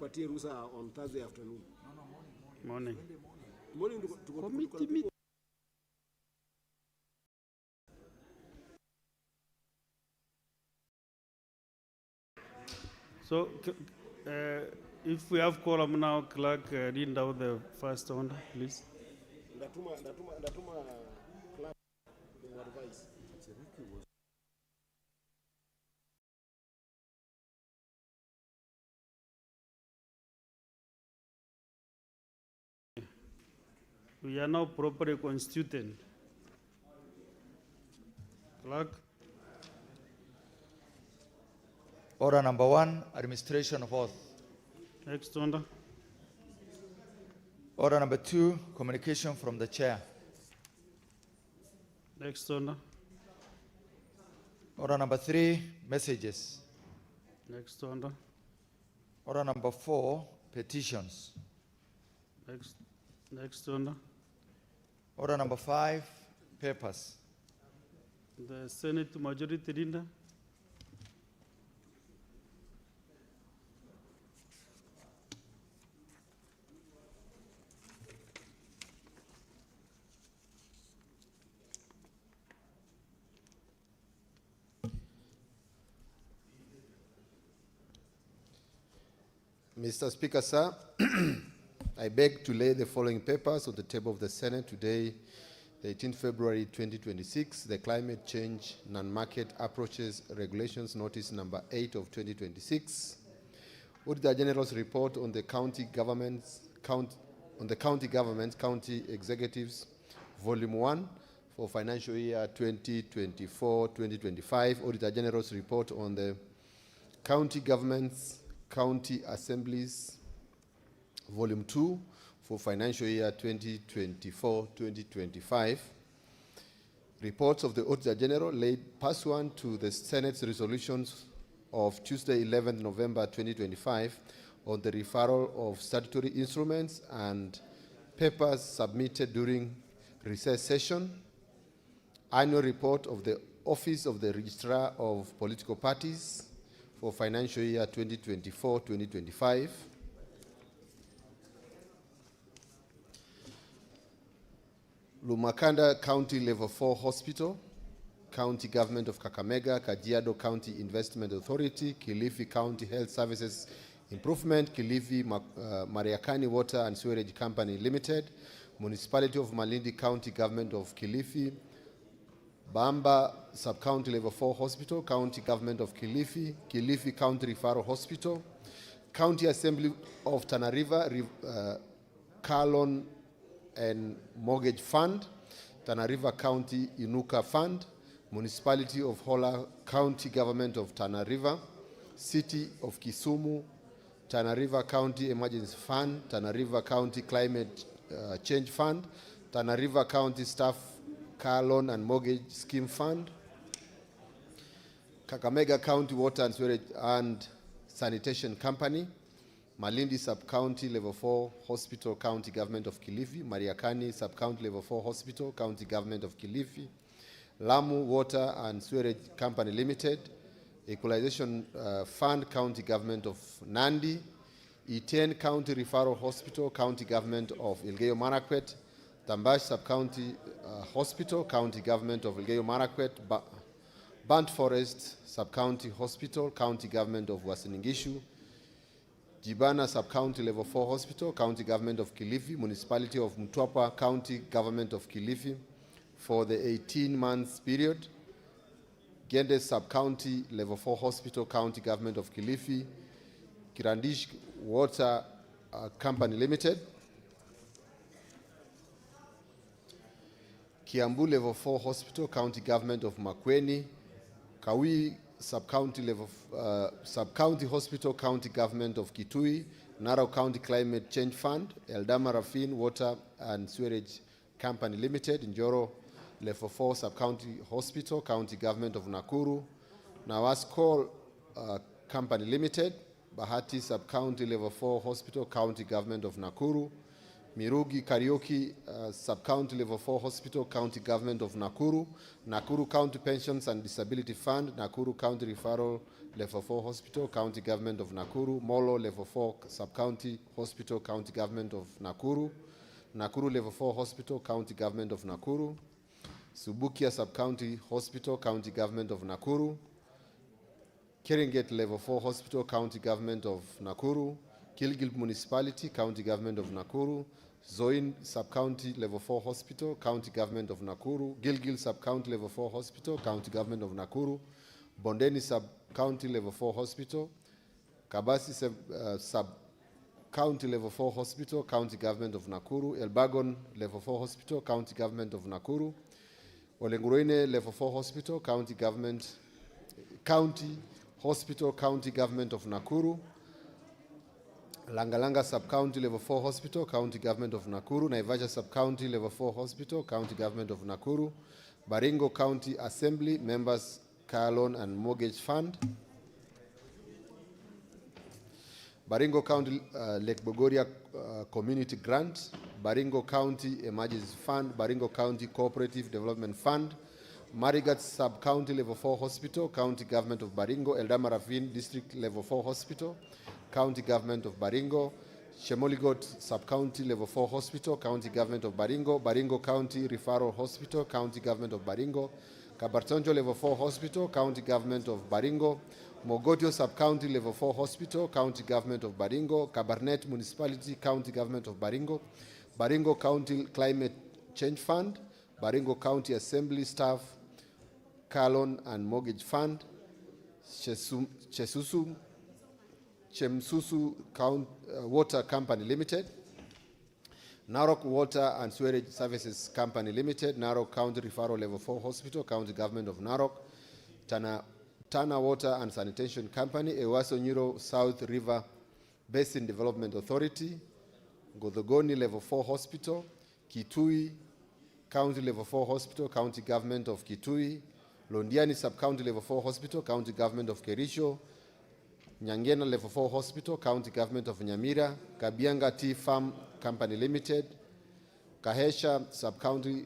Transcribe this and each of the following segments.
Patie ruhusa on Thursday afternoon. Morning. Morning Committee meeting. So, if we have quorum now, clerk, read out the first order, please. Ndatuma clerk advice. We are now properly constituted. Clerk. Order number 1, administration of oath. Next order. Order number 2, communication from the chair. Next order. Order number 3, messages. Next order. Order number 4, petitions. Next order. Order number 5, papers. The Senate Majority Leader. Mr. Speaker, sir, I beg to lay the following papers on the table of the Senate today, the 18th February 2026, the Climate Change Non-Market Approaches Regulations Notice number 8 of 2026, Auditor General's report on the county governments, county executives, Volume 1 for financial year 2024-2025, Auditor General's report on the county governments, county assemblies, Volume 2 for financial year 2024-2025. Reports of the Auditor General laid pursuant to the Senate's resolutions of Tuesday, 11th November 2025 on the referral of statutory instruments and papers submitted during recess session. Annual report of the Office of the Registrar of Political Parties for financial year 2024-2025. Lumakanda County Level 4 Hospital, County Government of Kakamega, Kajiado County Investment Authority, Kilifi County Health Services Improvement, Kilifi Mariakani Water and Sewerage Company Limited, Municipality of Malindi County Government of Kilifi, Bamba Sub-County Level 4 Hospital, County Government of Kilifi, Kilifi County Referral Hospital, County Assembly of Tana River, Carlon and Mortgage Fund, Tana River County Inuka Fund, Municipality of Hola, County Government of Tana River, City of Kisumu, Tana River County Emergency Fund, Tana River County Climate Change Fund, Tana River County Staff Car Loan and Mortgage Scheme Fund, Kakamega County Water and Sewerage and Sanitation Company, Malindi Sub-County Level 4 Hospital, County Government of Kilifi, Mariakani Sub-County Level 4 Hospital, County Government of Kilifi, Lamu Water and Sewerage Company Limited, Equalization Fund, County Government of Nandi, E10 County Referral Hospital, County Government of Elgeyo Marakwet, Tambash Sub-County Hospital, County Government of Elgeyo Marakwet, Burnt Forest Sub-County Hospital, County Government of Uasin Gishu, Jibana Sub-County Level 4 Hospital, County Government of Kilifi, Municipality of Mtwapa, County Government of Kilifi for the 18 months period, Gende Sub-County Level 4 Hospital, County Government of Kilifi, Kirandish Water Company Limited, Kiambu Level 4 Hospital, County Government of Makueni, Kawi Sub-County Level Sub-County Hospital, County Government of Kitui, Narok County Climate Change Fund, Eldama Rafin Water and Sewerage Company Limited, Njoro Level 4 Sub-County Hospital, County Government of Nakuru, Nawas Coal Company Limited, Bahati Sub-County Level 4 Hospital, County Government of Nakuru, Mirugi Karaoke Sub-County Level 4 Hospital, County Government of Nakuru. Nakuru County Pensions and Disability Fund, Nakuru County Referral Level 4 Hospital, County Government of Nakuru. Molo Level 4 Sub-County Hospital, County Government of Nakuru. Nakuru Level 4 Hospital, County Government of Nakuru. Subukia Sub-County Hospital, County Government of Nakuru. Keringet Level 4 Hospital, County Government of Nakuru. Gilgil Municipality, County Government of Nakuru. Zoin Sub-County Level 4 Hospital, County Government of Nakuru. Gilgil Sub-County Level 4 Hospital, County Government of Nakuru. Bondeni Sub-County Level 4 Hospital. Kabasi Sub-County Level 4 Hospital, County Government of Nakuru. Elbagon Level 4 Hospital, County Government of Nakuru. Olenguruine Level 4 Hospital, County Hospital, County Government of Nakuru. Langalanga Sub-County Level 4 Hospital, County Government of Nakuru. Naivasha Sub-County Level 4 Hospital, County Government of Nakuru. Baringo County Assembly, Members Car Loan and Mortgage Fund. Baringo County Lake Bogoria Community Grant. Baringo County Emergency Fund. Baringo County Cooperative Development Fund. Marigat Sub-County Level 4 Hospital, County Government of Baringo. Eldama Ravine District Level 4 Hospital, County Government of Baringo. Shemoligot Sub-County Level 4 Hospital, County Government of Baringo. Baringo County Referral Hospital, County Government of Baringo. Kabartonjo Level 4 Hospital, County Government of Baringo. Mogotio Sub-County Level 4 Hospital, County Government of Baringo. Kabarnet Municipality, County Government of Baringo. Baringo County Climate Change Fund. Baringo County Assembly Staff Car Loan and Mortgage Fund. Chemsusu Water Company Limited. Narok Water and Sewerage Services Company Limited. Narok County Referral Level 4 Hospital, County Government of Narok. Tana Water and Sanitation Company. Ewaso Nyiro South River Basin Development Authority. Godogoni Level 4 Hospital. Kitui County Level 4 Hospital, County Government of Kitui. Londiani Sub-County Level 4 Hospital, County Government of Kerisho. Nyangena Level 4 Hospital, County Government of Nyamira. Kabianga Tea Farm Company Limited. Kahesha Sub-County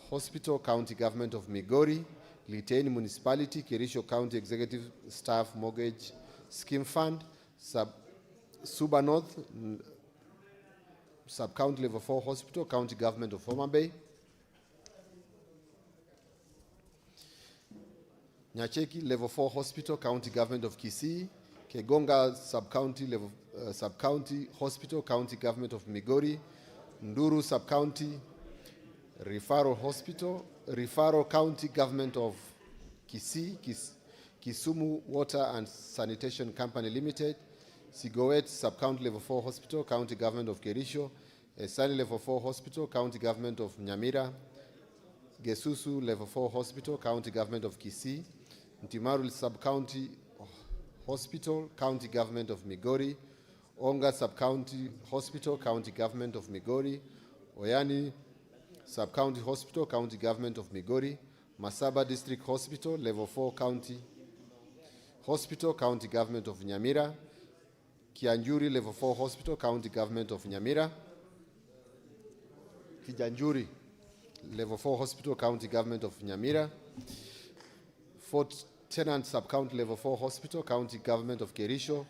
Hospital, County Government of Migori. Liteini Municipality, Kerisho County Executive Staff Mortgage Scheme Fund. Suba North Sub-County Level 4 Hospital, County Government of Homa Bay. Nyacheki Level 4 Hospital, County Government of Kisii. Kegonga Sub-County Hospital, County Government of Migori. Nduru Sub-County Referral County Government of Kisii. Kisumu Water and Sanitation Company Limited. Sigowet Sub-County Level 4 Hospital, County Government of Kerisho. Esani Level 4 Hospital, County Government of Nyamira. Gesusu Level 4 Hospital, County Government of Kisii. Ntimaru Sub-County Hospital, County Government of Migori. Onga Sub-County Hospital, County Government of Migori. Oyani Sub-County Hospital, County Government of Migori. Masaba District Hospital, Level 4 County Hospital, County Government of Nyamira. Kianjuri Level 4 Hospital, County Government of Nyamira. Kijanjuri Level 4 Hospital, County Government of Nyamira. Fort Tenant Sub-County Level 4 Hospital, County Government of Kerisho.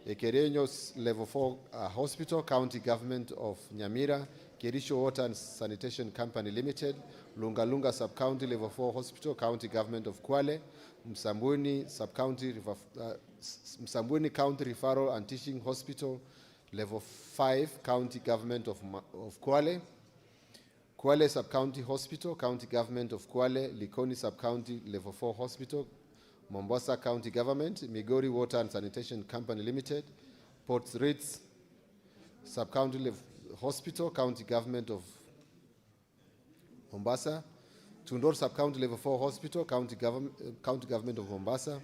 Ekerenyos Level 4 Hospital, County Government of Nyamira. Kerisho Water and Sanitation Company Limited. Lungalunga Sub-County Level 4 Hospital, County Government of Kwale. Msambweni County Referral and Teaching Hospital, Level 5, County Government of Kwale. Kwale Sub-County Hospital, County Government of Kwale. Likoni Sub-County Level 4 Hospital, Mombasa County Government. Migori Water and Sanitation Company Limited. Port Ritz Sub-County Hospital, County Government of Mombasa. Tundor Sub-County Level 4 Hospital, County Government of Mombasa.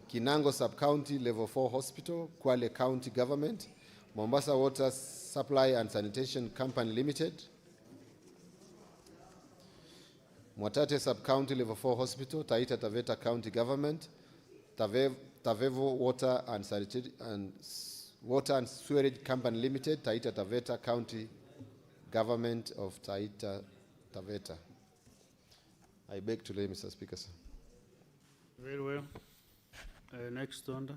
Kinango Sub-County Level 4 Hospital, Kwale County Government. Mombasa Water Supply and Sanitation Company Limited. Mwatate Sub-County Level 4 Hospital, Taita Taveta County Government. Tavevo Water and Sewerage Company Limited, Taita Taveta County Government of Taita Taveta. I beg to lay, Mr. Speaker, sir. Very well. Next order.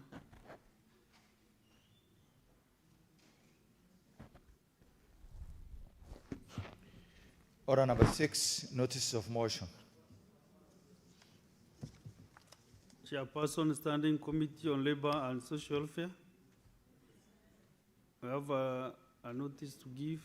Order number 6, notice of motion. Chairperson, Standing Committee on Labor and Social Welfare. We have a notice to give.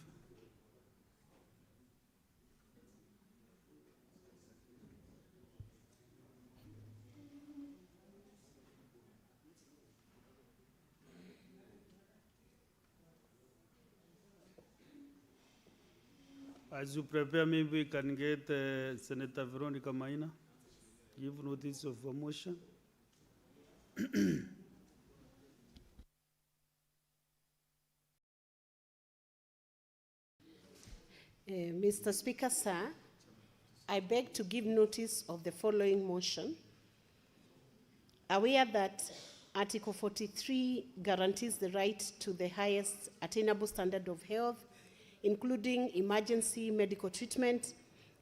As you prepare, maybe we can get Senator Veronica Maina, give notice of a motion. Mr. Speaker, sir, I beg to give notice of the following motion. Aware that Article 43 guarantees the right to the highest attainable standard of health, including emergency medical treatment,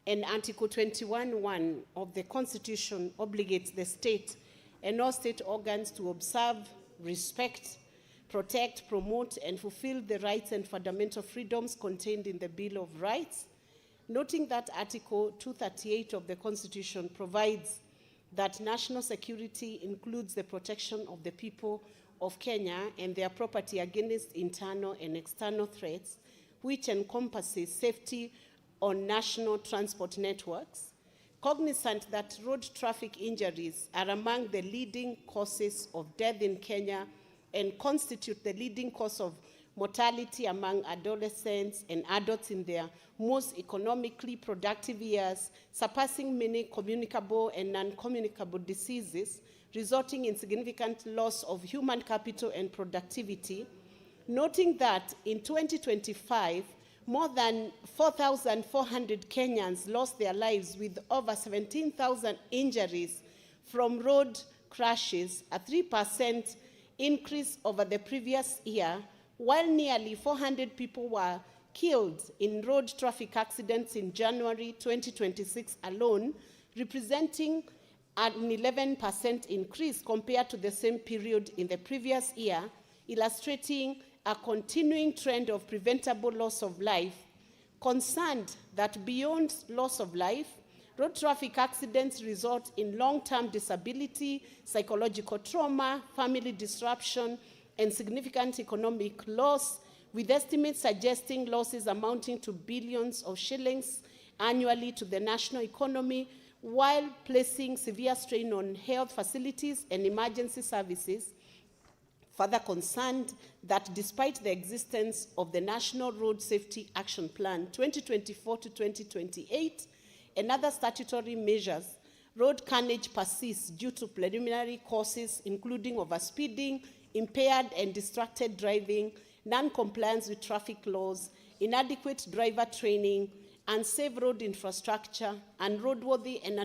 and Article 21(1) of the Constitution obligates the state and all state organs to observe, respect, protect, promote, and fulfill the rights and fundamental freedoms contained in the Bill of Rights, noting that Article 238 of the Constitution provides that national security includes the protection of the people of Kenya and their property against internal and external threats, which encompasses safety on national transport networks. Cognizant that road traffic injuries are among the leading causes of death in Kenya and constitute the leading cause of mortality among adolescents and adults in their most economically productive years, surpassing many communicable and non-communicable diseases, resulting in significant loss of human capital and productivity, noting that in 2025, more than 4,400 Kenyans lost their lives with over 17,000 injuries from road crashes, a 3% increase over the previous year, while nearly 400 people were killed in road traffic accidents in January 2026 alone, representing an 11% increase compared to the same period in the previous year, illustrating a continuing trend of preventable loss of life. Concerned that beyond loss of life, road traffic accidents result in long-term disability, psychological trauma, family disruption, and significant economic loss, with estimates suggesting losses amounting to billions of shillings annually to the national economy, while placing severe strain on health facilities and emergency services. Further concerned that despite the existence of the National Road Safety Action Plan 2024 to 2028 and other statutory measures, road carnage persists due to preliminary causes including overspeeding, impaired and distracted driving, non-compliance with traffic laws, inadequate driver training, unsafe road infrastructure, unroadworthy and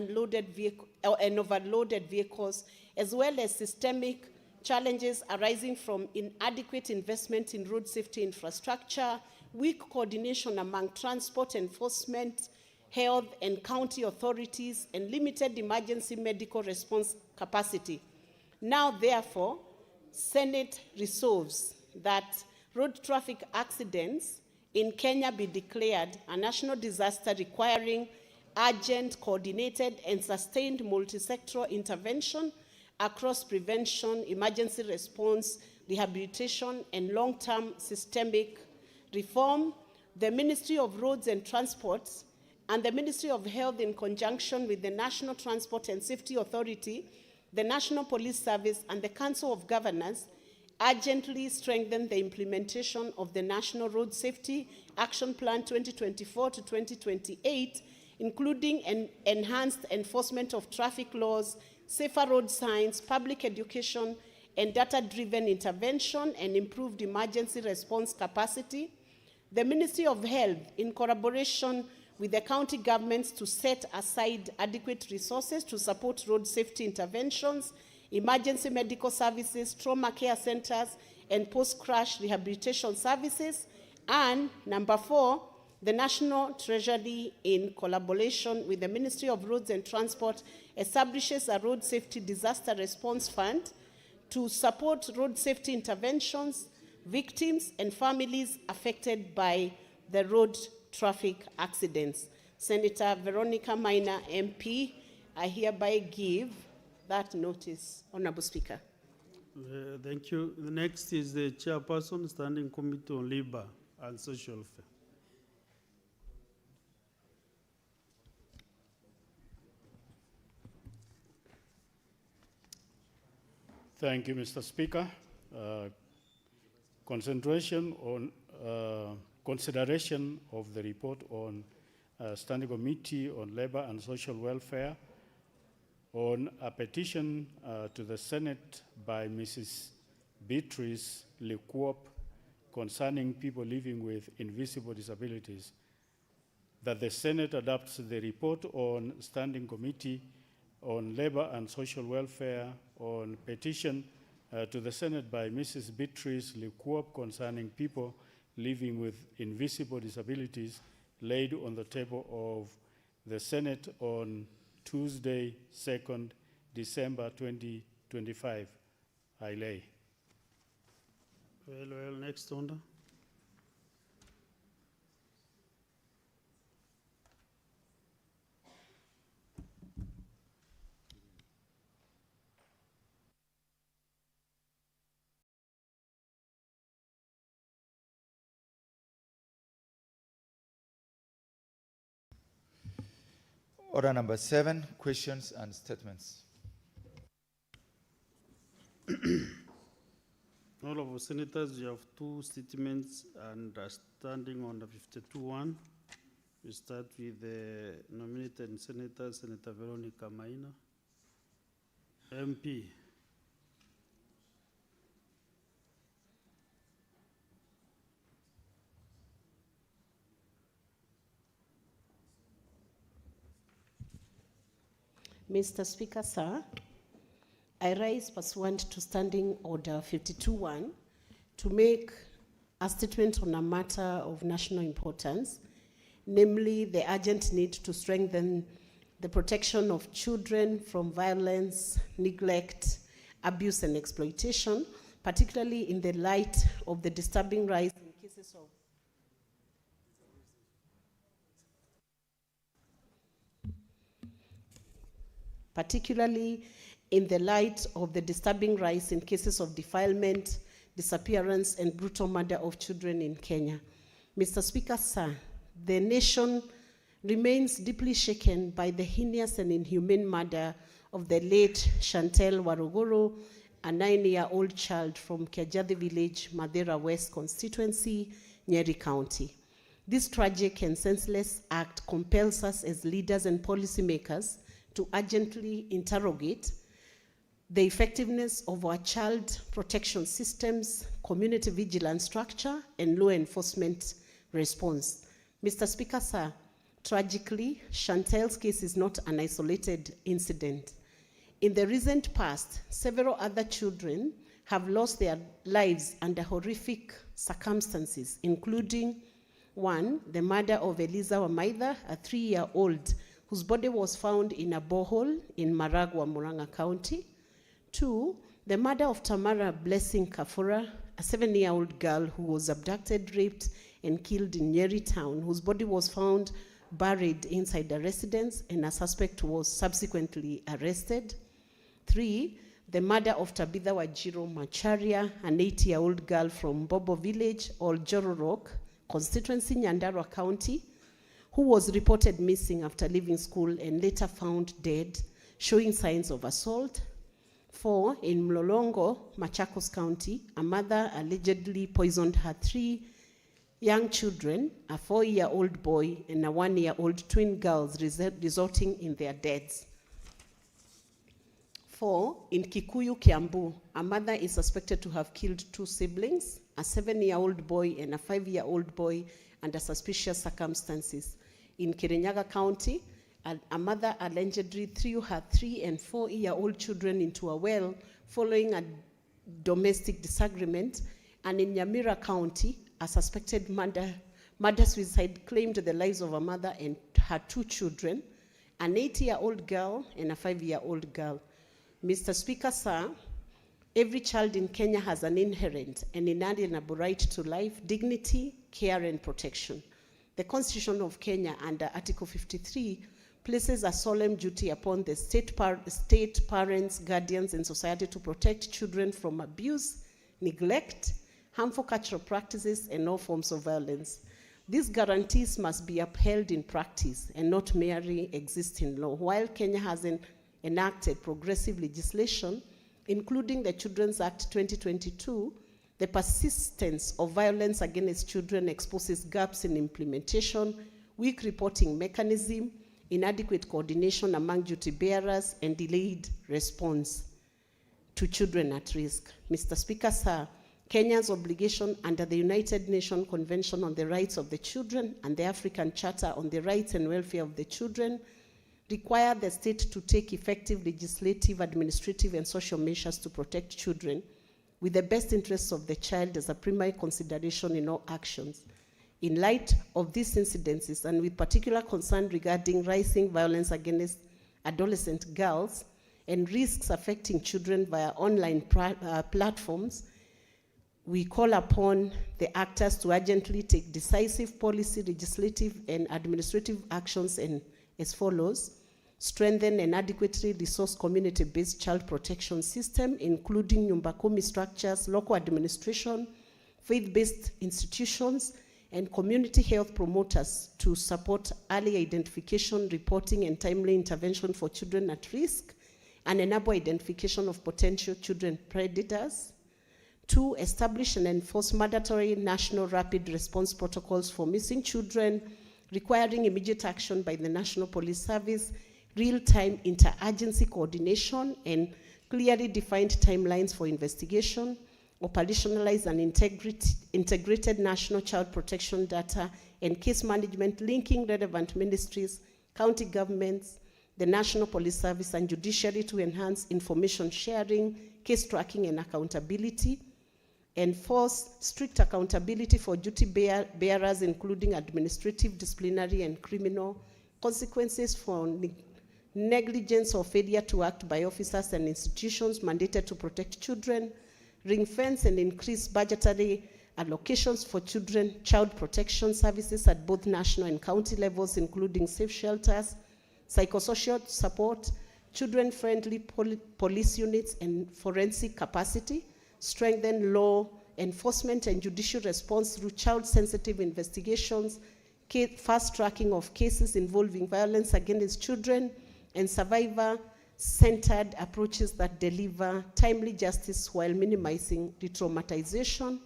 overloaded vehicles, as well as systemic challenges arising from inadequate investment in road safety infrastructure, weak coordination among transport enforcement, health and county authorities, and limited emergency medical response capacity. Now, therefore, Senate resolves that road traffic accidents in Kenya be declared a national disaster requiring urgent, coordinated, and sustained multi-sectoral intervention across prevention, emergency response, rehabilitation, and long-term systemic reform. The Ministry of Roads and Transport and the Ministry of Health, in conjunction with the National Transport and Safety Authority, the National Police Service, and the Council of Governors, urgently strengthen the implementation of the National Road Safety Action Plan 2024 to 2028, including an enhanced enforcement of traffic laws, safer road signs, public education, and data-driven intervention, and improved emergency response capacity. The Ministry of Health, in collaboration with the county governments, to set aside adequate resources to support road safety interventions, emergency medical services, trauma care centers, and post-crash rehabilitation services. And number 4, the National Treasury, in collaboration with the Ministry of Roads and Transport, establishes a Road Safety Disaster Response Fund to support road safety interventions, victims, and families affected by the road traffic accidents. Senator Veronica Maina, MP, I hereby give that notice. Honorable Speaker. Thank you. The next is the Chairperson, Standing Committee on Labor and Social Welfare. Thank you, Mr. Speaker. Consideration of the report on Standing Committee on Labor and Social Welfare on a petition to the Senate by Mrs. Beatrice Lekuop concerning people living with invisible disabilities, that the Senate adopts the report on Standing Committee on Labor and Social Welfare on petition to the Senate by Mrs. Beatrice Lekuop concerning people living with invisible disabilities, laid on the table of the Senate on Tuesday, 2nd December 2025. I lay. Well, next order. Order number 7, questions and statements. Honorable Senators, you have 2 statements and standing on the 52-1. We start with the nominated Senator, Senator Veronica Maina, MP. Mr. Speaker, sir, I rise pursuant to Standing Order 52-1 to make a statement on a matter of national importance, namely the urgent need to strengthen the protection of children from violence, neglect, abuse, and exploitation, particularly in the light of the disturbing rise in cases of defilement, disappearance, and brutal murder of children in Kenya. Mr. Speaker, sir, the nation remains deeply shaken by the heinous and inhumane murder of the late Chantel Warogoro, a 9-year-old child from Kiajadi village, Madera West constituency, Nyeri County. This tragic and senseless act compels us as leaders and policymakers to urgently interrogate the effectiveness of our child protection systems, community vigilance structure, and law enforcement response. Mr. Speaker, sir, tragically, Chantel's case is not an isolated incident. In the recent past, several other children have lost their lives under horrific circumstances, including 1, the murder of Eliza Wamaitha, a 3-year-old whose body was found in a borehole in Maragua, Murang'a County. 2, the murder of Tamara Blessing Kafura, a 7-year-old girl who was abducted, raped, and killed in Nyeri town, whose body was found buried inside a residence, and a suspect was subsequently arrested. 3, the murder of Tabitha Wajiro Macharia, an 8-year-old girl from Bobo Village, or Jororok, constituency, Nyandarua County, who was reported missing after leaving school and later found dead, showing signs of assault. 4, in Mlolongo, Machakos County, a mother allegedly poisoned her 3 young children, a 4-year-old boy and a 1-year-old twin girls, resulting in their deaths. 4, in Kikuyu, Kiambu, a mother is suspected to have killed 2 siblings, a 7-year-old boy and a 5-year-old boy, under suspicious circumstances. In Kirinyaga County, a mother allegedly threw her 3- and 4-year-old children into a well following a domestic disagreement. And in Nyamira County, a suspected murder Murder-suicide claimed the lives of a mother and her 2 children, an 8-year-old girl and a 5-year-old girl. Mr. Speaker, sir, every child in Kenya has an inherent and inalienable right to life, dignity, care, and protection. The Constitution of Kenya, under Article 53, places a solemn duty upon the state parents, guardians, and society to protect children from abuse, neglect, harmful cultural practices, and all forms of violence. These guarantees must be upheld in practice and not merely exist in law. While Kenya has enacted progressive legislation, including the Children's Act 2022, the persistence of violence against children exposes gaps in implementation, weak reporting mechanism, inadequate coordination among duty bearers, and delayed response to children at risk. Mr. Speaker, sir, Kenya's obligation under the United Nations Convention on the Rights of the Children and the African Charter on the Rights and Welfare of the Children require the state to take effective legislative, administrative, and social measures to protect children, with the best interests of the child as a primary consideration in all actions. In light of these incidences, and with particular concern regarding rising violence against adolescent girls and risks affecting children via online platforms, we call upon the actors to urgently take decisive policy, legislative, and administrative actions as follows: strengthen and adequately resource community-based child protection system, including Nyumba Kumi structures, local administration, faith-based institutions, and community health promoters to support early identification, reporting, and timely intervention for children at risk, and enable identification of potential children predators. 2, establish and enforce mandatory national rapid response protocols for missing children, requiring immediate action by the National Police Service, real-time inter-agency coordination, and clearly defined timelines for investigation, operationalize an integrated national child protection data and case management linking relevant ministries, county governments, the National Police Service, and judiciary to enhance information sharing, case tracking, and accountability. Enforce strict accountability for duty bearers, including administrative, disciplinary, and criminal consequences for negligence or failure to act by officers and institutions mandated to protect children. Ring-fence and increase budgetary allocations for child protection services at both national and county levels, including safe shelters, psychosocial support, children-friendly police units, and forensic capacity. Strengthen law enforcement and judicial response through child-sensitive investigations, fast tracking of cases involving violence against children, and survivor-centered approaches that deliver timely justice while minimizing re-traumatization.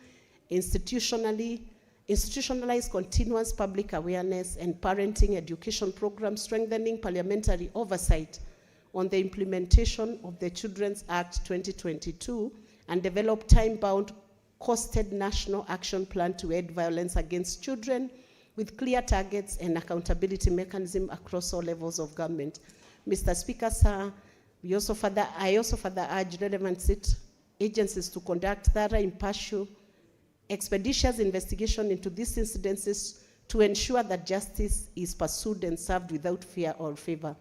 Institutionalize continuous public awareness and parenting education programs, strengthening parliamentary oversight on the implementation of the Children's Act 2022, and develop time-bound, costed national action plan to end violence against children with clear targets and accountability mechanism across all levels of government. Mr. Speaker, sir, I also further urge relevant state agencies to conduct thorough, impartial, expeditious investigation into these incidences to ensure that justice is pursued and served without fear or favor.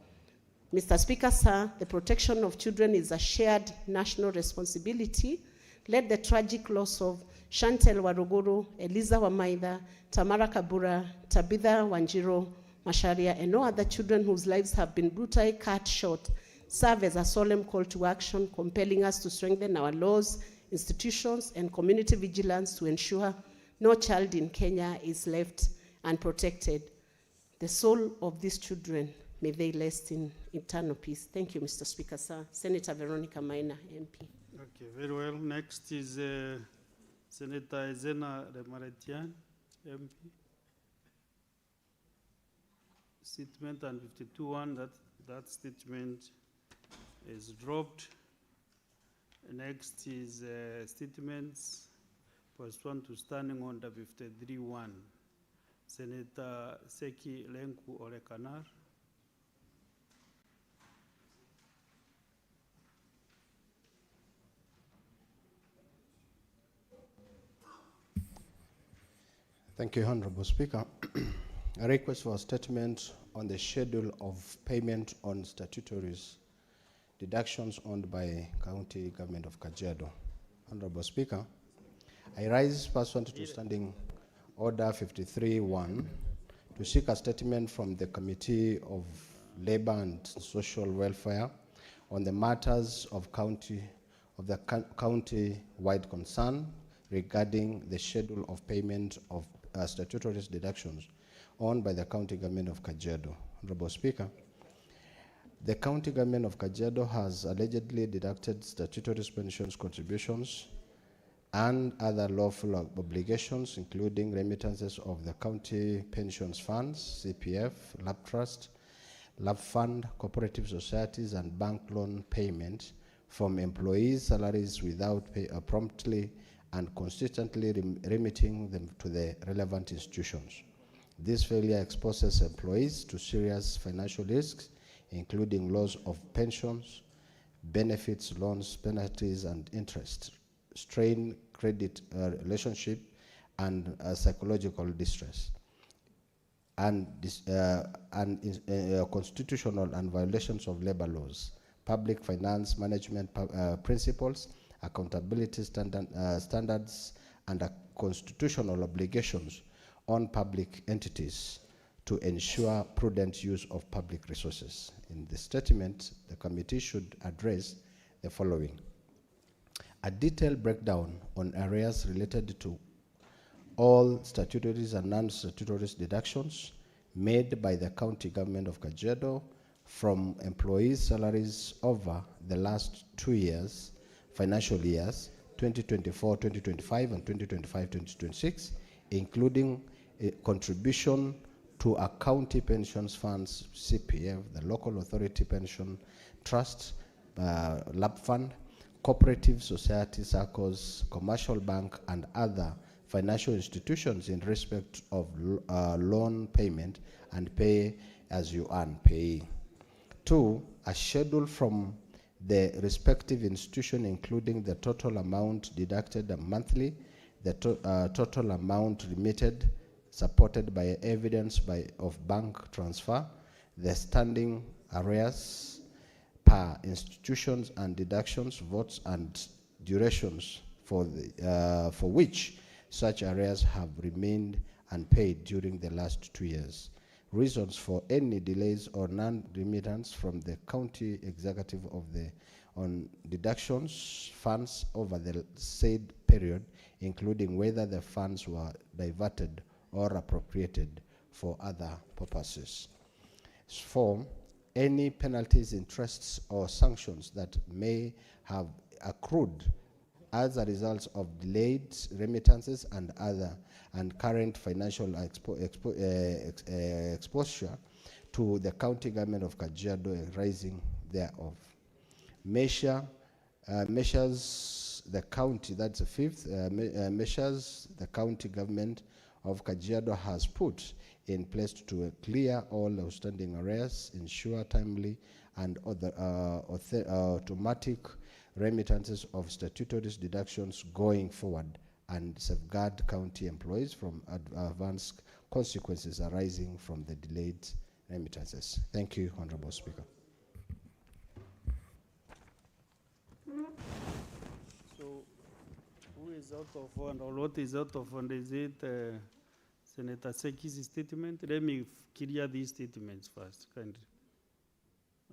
Mr. Speaker, sir, the protection of children is a shared national responsibility. Let the tragic loss of Chantel Waruguru, Eliza Wamaitha, Tamara Kabura, Tabitha Wanjiro, Masharia, and no other children whose lives have been brutally cut short serve as a solemn call to action, compelling us to strengthen our laws, institutions, and community vigilance to ensure no child in Kenya is left unprotected. The soul of these children, may they rest in eternal peace. Thank you, Mr. Speaker, sir. Senator Veronica Maina, MP. Okay, very well. Next is Senator Ezena Remaretian, MP. Statement and 52-1, that statement is dropped. Next is statements pursuant to standing order 53-1. Senator Seki Lenku Orekanar. Thank you, Honorable Speaker. A request for a statement on the schedule of payment on statutory deductions owned by County Government of Kajiado. Honorable Speaker, I rise pursuant to Standing Order 53-1 to seek a statement from the Committee of Labor and Social Welfare on the matters of the county-wide concern regarding the schedule of payment of statutory deductions owned by the County Government of Kajiado. Honorable Speaker, the County Government of Kajiado has allegedly deducted statutory pensions contributions and other lawful obligations, including remittances of the county pensions funds, CPF, LAB Trust, LAB Fund, cooperative societies, and bank loan payment from employees' salaries without promptly and consistently remitting them to the relevant institutions. This failure exposes employees to serious financial risks, including loss of pensions, benefits, loans, penalties, and interest, strain credit relationship, and psychological distress, and constitutional and violations of labor laws, public finance management principles, accountability standards, and constitutional obligations on public entities to ensure prudent use of public resources. In the statement, the committee should address the following: a detailed breakdown on areas related to all statutory and non-statutory deductions made by the County Government of Kajiado from employees' salaries over the last 2 years, financial years, 2024-2025 and 2025-2026, including a contribution to a county pensions funds, CPF, the local authority pension trust, LAB fund, cooperative society circles, commercial bank, and other financial institutions in respect of loan payment and pay as you earn pay. 2, a schedule from the respective institution, including the total amount deducted monthly, the total amount remitted, supported by evidence of bank transfer, the standing arrears per institutions and deductions, votes, and durations for which such arrears have remained unpaid during the last 2 years. Reasons for any delays or non-remittance from the county executive on deductions funds over the said period, including whether the funds were diverted or appropriated for other purposes. 4, any penalties, interests, or sanctions that may have accrued as a result of delayed remittances and current financial exposure to the County Government of Kajiado arising thereof. Measures the county, that's the 5th, measures the County Government of Kajiado has put in place to clear all outstanding arrears, ensure timely and automatic remittances of statutory deductions going forward, and safeguard county employees from adverse consequences arising from the delayed remittances. Thank you, Honorable Speaker. So, who is out of order, or what is out of order? Is it Senator Seki's statement? Let me clear these statements first, kindly.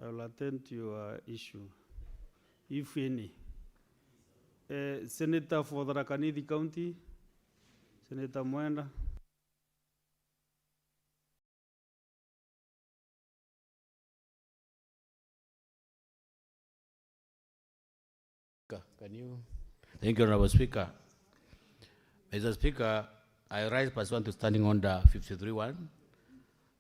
I will attend to your issue, if any. Senator for the Rakanidi County, Senator Mwenda. Can you? Thank you, Honorable Speaker. Mr. Speaker, I rise pursuant to Standing Order 53-1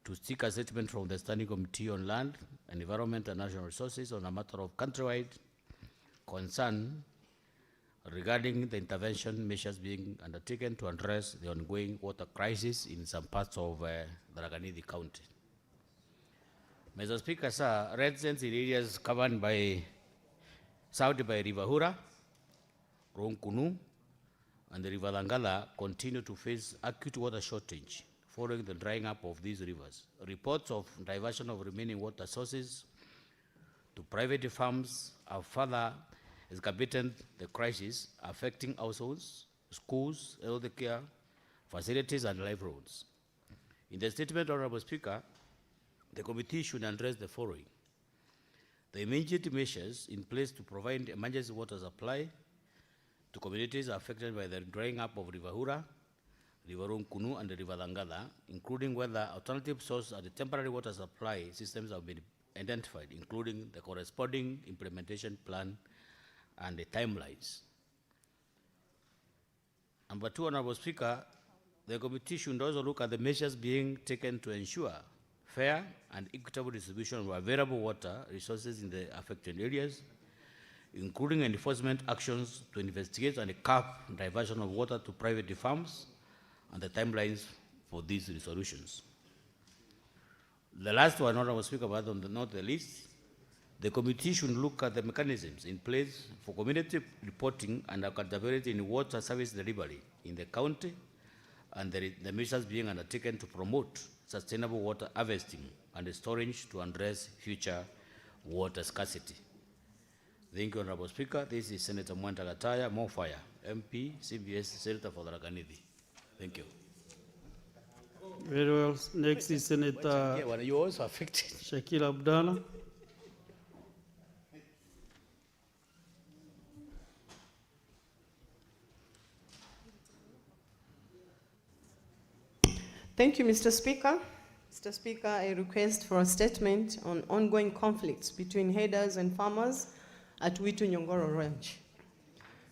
to seek a statement from the Standing Committee on Land and Environment and National Resources on a matter of countrywide concern regarding the intervention measures being undertaken to address the ongoing water crisis in some parts of the Rakanidi County. Mr. Speaker, sir, residents in areas covered by River Hura, Ronkunu, and the River Langala continue to face acute water shortage following the drying up of these rivers. Reports of diversion of remaining water sources to private farms have further exacerbated the crisis, affecting households, schools, health care facilities, and livelihoods. In the statement, Honorable Speaker, the committee should address the following: the immediate measures in place to provide emergency water supply to communities affected by the drying up of River Hura, River Kunu, and the River Langala, including whether alternative source and temporary water supply systems have been identified, including the corresponding implementation plan and the timelines. Number two, Honorable Speaker, the committee should also look at the measures being taken to ensure fair and equitable distribution of available water resources in the affected areas, including enforcement actions to investigate and curb diversion of water to private farms and the timelines for these resolutions. The last one, Honorable Speaker, but not the least, the committee should look at the mechanisms in place for community reporting and accountability in water service delivery in the county, and the measures being undertaken to promote sustainable water harvesting and storage to address future water scarcity. Thank you, Honorable Speaker. This is Senator Mwanta Gataya, More Fire, MP, CBS, Senator for Tharaka Nithi. Thank you. Very well. Next is Senator Yeah, well, you also affected. Shakil Abdallah. Thank you, Mr. Speaker. Mr. Speaker, I request for a statement on ongoing conflicts between herders and farmers at Witu Nyongoro Ranch.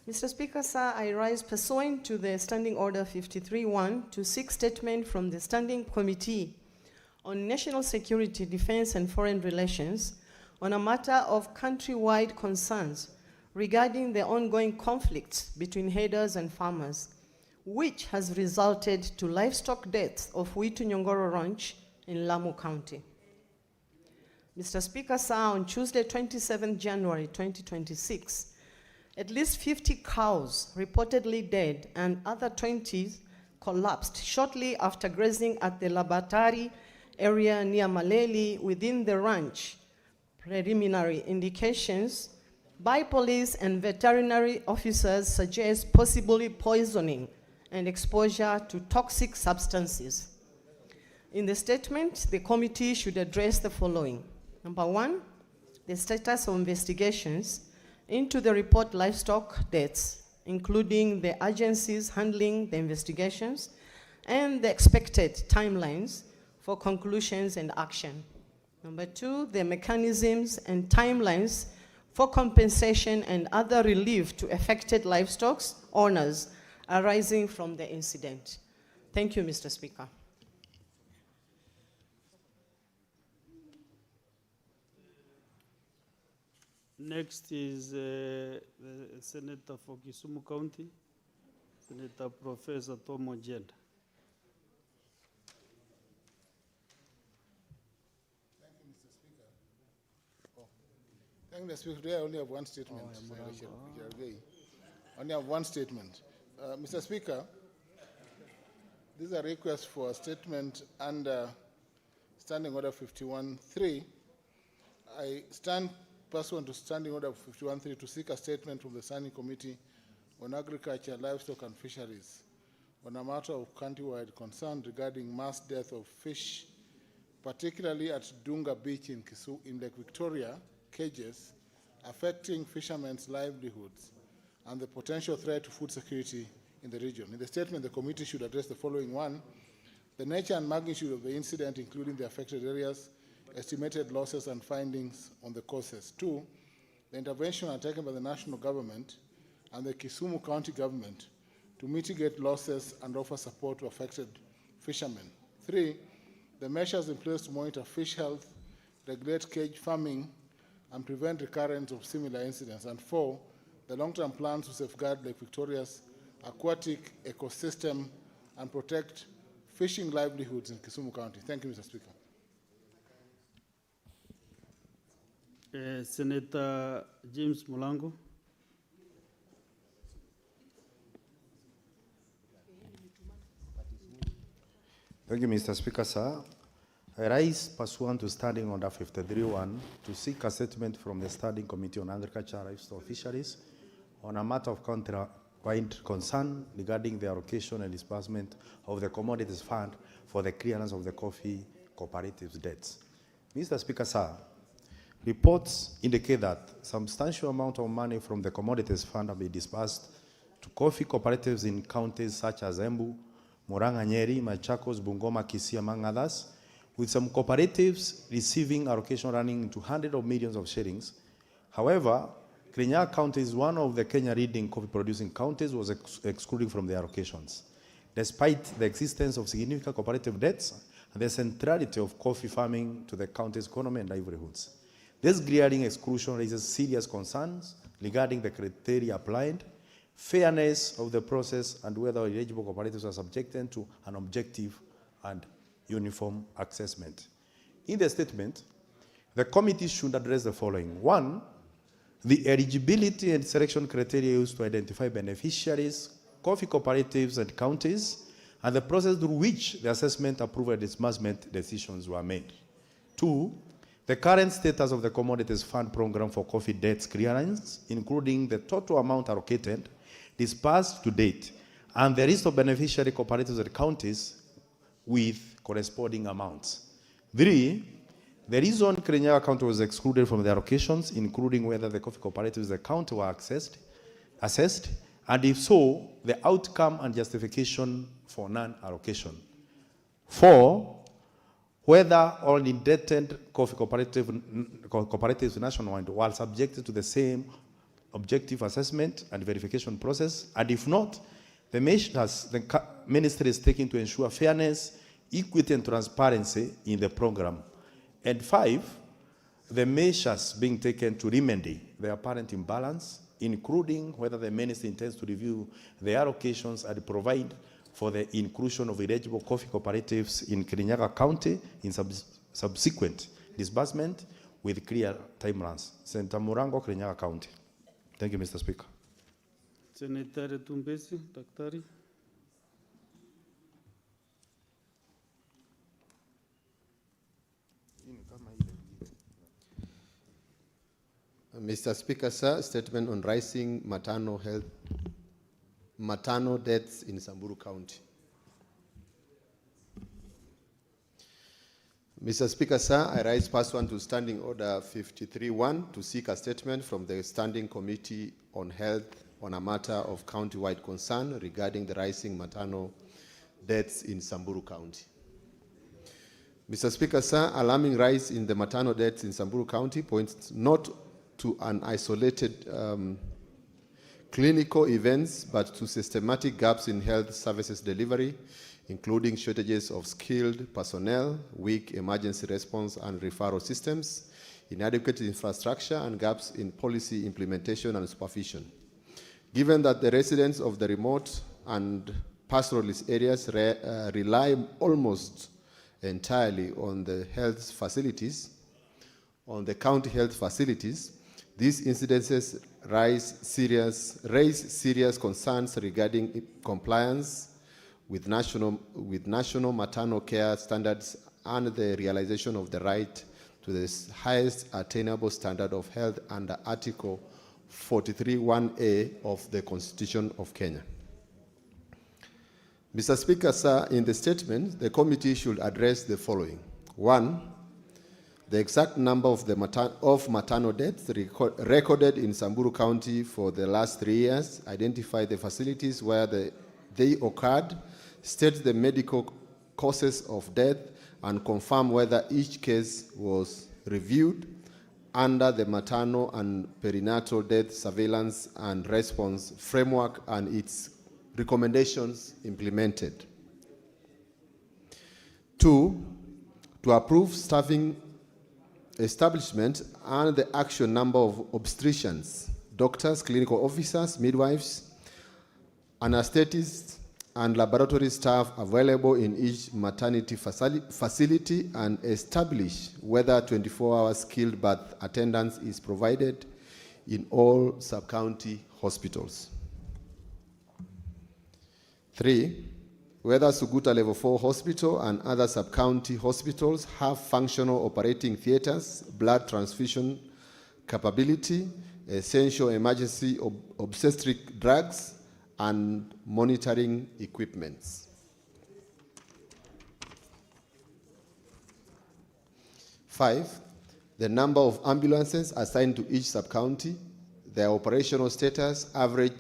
Mr. Speaker, sir, I rise pursuant to the Standing Order 53-1 to seek statement from the Standing Committee on National Security, Defense and Foreign Relations on a matter of country-wide concerns regarding the ongoing conflicts between herders and farmers, which has resulted to livestock deaths of Witu Nyongoro Ranch in Lamu County. Mr. Speaker, sir, on Tuesday, 27 January 2026, at least 50 cows reportedly dead and other 20 collapsed shortly after grazing at the Labatari area near Maleli within the ranch. Preliminary indications by police and veterinary officers suggest possibly poisoning and exposure to toxic substances. In the statement, the committee should address the following. Number one, the status of investigations into the report livestock deaths, including the agencies handling the investigations and the expected timelines for conclusions and action. Number two, the mechanisms and timelines for compensation and other relief to affected livestock owners arising from the incident. Thank you, Mr. Speaker. Next is Senator for Kisumu County, Senator Professor Tomo Jenda. Thank you, Mr. Speaker. Today I only have one statement. I only have one statement. Mr. Speaker, this is a request for a statement under Standing Order 51.3. I stand pursuant to Standing Order 51.3 to seek a statement from the Standing Committee on Agriculture, Livestock and Fisheries on a matter of countrywide concern regarding mass death of fish, particularly at Dunga Beach in Lake Victoria, cages, affecting fishermen's livelihoods and the potential threat to food security in the region. In the statement, the committee should address the following. One, the nature and magnitude of the incident, including the affected areas, estimated losses and findings on the causes. Two, the intervention undertaken by the national government and the Kisumu County government to mitigate losses and offer support to affected fishermen. Three, the measures in place to monitor fish health, regulate cage farming, and prevent recurrence of similar incidents. And four, the long-term plans to safeguard Lake Victoria's aquatic ecosystem and protect fishing livelihoods in Kisumu County. Thank you, Mr. Speaker. Senator James Mulango. Thank you, Mr. Speaker, sir. I rise pursuant to Standing Order 53.1 to seek a statement from the Standing Committee on Agriculture, Livestock, Fisheries on a matter of county-wide concern regarding the allocation and disbursement of the Commodities Fund for the clearance of the coffee cooperatives' debts. Mr. Speaker, sir, reports indicate that substantial amount of money from the Commodities Fund have been disbursed to coffee cooperatives in counties such as Embu, Murang'a, Nyeri, Machakos, Bungoma, Kisii, among others, with some cooperatives receiving allocation running into hundreds of millions of shillings. However, Kitengela County is one of the Kenya leading coffee producing counties was excluded from the allocations, despite the existence of significant cooperative debts and the centrality of coffee farming to the county's economy and livelihoods. This glaring exclusion raises serious concerns regarding the criteria applied, fairness of the process, and whether eligible cooperatives are subjected to an objective and uniform assessment. In the statement, the committee should address the following. 1, the eligibility and selection criteria used to identify beneficiaries, coffee cooperatives, and counties, and the process through which the assessment, approval, and disbursement decisions were made. 2, the current status of the Commodities Fund program for coffee debts clearance, including the total amount allocated, disbursed to date, and the list of beneficiary cooperatives and counties with corresponding amounts. 3, the reason Kitengela County was excluded from the allocations, including whether the coffee cooperatives in the county were assessed, and if so, the outcome and justification for non-allocation. 4, whether all indebted coffee cooperatives nationwide were subjected to the same objective assessment and verification process, and if not, the measures the ministry is taking to ensure fairness, equity, and transparency in the program. And 5, the measures being taken to remedy the apparent imbalance, including whether the ministry intends to review the allocations and provide for the inclusion of eligible coffee cooperatives in Kitengela County in subsequent disbursement with clear timelines. Senator Murango, Kitengela County. Thank you, Mr. Speaker. Senator Tumbesi, Daktari. Mr. Speaker, sir, statement on rising maternal deaths in Samburu County. Mr. Speaker, sir, I rise pursuant to Standing Order 53.1 to seek a statement from the Standing Committee on Health on a matter of county-wide concern regarding the rising maternal deaths in Samburu County. Mr. Speaker, sir, alarming rise in the maternal deaths in Samburu County points not to an isolated clinical events, but to systematic gaps in health services delivery, including shortages of skilled personnel, weak emergency response and referral systems, inadequate infrastructure, and gaps in policy implementation and supervision. Given that the residents of the remote and pastoralist areas rely almost entirely on the health facilities, on the county health facilities, these incidences raise serious concerns regarding compliance with national maternal care standards and the realization of the right to the highest attainable standard of health under Article 43(1)(a) of the Constitution of Kenya. Mr. Speaker, sir, in the statement, the committee should address the following. 1, the exact number of maternal deaths recorded in Samburu County for the last 3 years, identify the facilities where they occurred, state the medical causes of death, and confirm whether each case was reviewed under the maternal and perinatal death surveillance and response framework and its recommendations implemented. 2, to approve staffing establishment and the actual number of obstetricians, doctors, clinical officers, midwives, anesthetists, and laboratory staff available in each maternity facility, and establish whether 24-hour skilled birth attendance is provided in all sub-county hospitals. 3, whether Suguta Level 4 Hospital and other sub-county hospitals have functional operating theaters, blood transfusion capability, essential emergency obstetric drugs, and monitoring equipments. 5, the number of ambulances assigned to each sub-county, their operational status, average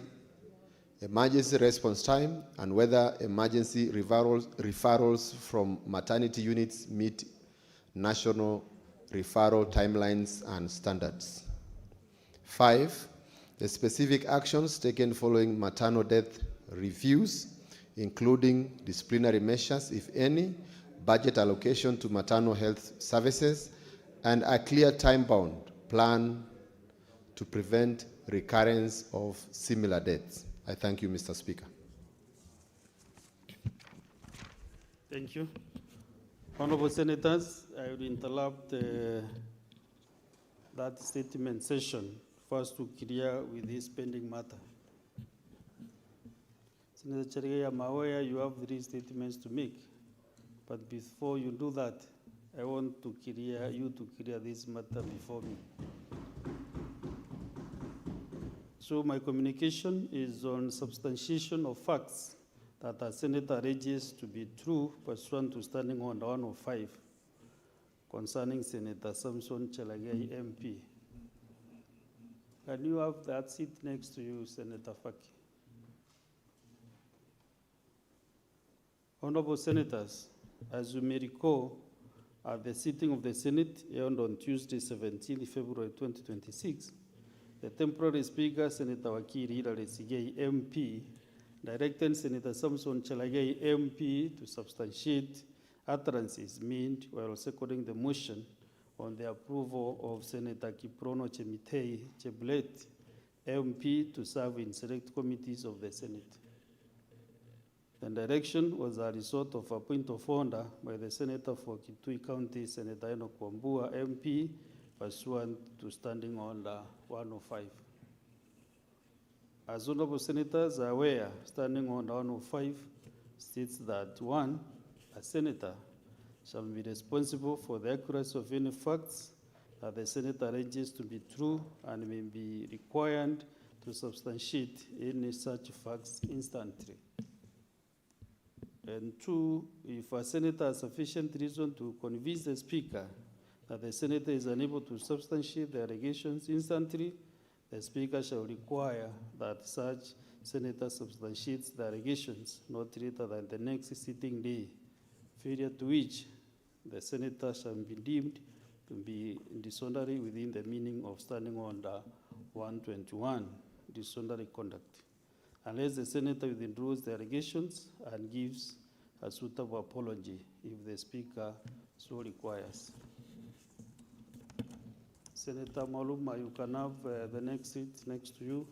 emergency response time, and whether emergency referrals from maternity units meet national referral timelines and standards. 5, the specific actions taken following maternal death reviews, including disciplinary measures, if any, budget allocation to maternal health services, and a clear time-bound plan to prevent recurrence of similar deaths. I thank you, Mr. Speaker. Thank you. Honorable Senators, I will interrupt that statement session first to clear with this pending matter. Senator Cherigei, I'm aware you have 3 statements to make, but before you do that, I want to clear you to clear this matter before me. So my communication is on substantiation of facts that a senator alleges to be true pursuant to Standing Order 105 concerning Senator Samson Cherigei MP. Can you have that seat next to you, Senator Faki? Honorable Senators, as you may recall, at the sitting of the Senate held on Tuesday, 17 February 2026, the temporary Speaker, Senator Wakiri Hilary Sigei MP, directed Senator Samson Cherigei MP to substantiate utterances made while seconding the motion on the approval of Senator Kiprono Chemitei Cheblet MP to serve in select committees of the Senate. The direction was a result of a point of order by the Senator for Kitui County, Senator Enoch Wambua MP, pursuant to Standing Order 105. As honorable senators are aware, Standing Order 105 states that 1, a senator shall be responsible for the accuracy of any facts that the senator alleges to be true and may be required to substantiate any such facts instantly. And 2, if a senator has sufficient reason to convince the Speaker that the senator is unable to substantiate the allegations instantly, the Speaker shall require that such senator substantiates the allegations not later than the next sitting day, failure to which the senator shall be deemed to be disorderly within the meaning of Standing Order 121, disorderly conduct, unless the senator withdraws the allegations and gives a suitable apology if the Speaker so requires. Senator Maluma, you can have the next seat next to you.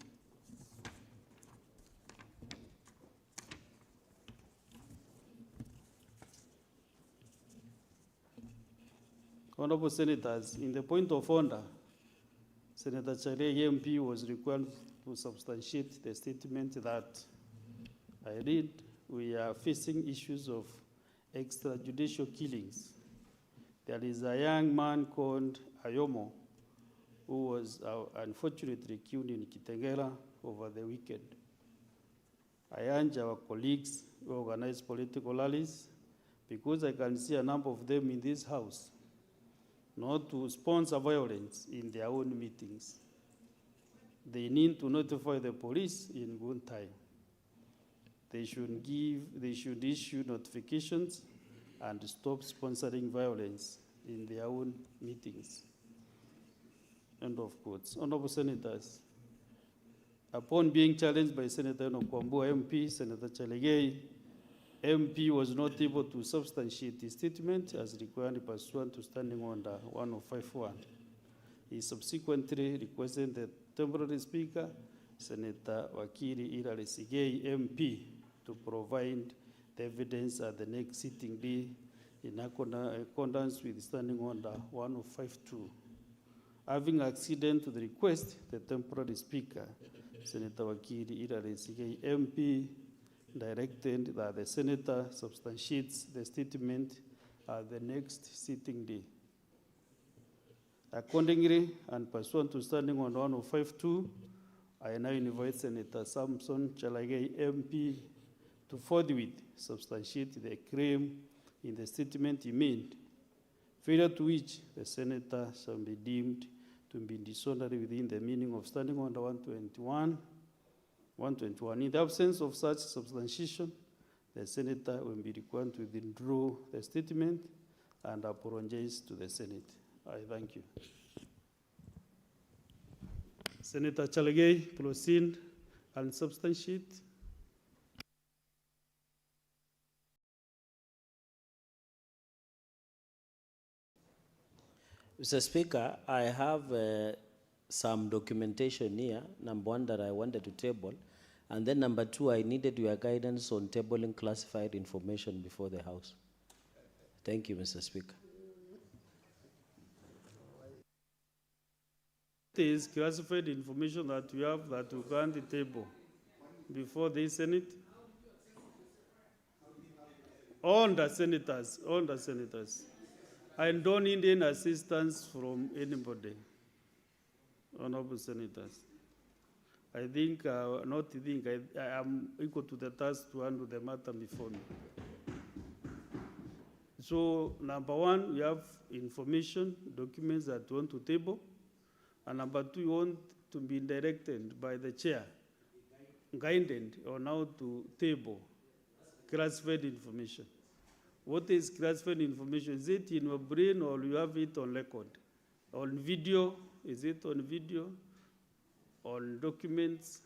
Honorable Senators, in the point of order, Senator Cherigei MP was required to substantiate the statement that I read, we are facing issues of extrajudicial killings. There is a young man called Ayomo who was unfortunately killed in Kitengela over the weekend. I urge our colleagues who organize political rallies, because I can see a number of them in this house, not to sponsor violence in their own meetings. They need to notify the police in good time. They should issue notifications and stop sponsoring violence in their own meetings. End of quotes. Honorable Senators, upon being challenged by Senator Enoch Wambua MP, Senator Cherigei MP was not able to substantiate his statement as required pursuant to Standing Order 1051. He subsequently requested the temporary Speaker, Senator Wakiri Hilary Sigei MP, to provide the evidence at the next sitting day in accordance with Standing Order 1052. Having acceded to the request, the temporary Speaker, Senator Wakiri Hilary Sigei MP, directed that the senator substantiates the statement at the next sitting day. Accordingly, and pursuant to standing on 1052, I now invite Senator Samson Chalagay MP to forthwith substantiate the claim in the statement he made, failure to which the senator shall be deemed to be disorderly within the meaning of standing under 121. In the absence of such substantiation, the senator will be required to withdraw the statement and apologize to the Senate. I thank you. Senator Chalagay, proceed and substantiate. Mr. Speaker, I have some documentation here, number one, that I wanted to table, and then number two, I needed your guidance on tabling classified information before the House. Thank you, Mr. Speaker. It is classified information that you have that you can't table before the Senate. All the senators. I don't need any assistance from anybody, honorable senators. I am equal to the task to handle the matter before me. So, number one, we have information, documents that you want to table. And number two, you want to be directed by the chair, guided on how to table classified information. What is classified information? Is it in your brain or you have it on record? On video? Is it on video? On documents?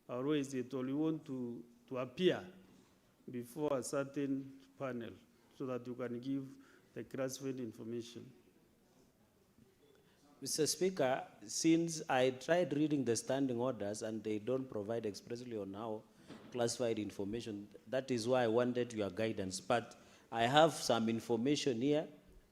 Or is it or you want to appear before a certain panel so that you can give the classified information? Mr. Speaker, since I tried reading the standing orders and they don't provide expressly on how classified information, that is why I wanted your guidance. But I have some information here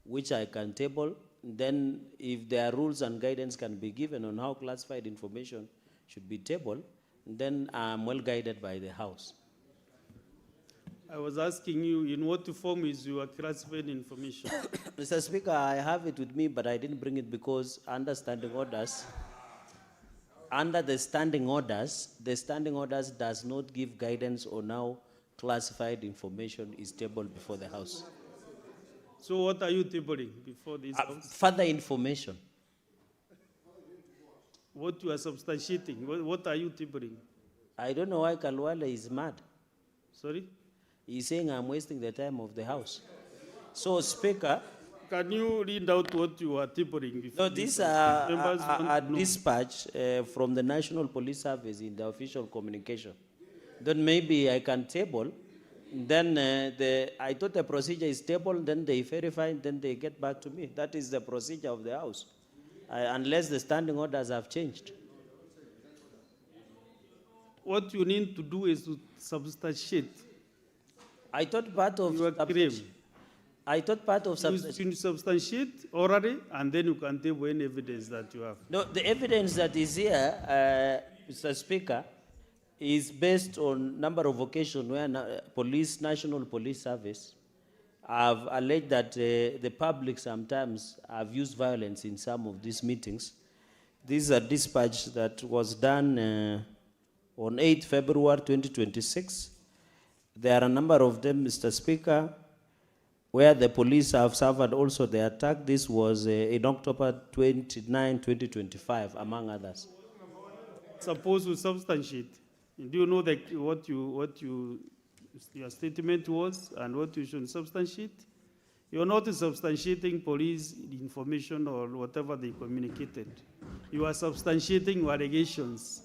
which I can table. Then if there are rules and guidance can be given on how classified information should be tabled, then I'm well guided by the House. I was asking you, in what form is your classified information? Mr. Speaker, I have it with me, but I didn't bring it because under the standing orders does not give guidance on how classified information is tabled before the House. So what are you tabling before this House? Further information. What you are substantiating, what are you tabling? I don't know why Kalwale is mad. Sorry? He's saying I'm wasting the time of the House. So, Speaker. Can you read out what you are tabling? No, these are dispatch from the National Police Service in the official communication. Then maybe I can table. Then I thought the procedure is table, then they verify, then they get back to me. That is the procedure of the House, unless the standing orders have changed. What you need to do is to substantiate. I thought part of substantiate orally, and then you can table any evidence that you have. No, the evidence that is here, Mr. Speaker, is based on number of occasions where National Police Service have alleged that the public sometimes have used violence in some of these meetings. This is a dispatch that was done on 8 February 2026. There are a number of them, Mr. Speaker, where the police have suffered also the attack. This was in October 29, 2025, among others. Suppose you substantiate. Do you know what your statement was and what you should substantiate? You're not substantiating police information or whatever they communicated. You are substantiating your allegations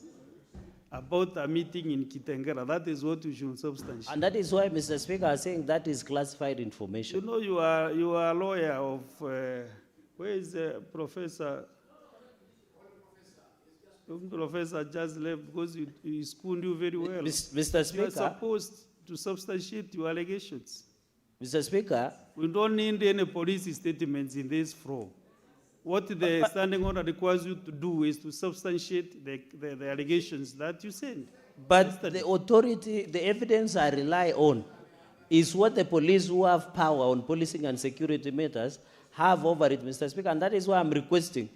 about a meeting in Kitengela. That is what you should substantiate. And that is why, Mr. Speaker, I'm saying that is classified information. You know, you are a lawyer of, where is the professor? Professor just left because he schooled you very well. Mr. Speaker. You are supposed to substantiate your allegations. Mr. Speaker. We don't need any police statements in this floor. What the standing order requires you to do is to substantiate the allegations that you send But the authority, the evidence I rely on is what the police who have power on policing and security matters have over it, Mr. Speaker, and that is why I'm requesting.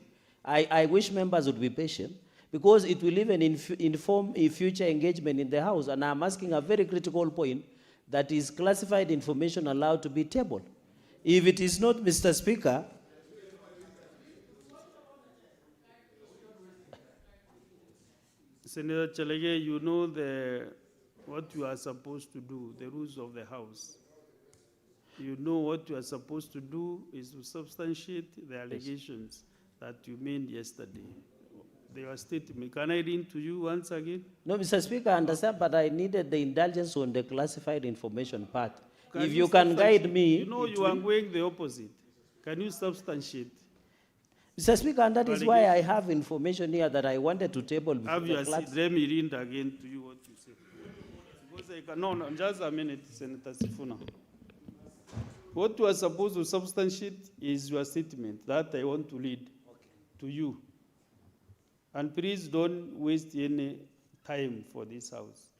I wish members would be patient, because it will even inform a future engagement in the House, and I'm asking a very critical point, that is classified information allowed to be tabled. If it is not, Mr. Speaker, Senator Chalege, you know what you are supposed to do, the rules of the House. You know what you are supposed to do is to substantiate the allegations that you made yesterday. They were statement. Can I read to you once again? no, Mr. Speaker, I understand, but I needed the indulgence on the classified information part. If you you can guide me. You know you are going the opposite. Can you substantiate? Mr. Speaker, and that is why I have information here that I wanted to table before Have the your class. seat. Let me read again to you what you said. Because I can, no, just a minute, Senator Sifuna. What you are supposed to substantiate is your statement that I want to read to you. And please don't waste any time for this House.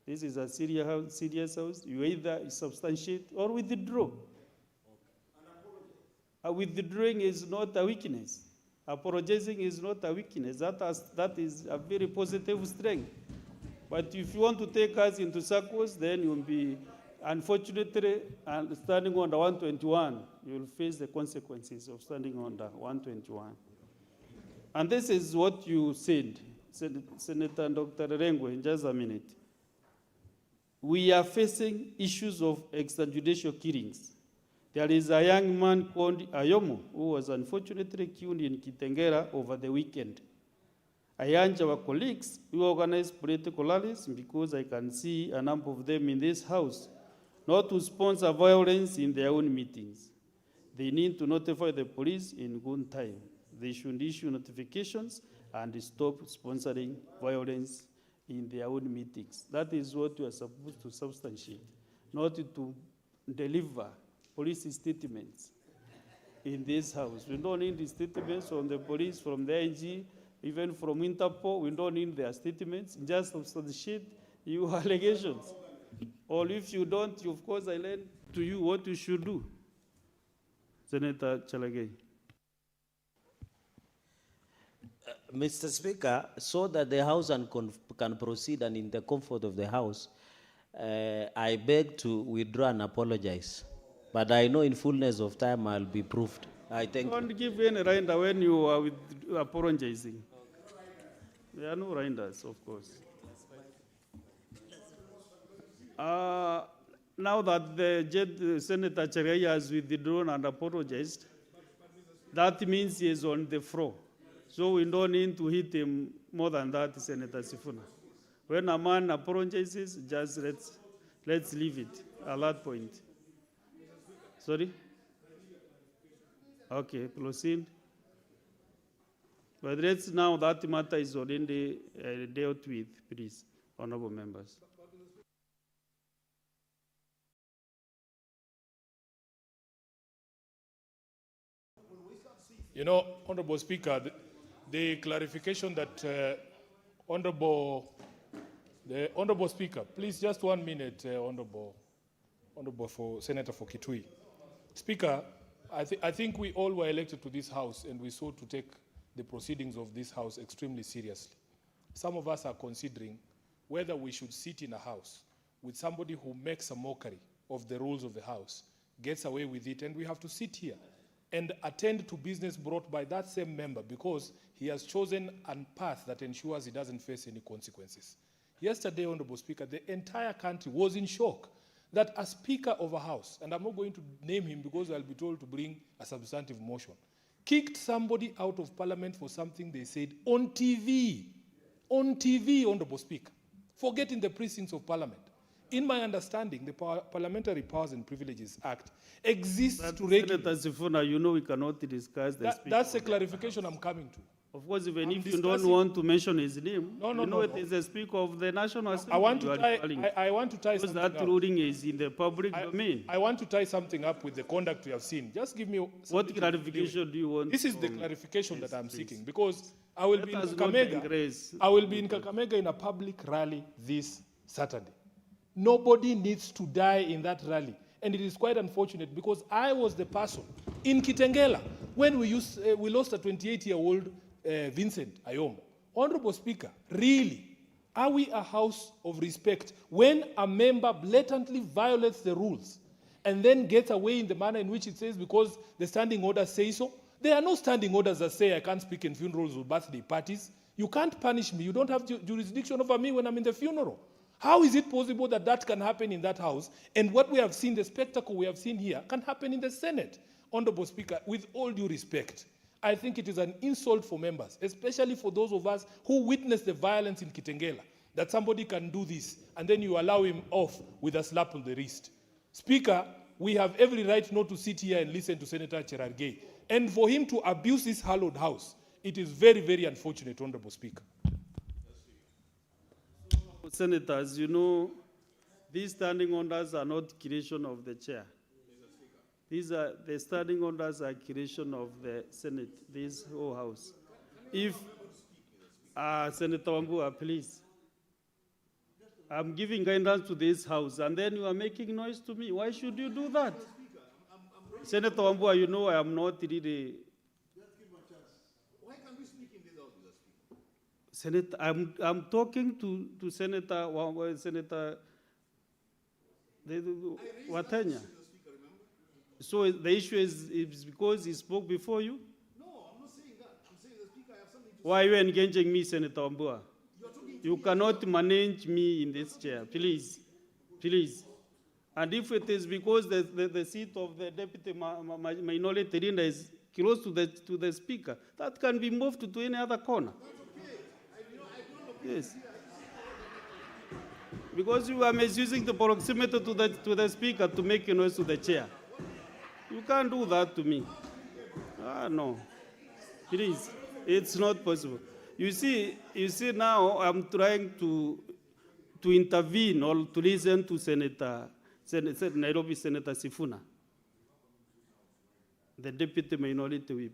This is a serious house. You either substantiate or withdraw. Withdrawing is not a weakness. Apologizing is not a weakness. That is a very positive strength. But if you want to take us into circles, then you'll be, unfortunately, standing under 121, you'll face the consequences of standing under 121. And this is what you said, Senator Dr. Rengwe, in just a minute. We are facing issues of extrajudicial killings. There is a young man called Ayomo who was unfortunately killed in Kitengela over the weekend. I urge our colleagues who organize political rallies, because I can see a number of them in this House, not to sponsor violence in their own meetings. They need to notify the police in good time. They should issue notifications and stop sponsoring violence in their own meetings. That is what you are supposed to substantiate, not to deliver police statements in this House. We don't need the statements from the police, from the IG, even from Interpol. We don't need their statements. Just substantiate your allegations. Or if you don't, of course, I learn to you what you should do. Senator Chalage. Mr. Speaker, so that the House can proceed and in the comfort of the House, I beg to withdraw and apologize. But I know in fullness of time I'll be proved. I thank you. Don't give any rinder when you are apologizing. There are no rinders, of course. Now that the Senator Chereya has withdrawn and apologized, that means he is on the floor. So we don't need to hit him more than that, Senator Sifuna. When a man apologizes, just let's leave it at that point. Sorry? Okay, proceed. But let's now, that matter is already dealt with, please, honorable members. You know, Honorable Speaker, the clarification that the Honorable Speaker, please just 1 minute, Honorable for Senator for Kitui. Speaker, I think we all were elected to this House and we sought to take the proceedings of this House extremely seriously. Some of us are considering whether we should sit in a House with somebody who makes a mockery of the rules of the House, gets away with it, and we have to sit here and attend to business brought by that same member because he has chosen a path that ensures he doesn't face any consequences. Yesterday, Honorable Speaker, the entire country was in shock that a Speaker of a House, and I'm not going to name him because I'll be told to bring a substantive motion, kicked somebody out of Parliament for something they said on TV, Honorable Speaker, forgetting the precincts of Parliament. In my understanding, the Parliamentary Powers and Privileges Act exists to regulate. Senator Sifuna, you know we cannot discuss the That's the clarification I'm coming to. Of course, even I'm if you don't discussing- want to mention his name, No, no, you know no, it no. is a speaker of the National Assembly. I want you to are tie, referring I want to tie because something that out. ruling is in the public domain. I want to tie something up with the conduct we have seen. Just give me What something to deal with. clarification do you want? This is the from- clarification Yes, that I'm please. seeking because I will Let be in us not Kakamega. digress. I will be in Kakamega in a public rally this Saturday. Nobody needs to die in that rally. And it is quite unfortunate because I was the person in Kitengela when we lost a 28-year-old Vincent Ayombo. Honorable Speaker, really, are we a house of respect when a member blatantly violates the rules and then gets away in the manner in which it says because the standing orders say so? There are no standing orders that say I can't speak in funerals or birthday parties. You can't punish me. You don't have jurisdiction over me when I'm in the funeral. How is it possible that that can happen in that house? And what we have seen, the spectacle we have seen here, can happen in the Senate? Honorable Speaker, with all due respect, I think it is an insult for members, especially for those of us who witnessed the violence in Kitengela, that somebody can do this and then you allow him off with a slap on the wrist. Speaker, we have every right not to sit here and listen to Senator Cherargei. And for him to abuse this hallowed house, it is very, very unfortunate, Honorable Speaker. Senators, you know, these standing orders are not creation of the chair. These are the standing orders are creation of the Senate, this whole house. If Senator Wambua, please, I'm giving guidance to this house, and then you are making noise to me. Why should you do that? Senator Wambua, you know I am not really. Senator, I'm talking to Senator Senator Watanya. So the issue is because he spoke before you? No, I'm not saying that. I'm saying the Speaker, I have something to Why are you engaging me, Senator Wambua? You cannot manage me in this chair, please. Please. And if it is because the seat of the deputy minority leader is close to the speaker, that can be moved to any other corner. Yes. Because you are misusing the proximity to the speaker to make a noise to the chair. You can't do that to me. No. Please. It's not possible. You see now I'm trying to intervene or to listen to Nairobi Senator Sifuna, the deputy minority whip,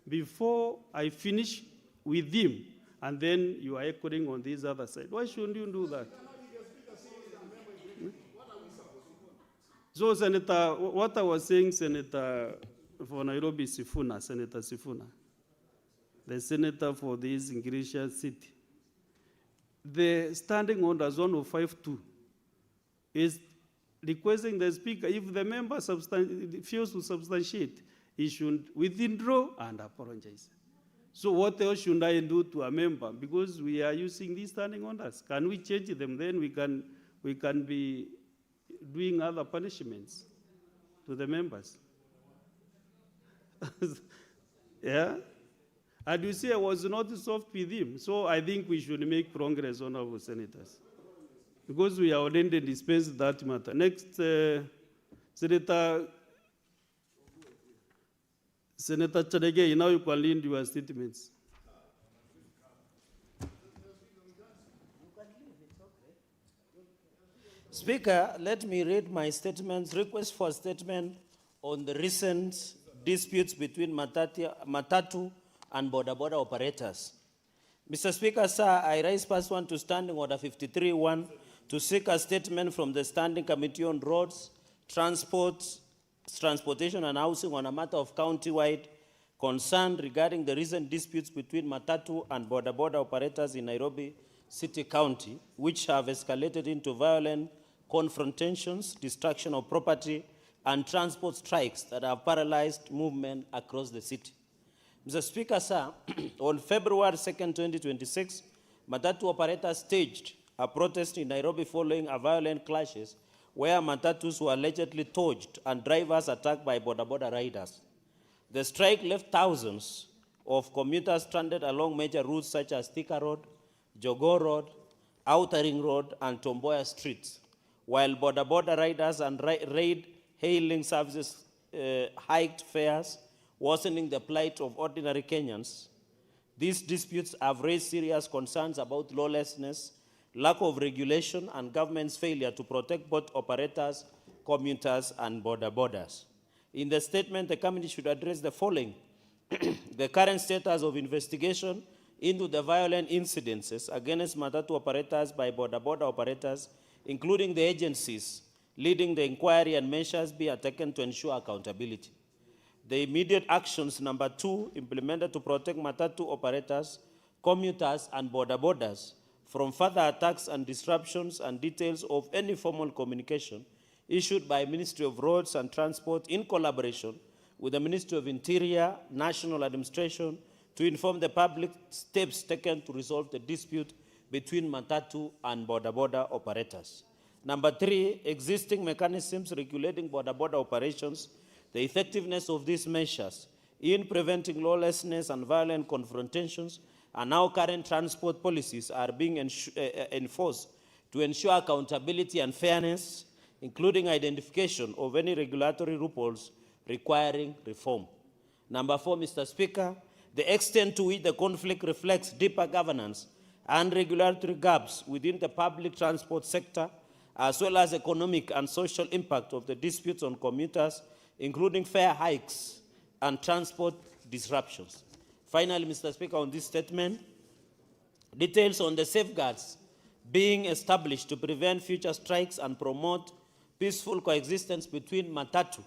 before I finish with him, and then you are echoing on this other side. Why shouldn't you do that? So, Senator, what I was saying, Senator for Nairobi Sifuna, Senator Sifuna, the senator for this Ingrisha city, the standing orders 1052 is requesting the speaker, if the member fails to substantiate, he should withdraw and apologize. So what else should I do to a member? Because we are using these standing orders. Can we change them? Then we can be doing other punishments to the members. Yeah? And you see, I was not soft with him. So I think we should make progress, honorable senators. Because we are already dispensed that matter. Next, Senator Chadege, now you can lead your statements. Speaker, let me read my statements. Request for a statement on the recent disputes between Matatu and border operators. Mr. Speaker, sir, I raise pursuant to Standing Order 53-1 to seek a statement from the Standing Committee on Roads, Transportation and Housing on a matter of county-wide concern regarding the recent disputes between Matatu and border operators in Nairobi City County, which have escalated into violent confrontations, destruction of property, and transport strikes that have paralyzed movement across the city. Mr. Speaker, sir, on February 2nd, 2026, Matatu operators staged a protest in Nairobi following a violent clashes where Matatus were allegedly torched and drivers attacked by border riders. The strike left thousands of commuters stranded along major routes such as Thika Road, Jogoo Road, Outer Ring Road, and Tomboya streets, while border riders and ride-hailing services hiked fares, worsening the plight of ordinary Kenyans. These disputes have raised serious concerns about lawlessness, lack of regulation, and government's failure to protect both operators, commuters, and borders. In the statement, the committee should address the following: the current status of investigation into the violent incidences against matatu operators by border operators, including the agencies leading the inquiry, and measures be taken to ensure accountability. The immediate actions, number 2, implemented to protect matatu operators, commuters, and borders from further attacks and disruptions, and details of any formal communication issued by Ministry of Roads and Transport in collaboration with the Ministry of Interior, National Administration, to inform the public steps taken to resolve the dispute between matatu and border operators. Number 3, existing mechanisms regulating border operations, the effectiveness of these measures in preventing lawlessness and violent confrontations, and how current transport policies are being enforced to ensure accountability and fairness, including identification of any regulatory loopholes requiring reform. Number 4, Mr. Speaker, the extent to which the conflict reflects deeper governance and regulatory gaps within the public transport sector, as well as economic and social impact of the disputes on commuters, including fare hikes and transport disruptions. Finally, Mr. Speaker, on this statement, details on the safeguards being established to prevent future strikes and promote peaceful coexistence between matatu.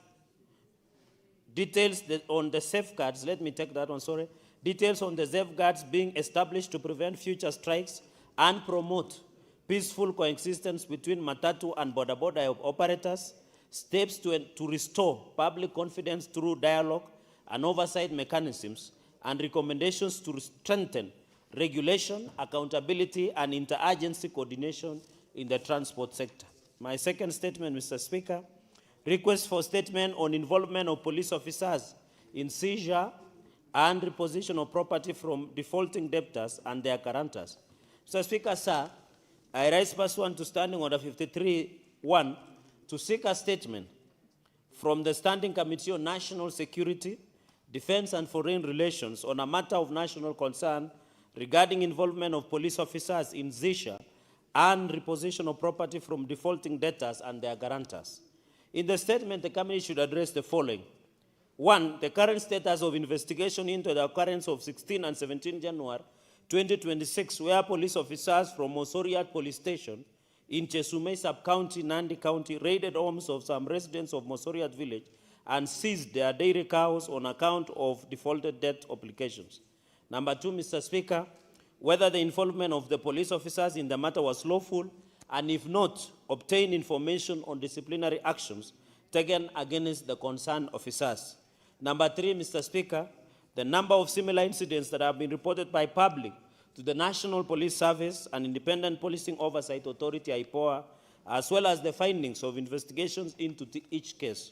Details on the safeguards, let me take that one, sorry. Details on the safeguards being established to prevent future strikes and promote peaceful coexistence between matatu and border operators, steps to restore public confidence through dialogue and oversight mechanisms, and recommendations to strengthen regulation, accountability, and interagency coordination in the transport sector. My second statement, Mr. Speaker, request for statement on involvement of police officers in seizure and reposition of property from defaulting debtors and their guarantors. Mr. Speaker, sir, I rise pursuant to Standing Order 53-1 to seek a statement from the Standing Committee on National Security, Defense and Foreign Relations on a matter of national concern regarding involvement of police officers in seizure and reposition of property from defaulting debtors and their guarantors. In the statement, the committee should address the following. 1, the current status of investigation into the occurrence of 16 and 17 January 2026, where police officers from Mosoriat Police Station in Chesumei Sub-County, Nandi County, raided homes of some residents of Mosoriat Village and seized their dairy cows on account of defaulted debt obligations. Number 2, Mr. Speaker, whether the involvement of the police officers in the matter was lawful, and if not, obtain information on disciplinary actions taken against the concerned officers. Number 3, Mr. Speaker, the number of similar incidents that have been reported by public to the National Police Service and Independent Policing Oversight Authority, IPOA, as well as the findings of investigations into each case.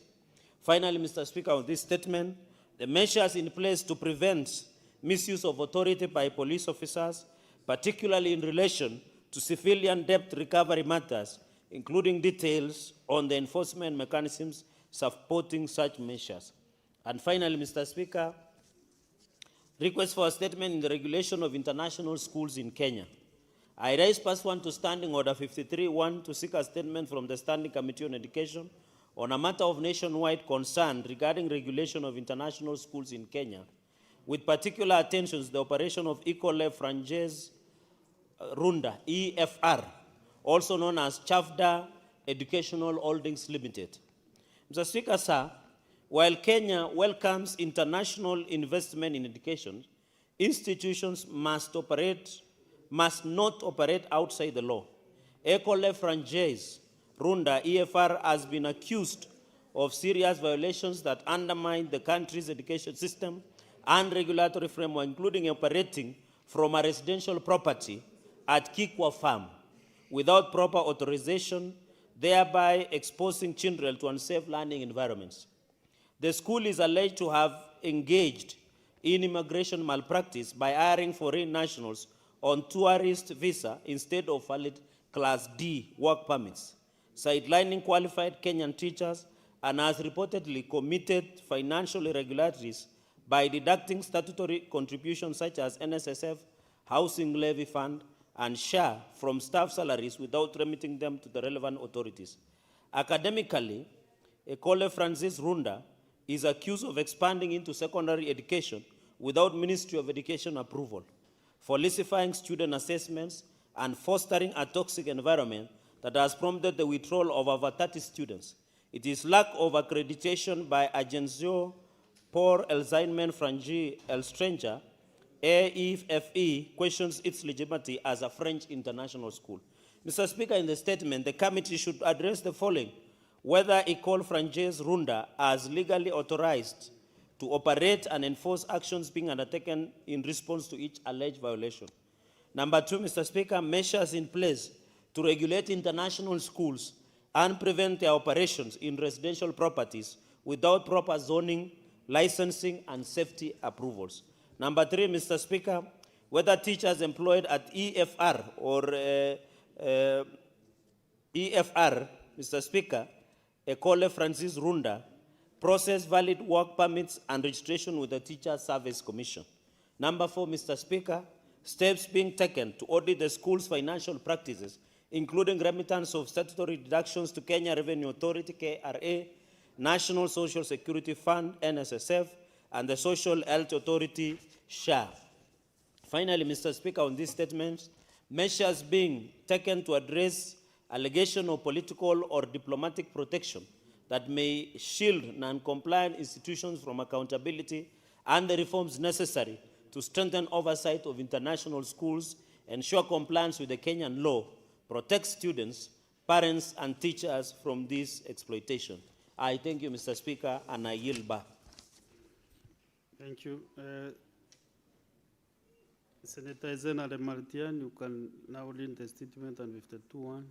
Finally, Mr. Speaker, on this statement, the measures in place to prevent misuse of authority by police officers, particularly in relation to civilian debt recovery matters, including details on the enforcement mechanisms supporting such measures. And finally, Mr. Speaker, request for a statement in the regulation of international schools in Kenya. I raise pursuant to Standing Order 53-1 to seek a statement from the Standing Committee on Education on a matter of nationwide concern regarding regulation of international schools in Kenya, with particular attention to the operation of Equal Franchise Runda, EFR, also known as Chavda Educational Holdings Limited. Mr. Speaker, sir, while Kenya welcomes international investment in education, institutions must not operate outside the law. Equal Franchise Runda, EFR, has been accused of serious violations that undermine the country's education system and regulatory framework, including operating from a residential property at Kikwa Farm without proper authorization, thereby exposing children to unsafe learning environments. The school is alleged to have engaged in immigration malpractice by hiring foreign nationals on tourist visa instead of valid Class D work permits, sidelining qualified Kenyan teachers, and has reportedly committed financial irregularities by deducting statutory contributions such as NSSF, Housing Levy Fund, and SHA from staff salaries without remitting them to the relevant authorities. Academically, Ekole Francis Runda is accused of expanding into secondary education without Ministry of Education approval, falsifying student assessments, and fostering a toxic environment that has prompted the withdrawal of over 30 students. It is lack of accreditation by Agenzio por el Enseñamiento Francés el Stranger, AEFE, questions its legitimacy as a French international school. Mr. Speaker, in the statement, the committee should address the following: whether École Française Runda is legally authorized to operate and enforce actions being undertaken in response to each alleged violation. Number two, Mr. Speaker, measures in place to regulate international schools and prevent their operations in residential properties without proper zoning, licensing, and safety approvals. Number three, Mr. Speaker, whether teachers employed at EFR or EFR, Mr. Speaker, École Francis Runda, process valid work permits and registration with the Teacher Service Commission. Number four, Mr. Speaker, steps being taken to audit the school's financial practices, including remittance of statutory deductions to Kenya Revenue Authority, KRA, National Social Security Fund, NSSF, and the Social Health Authority, SHA. Finally, Mr. Speaker, on this statement, measures being taken to address allegation of political or diplomatic protection that may shield non-compliant institutions from accountability, and the reforms necessary to strengthen oversight of international schools, ensure compliance with the Kenyan law, protect students, parents, and teachers from this exploitation. I thank you, Mr. Speaker, and I yield back. Thank you. Senator Zena de Martian, you can now read the statement on 52-1.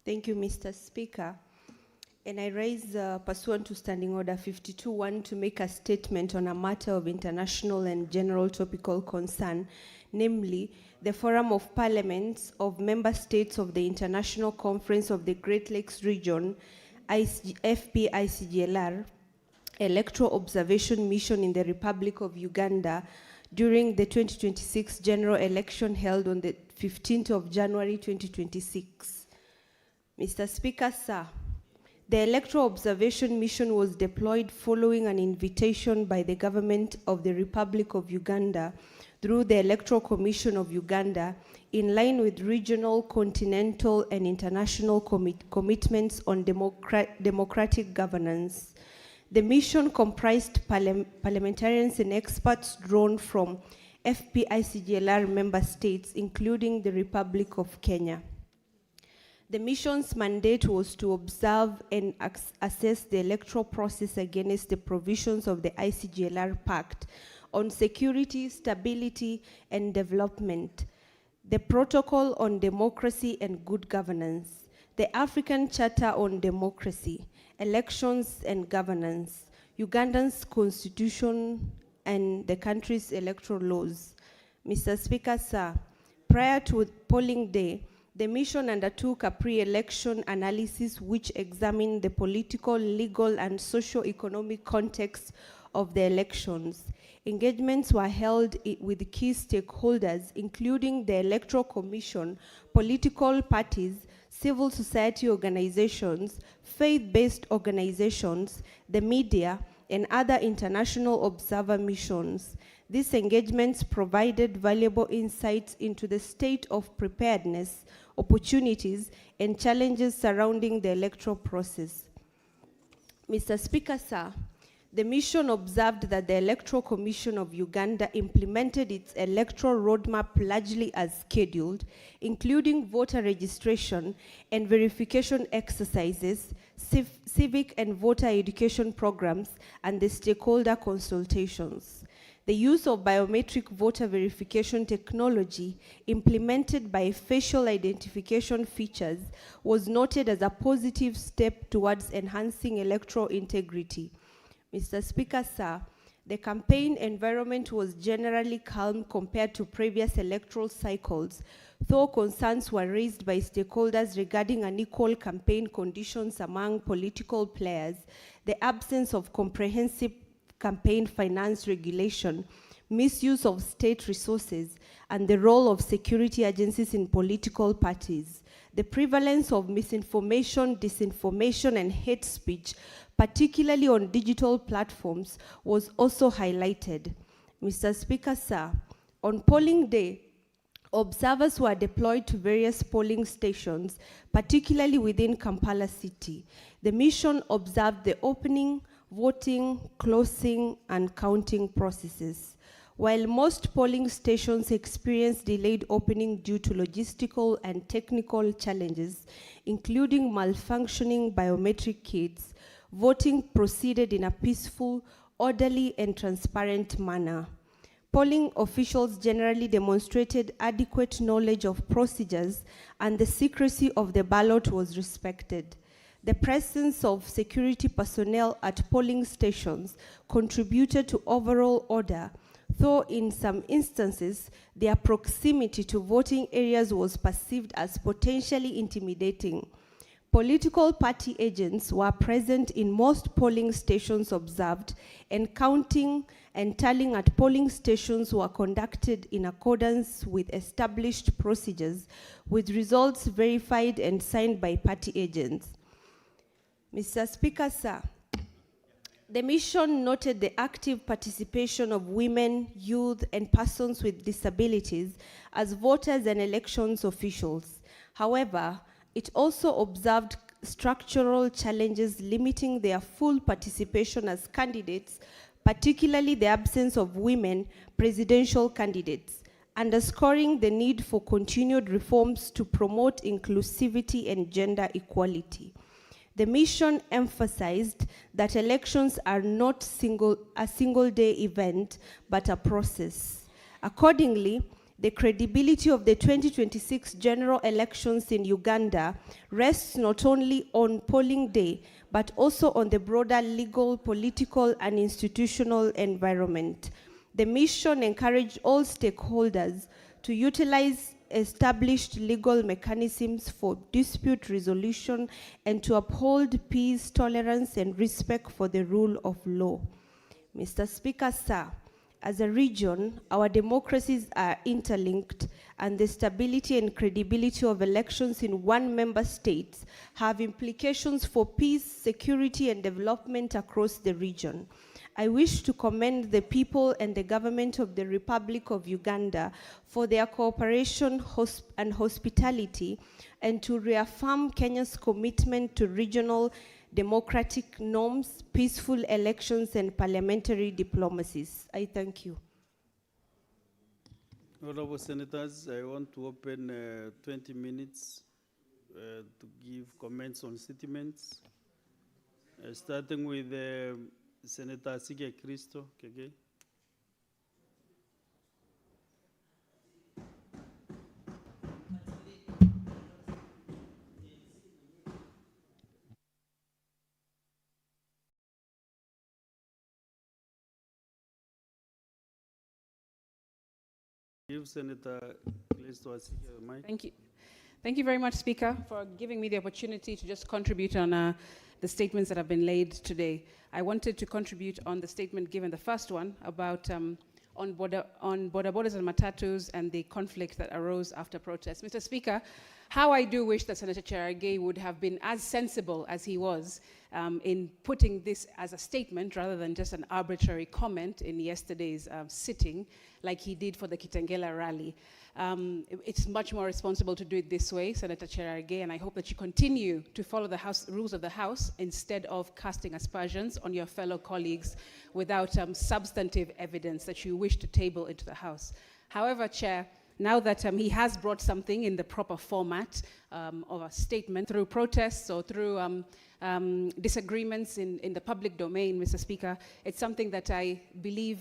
Thank you, Mr. Speaker. And I raise, pursuant to Standing Order 52-1, to make a statement on a matter of international and general topical concern, namely the Forum of Parliaments of Member States of the International Conference of the Great Lakes Region, FPICGLR, Electoral Observation Mission in the Republic of Uganda during the 2026 general election held on the 15th of January 2026. Mr. Speaker, sir, the Electoral Observation Mission was deployed following an invitation by the government of the Republic of Uganda through the Electoral Commission of Uganda in line with regional, continental, and international commitments on democratic governance. The mission comprised parliamentarians and experts drawn from FPICGLR member states, including the Republic of Kenya. The mission's mandate was to observe and assess the electoral process against the provisions of the ICGLR Pact on security, stability, and development, the Protocol on Democracy and Good Governance, the African Charter on Democracy, Elections and Governance, Uganda's Constitution, and the country's electoral laws. Mr. Speaker, sir, prior to polling day, the mission undertook a pre-election analysis which examined the political, legal, and socio-economic context of the elections. Engagements were held with key stakeholders, including the Electoral Commission, political parties, civil society organizations, faith-based organizations, the media, and other international observer missions. These engagements provided valuable insights into the state of preparedness, opportunities, and challenges surrounding the electoral process. Mr. Speaker, sir, the mission observed that the Electoral Commission of Uganda implemented its electoral roadmap largely as scheduled, including voter registration and verification exercises, civic and voter education programs, and the stakeholder consultations. The use of biometric voter verification technology implemented by facial identification features was noted as a positive step towards enhancing electoral integrity. Mr. Speaker, sir, the campaign environment was generally calm compared to previous electoral cycles, though concerns were raised by stakeholders regarding unequal campaign conditions among political players, the absence of comprehensive campaign finance regulation, misuse of state resources, and the role of security agencies in political parties. The prevalence of misinformation, disinformation, and hate speech, particularly on digital platforms, was also highlighted. Mr. Speaker, sir, on polling day, observers were deployed to various polling stations, particularly within Kampala city. The mission observed the opening, voting, closing, and counting processes. While most polling stations experienced delayed opening due to logistical and technical challenges, including malfunctioning biometric kits, voting proceeded in a peaceful, orderly, and transparent manner. Polling officials generally demonstrated adequate knowledge of procedures, and the secrecy of the ballot was respected. The presence of security personnel at polling stations contributed to overall order, though in some instances, their proximity to voting areas was perceived as potentially intimidating. Political party agents were present in most polling stations observed, and counting and tallying at polling stations were conducted in accordance with established procedures, with results verified and signed by party agents. Mr. Speaker, sir, the mission noted the active participation of women, youth, and persons with disabilities as voters and elections officials. However, it also observed structural challenges limiting their full participation as candidates, particularly the absence of women presidential candidates, underscoring the need for continued reforms to promote inclusivity and gender equality. The mission emphasized that elections are not a single-day event, but a process. Accordingly, the credibility of the 2026 general elections in Uganda rests not only on polling day, but also on the broader legal, political, and institutional environment. The mission encouraged all stakeholders to utilize established legal mechanisms for dispute resolution and to uphold peace, tolerance, and respect for the rule of law. Mr. Speaker, sir, as a region, our democracies are interlinked, and the stability and credibility of elections in one member state have implications for peace, security, and development across the region. I wish to commend the people and the government of the Republic of Uganda for their cooperation and hospitality, and to reaffirm Kenya's commitment to regional democratic norms, peaceful elections, and parliamentary diplomacies. I thank you. Honorable Senators, I want to open 20 minutes to give comments on statements, starting with Senator Sige Christo. Okay. Give Senator Christo Sige the mic. Thank you. Thank you very much, Speaker, for giving me the opportunity to just contribute on the statements that have been laid today. I wanted to contribute on the statement given, the first one, about on borders and matatus and the conflict that arose after protests. Mr. Speaker, how I do wish that Senator Cherargei would have been as sensible as he was in putting this as a statement rather than just an arbitrary comment in yesterday's sitting, like he did for the Kitengela rally. It's much more responsible to do it this way, Senator Cherargei, and I hope that you continue to follow the rules of the House instead of casting aspersions on your fellow colleagues without substantive evidence that you wish to table into the House. However, Chair, now that he has brought something in the proper format, of a statement through protests or through disagreements in the public domain, Mr. Speaker. It's something that I believe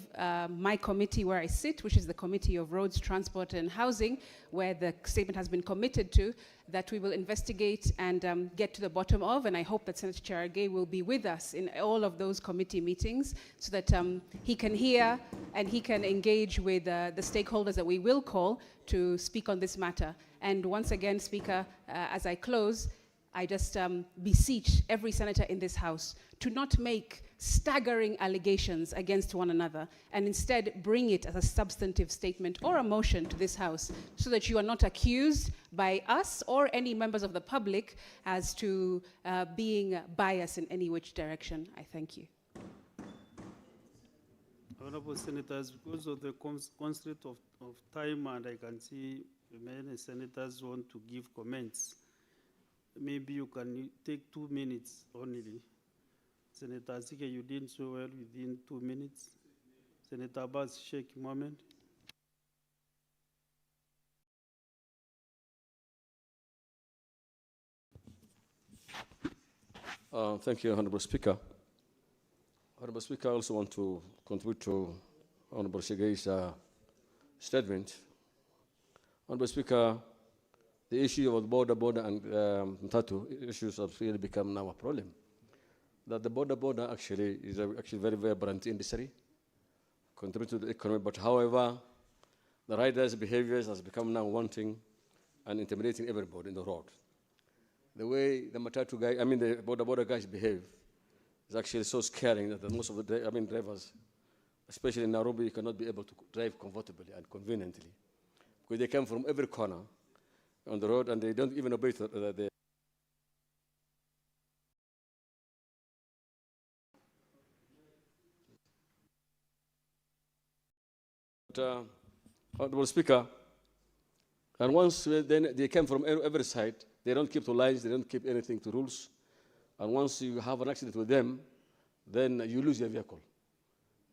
my committee where I sit, which is the Committee of Roads, Transport and Housing, where the statement has been committed to, that we will investigate and get to the bottom of, and I hope that Senator Cherargei will be with us in all of those committee meetings so that he can hear and he can engage with the stakeholders that we will call to speak on this matter. And once again, Speaker, as I close, I just beseech every senator in this House to not make staggering allegations against one another and instead bring it as a substantive statement or a motion to this House so that you are not accused by us or any members of the public as to being biased in any which direction. I thank you. Honorable Senators, because of the constraint of time, and I can see many senators want to give comments, maybe you can take 2 minutes only. Senator Asike, you did so well within 2 minutes. Senator Abbas, Sheikh Mohammed. Thank you, Honorable Speaker. Honorable Speaker, I also want to contribute to Honorable Shigei's statement. Honorable Speaker, the issue of the border and Mtatu issues have really become now a problem. That the border actually is actually very vibrant industry, contribute to the economy, but however, the riders' behaviors has become now wanting and intimidating everybody in the road. The way the Matatu guy, the border guys behave is actually so scaring that most of the drivers, especially in Nairobi, cannot be able to drive comfortably and conveniently because they come from every corner on the road and they don't even obey the Honorable Speaker, and once then they come from every side, they don't keep to lines, they don't keep anything to rules, and once you have an accident with them, then you lose your vehicle.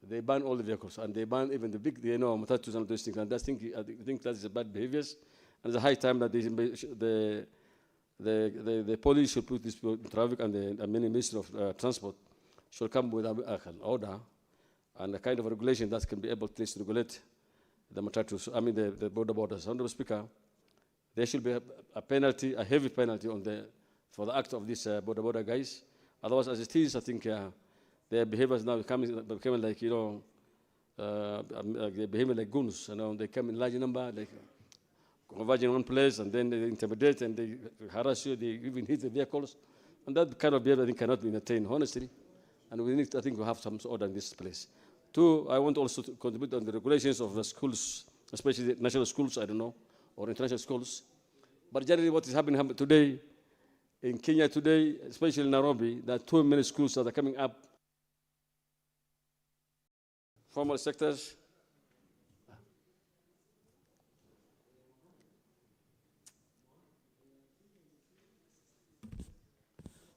They ban all the vehicles, and they ban even the big, matatus and those things, and I think that is a bad behaviors, and it's a high time that the police should put this in traffic, and the Ministry of Transport should come with an order and a kind of regulation that can be able to regulate the matatus, the borders. Honorable Speaker, there should be a penalty, a heavy penalty for the act of these border guys. Otherwise, as it is, I think their behaviors now becoming like, they're behaving like goons. They come in large number, like converging in one place, and then they intimidate and they harass you, they even hit the vehicles. And that kind of behavior, I think, cannot be maintained, honestly. And we need, I think, to have some order in this place. Two, I want also to contribute on the regulations of the schools, especially the national schools, I don't know, or international schools. But generally what is happening today, in Kenya today, especially in Nairobi, there are too many schools that are coming up. Formal sectors.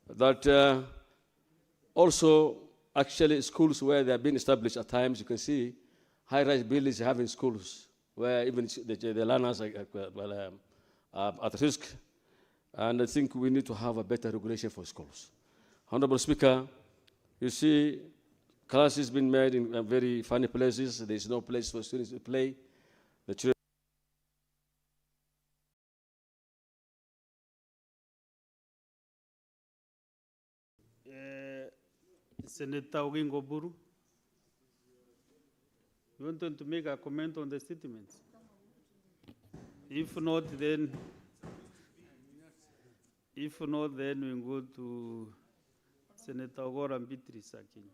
That also, actually, schools where they have been established at times, you can see high-rise buildings having schools where even the learners are at risk. And I think we need to have a better regulation for schools. Honorable Speaker, you see classes being made in very funny places. There is no place for students to play. The children Senator Ogingo Buru, you wanted to make a comment on the statements? If not, then we go to Senator Ogora Beatrice Akinyi.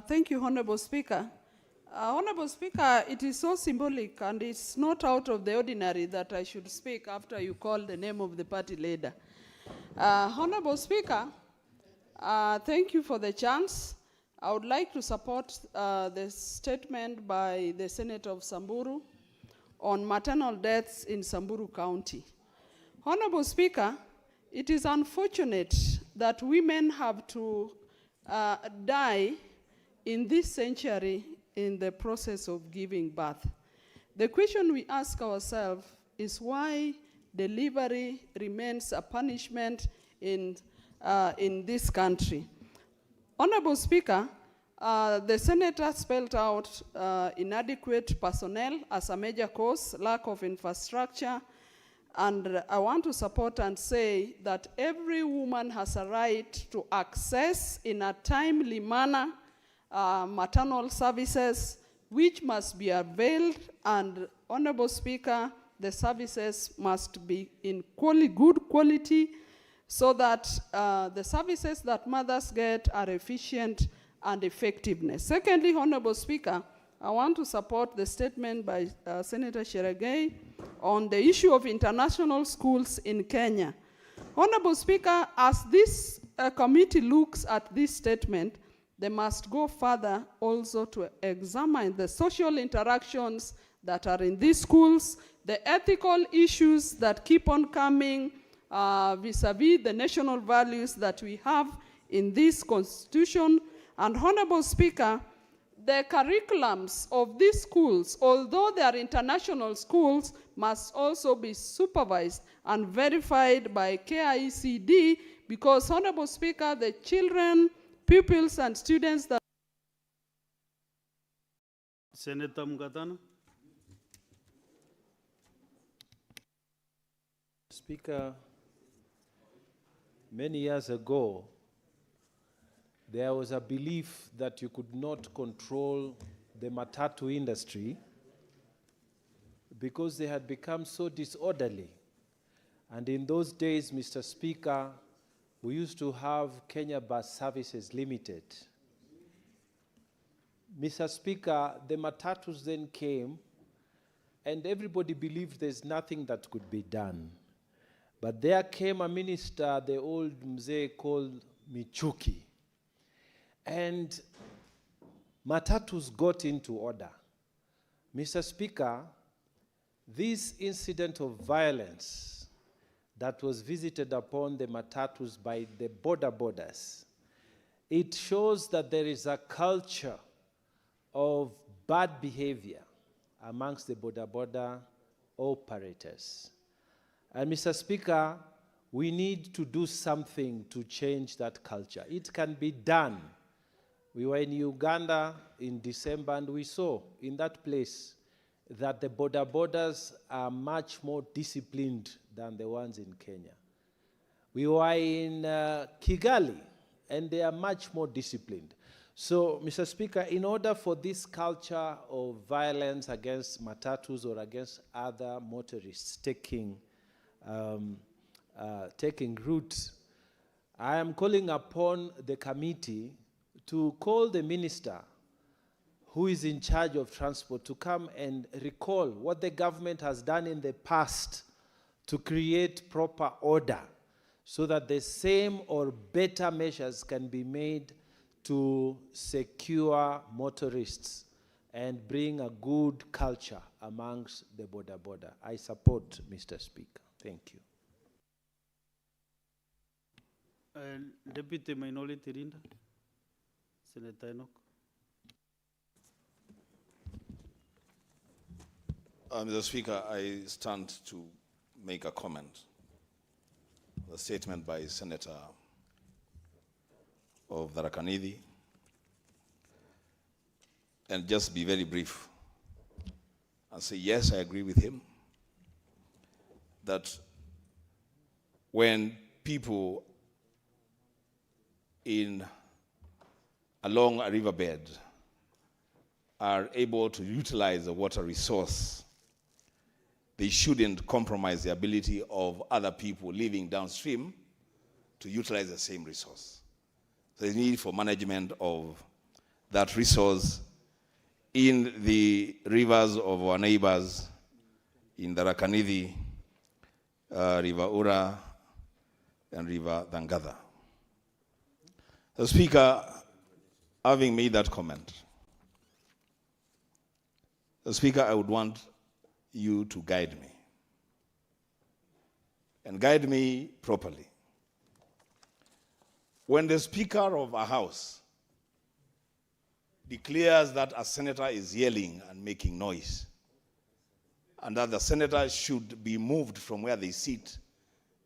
Thank you, Honorable Speaker. Honorable Speaker, it is so symbolic and it's not out of the ordinary that I should speak after you call the name of the party leader. Honorable Speaker, thank you for the chance. I would like to support the statement by the Senator of Samburu on maternal deaths in Samburu County. Honorable Speaker, it is unfortunate that women have to die in this century in the process of giving birth. The question we ask ourselves is why delivery remains a punishment in this country. Honorable Speaker, the Senator spelled out inadequate personnel as a major cause, lack of infrastructure, and I want to support and say that every woman has a right to access in a timely manner maternal services which must be availed, and Honorable Speaker, the services must be in good quality so that the services that mothers get are efficient and effectiveness. Secondly, Honorable Speaker, I want to support the statement by Senator Cherargei on the issue of international schools in Kenya. Honorable Speaker, as this committee looks at this statement, they must go further also to examine the social interactions that are in these schools, the ethical issues that keep on coming vis-a-vis the national values that we have in this constitution. And Honorable Speaker, the curriculums of these schools, although they are international schools, must also be supervised and verified by KICD because, Honorable Speaker, the children, pupils, and students that... Senator Mugatana. Speaker, many years ago, there was a belief that you could not control the matatu industry because they had become so disorderly. And in those days, Mr. Speaker, we used to have Kenya Bus Services Limited. Mr. Speaker, the matatus then came, and everybody believed there's nothing that could be done. But there came a minister, the old mzee called Michuki, and matatus got into order. Mr. Speaker, this incident of violence that was visited upon the matatus by the borders, it shows that there is a culture of bad behavior amongst the border operators. And Mr. Speaker, we need to do something to change that culture. It can be done. We were in Uganda in December and we saw in that place that the borders are much more disciplined than the ones in Kenya. We were in Kigali and they are much more disciplined. So, Mr. Speaker, in order for this culture of violence against matatus or against other motorists taking route, I am calling upon the committee to call the minister who is in charge of transport to come and recall what the government has done in the past to create proper order so that the same or better measures can be made to secure motorists and bring a good culture amongst the border. I support, Mr. Speaker. Thank you. Deputy Minority Leader, Senator Enoch. Mr. Speaker, I stand to make a comment. The statement by Senator of Tharaka Nithi, and just be very brief and say, yes, I agree with him that when people along a riverbed are able to utilize the water resource, they shouldn't compromise the ability of other people living downstream to utilize the same resource. So the need for management of that resource in the rivers of our neighbors, in the Tharaka Nithi, River Ura, and River Tangada. The Speaker, having made that comment, the Speaker, I would want you to guide me, and guide me properly. When the Speaker of a House declares that a senator is yelling and making noise, and that the senator should be moved from where they sit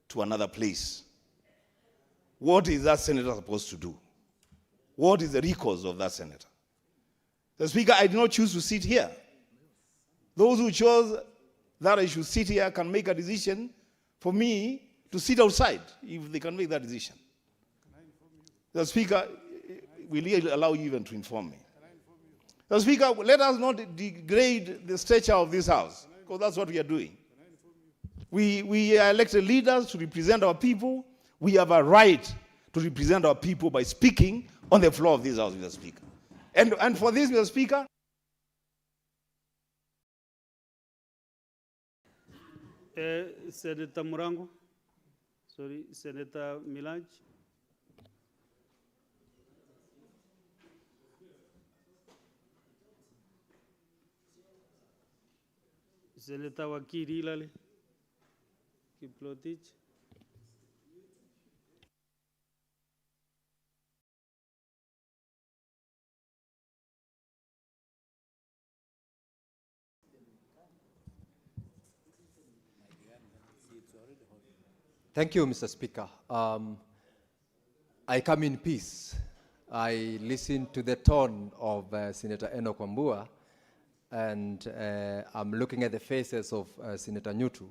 to another place. What is that senator supposed to do? What is the recourse of that senator? The Speaker, I did not choose to sit here. Those who chose that I should sit here can make a decision for me to sit outside, if they can make that decision. The Speaker, will he allow you even to inform me? The Speaker, let us not degrade the stature of this House, because that's what we are doing. We are elected leaders to represent our people. We have a right to represent our people by speaking on the floor of this House, Mr. Speaker. And for this, Mr. Speaker, Senator Murango, sorry, Senator Milaj. Senator Wakiri Ilale, Kiplotich. Thank you, Mr. Speaker. I come in peace. I listened to the tone of Senator Enoch Wambua, and I'm looking at the faces of Senator Nyutu.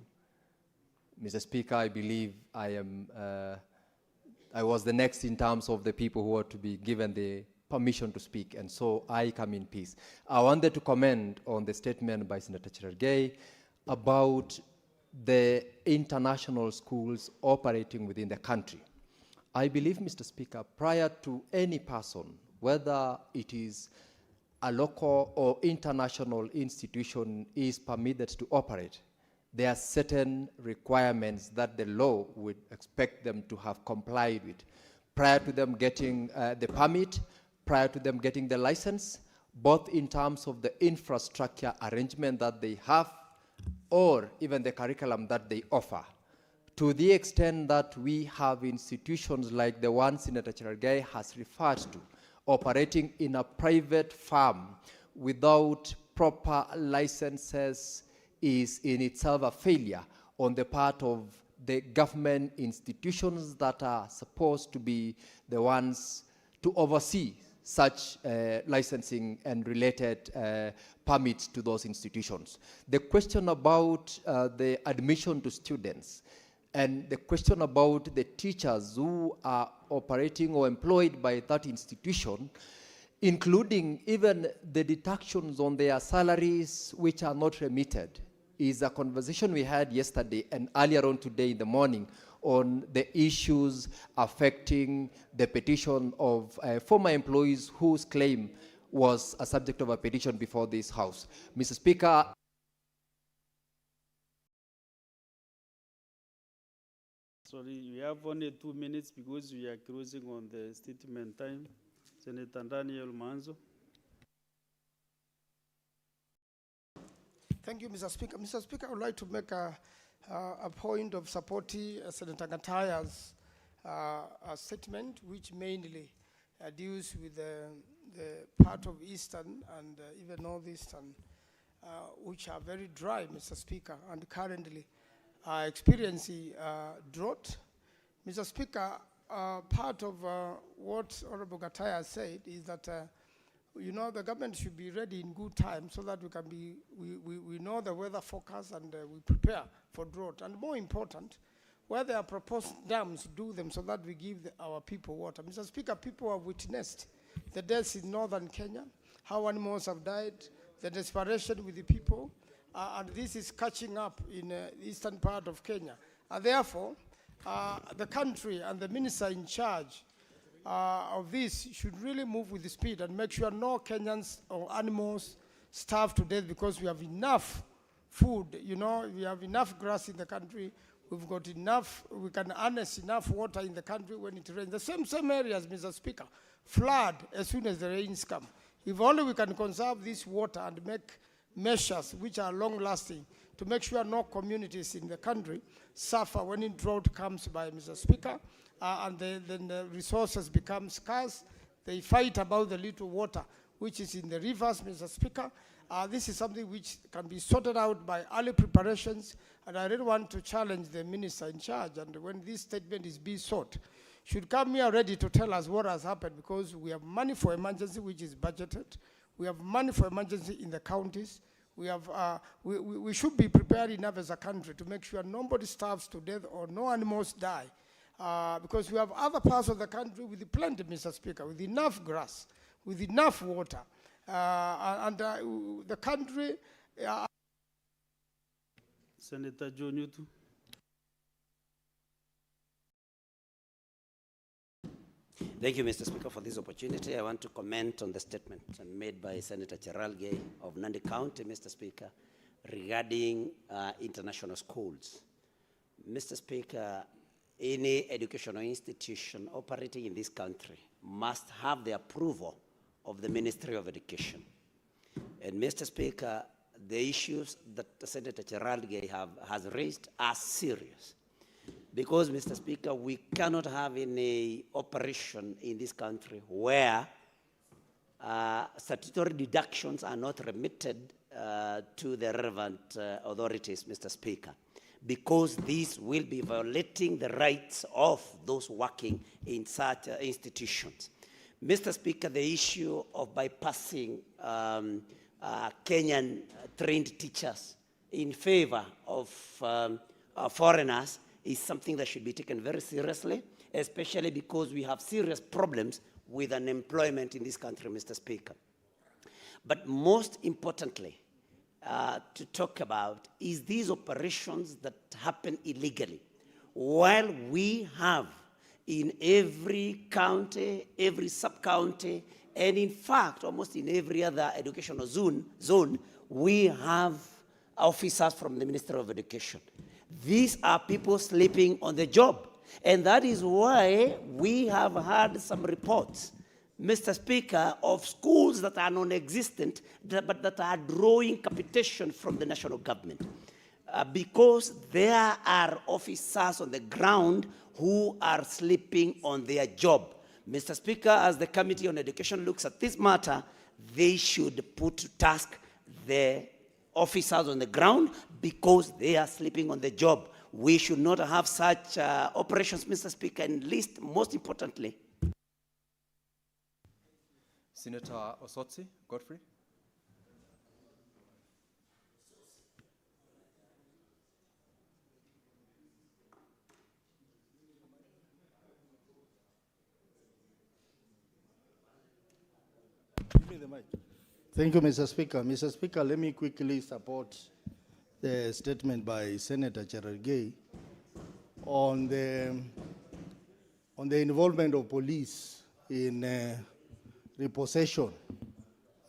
Mr. Speaker, I believe I was the next in terms of the people who are to be given the permission to speak, and so I come in peace. I wanted to comment on the statement by Senator Cherargei about the international schools operating within the country. I believe, Mr. Speaker, prior to any person, whether it is a local or international institution is permitted to operate, there are certain requirements that the law would expect them to have complied with prior to them getting the permit, prior to them getting the license, both in terms of the infrastructure arrangement that they have or even the curriculum that they offer. To the extent that we have institutions like the one Senator Cherargei has referred to, operating in a private farm without proper licenses is in itself a failure on the part of the government institutions that are supposed to be the ones to oversee such licensing and related permits to those institutions. The question about the admission to students and the question about the teachers who are operating or employed by that institution, including even the deductions on their salaries which are not remitted, is a conversation we had yesterday and earlier on today in the morning on the issues affecting the petition of former employees whose claim was a subject of a petition before this House. Mr. Speaker, Sorry, we have only 2 minutes because we are closing on the statement time. Senator Daniel Manzo. Thank you, Mr. Speaker. Mr. Speaker, I would like to make a point of supporting Senator Gataya's statement, which mainly deals with the part of Eastern and even Northeastern, which are very dry, Mr. Speaker, and currently are experiencing drought. Mr. Speaker, part of what Honorable Gataya said is that you know, the government should be ready in good time so that we can be, we know the weather forecast and we prepare for drought. And more important, where there are proposed dams, do them so that we give our people water. Mr. Speaker, people have witnessed the deaths in northern Kenya, how animals have died, the desperation with the people, and this is catching up in the eastern part of Kenya. And therefore, the country and the minister in charge of this should really move with the speed and make sure no Kenyans or animals starve to death, because we have enough food, you know, we have enough grass in the country, we've got enough, we can harness enough water in the country when it rains. The same areas, Mr. Speaker, flood as soon as the rains come. If only we can conserve this water and make measures which are long-lasting to make sure no communities in the country suffer when a drought comes by, Mr. Speaker, and then the resources become scarce. They fight about the little water which is in the rivers, Mr. Speaker. This is something which can be sorted out by early preparations, and I really want to challenge the minister in charge, and when this statement is being sought, should come here ready to tell us what has happened, because we have money for emergency which is budgeted. We have money for emergency in the counties. We have, we should be prepared enough as a country to make sure nobody starves to death or no animals die. Because we have other parts of the country with plenty, Mr. Speaker, with enough grass, with enough water. The country... Senator Joe Newton. Thank you, Mr. Speaker, for this opportunity. I want to comment on the statement made by Senator Cheralgei of Nandi County, Mr. Speaker, regarding international schools. Mr. Speaker, any educational institution operating in this country must have the approval of the Ministry of Education. And Mr. Speaker, the issues that Senator Cheralgei has raised are serious. Because, Mr. Speaker, we cannot have any operation in this country where statutory deductions are not remitted to the relevant authorities, Mr. Speaker, because this will be violating the rights of those working in such institutions. Mr. Speaker, the issue of bypassing Kenyan trained teachers in favor of foreigners is something that should be taken very seriously, especially because we have serious problems with unemployment in this country, Mr. Speaker. But most importantly, to talk about is these operations that happen illegally. While we have in every county, every sub-county, and in fact, almost in every other educational zone, we have officers from the Ministry of Education. These are people sleeping on the job. And that is why we have had some reports, Mr. Speaker, of schools that are non-existent, but that are drawing capitation from the national government. Because there are officers on the ground who are sleeping on their job. Mr. Speaker, as the Committee on Education looks at this matter, they should put to task the officers on the ground because they are sleeping on the job. We should not have such operations, Mr. Speaker, and least, most importantly. Senator Osotsi, Godfrey. Give me the mic. Thank you, Mr. Speaker. Mr. Speaker, let me quickly support the statement by Senator Cheralgei on the involvement of police in repossession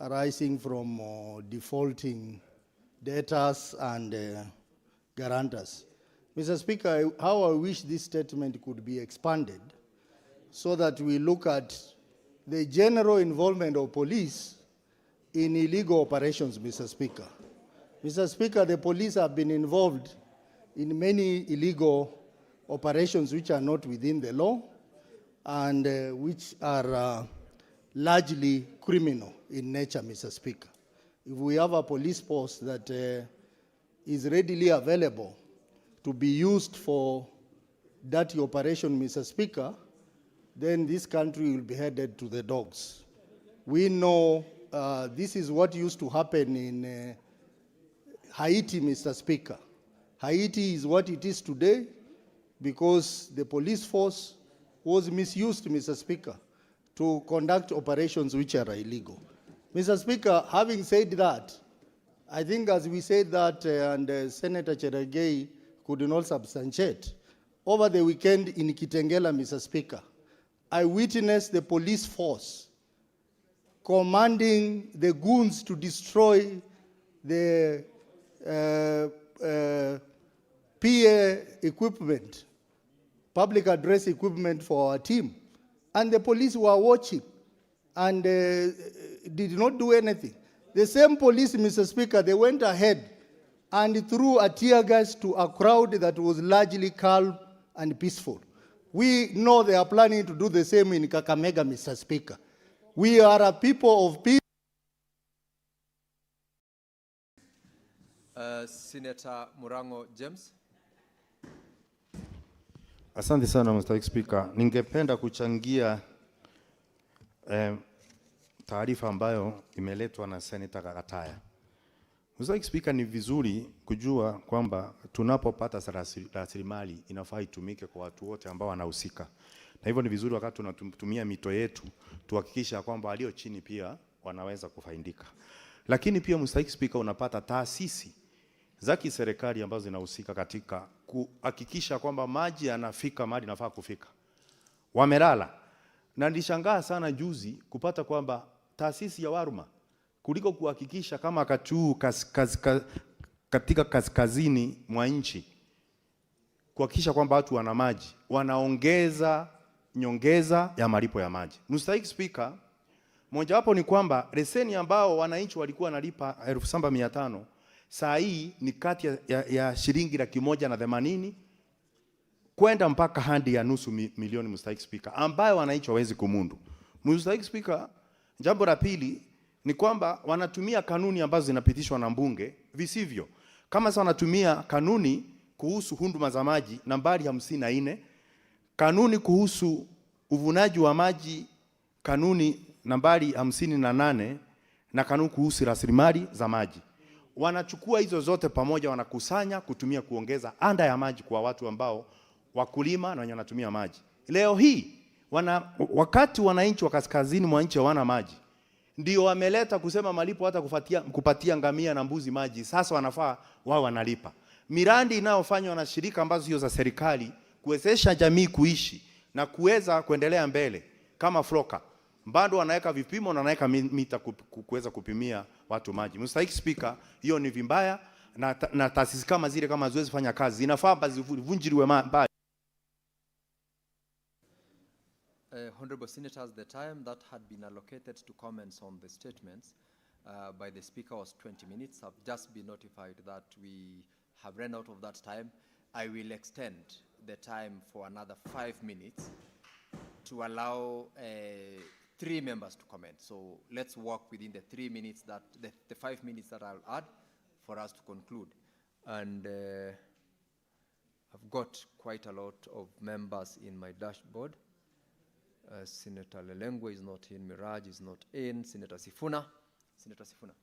arising from defaulting debtors and guarantors. Mr. Speaker, how I wish this statement could be expanded so that we look at the general involvement of police in illegal operations, Mr. Speaker. Mr. Speaker, the police have been involved in many illegal operations which are not within the law and which are largely criminal in nature, Mr. Speaker. If we have a police force that is readily available to be used for dirty operation, Mr. Speaker, then this country will be headed to the dogs. We know this is what used to happen in Haiti, Mr. Speaker. Haiti is what it is today because the police force was misused, Mr. Speaker, to conduct operations which are illegal. Mr. Speaker, having said that, I think as we said that, and Senator Cheralgei could not substantiate, over the weekend in Kitengela, Mr. Speaker, I witnessed the police force commanding the goons to destroy the PA equipment, public address equipment for our team. And the police were watching and did not do anything. The same police, Mr. Speaker, they went ahead and threw a tear gas to a crowd that was largely calm and peaceful. We know they are planning to do the same in Kakamega, Mr. Speaker. We are a people of peace. Senator Murango James. Asante sana Mr. Speaker. Ningependa kuchangia taarifa ambayo imeletwa na Senator Kakataya. Mr. Speaker, ni vizuri kujua kwamba tunapopata rasilimali inafaa itumike kwa watu wote ambao wanahusika. Na hivyo ni vizuri wakati tunatumia mito yetu tuhakikisha kwamba walio chini pia wanaweza kufaidika. Lakini pia Mr. Speaker, unapata taasisi za kiserikali ambazo zinahusika katika kuhakikisha kwamba maji yanafika mahali nafaa kufika, wamelala. Na nilishangaa sana juzi kupata kwamba taasisi ya Waruma kuliko kuhakikisha kama katika kaskazini mwa nchi kuhakikisha kwamba watu wana maji, wanaongeza nyongeza ya malipo ya maji. Mr. Speaker, mojawapo ni kwamba leseni ambao wananchi walikuwa wanalipa 7,500 saa hii ni kati ya shilingi 180,000 kwenda mpaka hadi ya nusu milioni, Mr. Speaker, ambayo wananchi hawezi kumundu. Mr. Speaker, jambo la pili ni kwamba wanatumia kanuni ambazo zinapitishwa na mbunge visivyo. Kama sasa wanatumia kanuni kuhusu huduma za maji nambari 54, kanuni kuhusu uvunaji wa maji kanuni nambari 58, na kanuni kuhusu rasilimali za maji. Wanachukua hizo zote pamoja, wanakusanya kutumia kuongeza anda ya maji kwa watu ambao wakulima na wenye wanatumia maji. Leo hii wakati wananchi wa kaskazini mwa nchi hawana maji, ndio wameleta kusema malipo hata kupatia ngamia na mbuzi maji. Sasa wanafaa wao wanalipa. Miradi inayofanywa na shirika ambazo hiyo za serikali kuwezesha jamii kuishi na kuweza kuendelea mbele kama Floka, bado wanaweka vipimo na wanaweka mita kuweza kupimia watu maji. Mr. Speaker, hiyo ni vimbaya, na taasisi kama zile kama haziwezi fanya kazi, inafaa bazivunjiriwe mbali. Honorable Senators, the time that had been allocated to comments on the statements by the Speaker was 20 minutes. I've just been notified that we have run out of that time. I will extend the time for another 5 minutes to allow 3 members to comment. So let's work within the 3 minutes that the 5 minutes that I'll add for us to conclude. And I've got quite a lot of members in my dashboard. Senator Lelengwe is not in, Miraj is not in, Senator Sifuna. Senator Sifuna.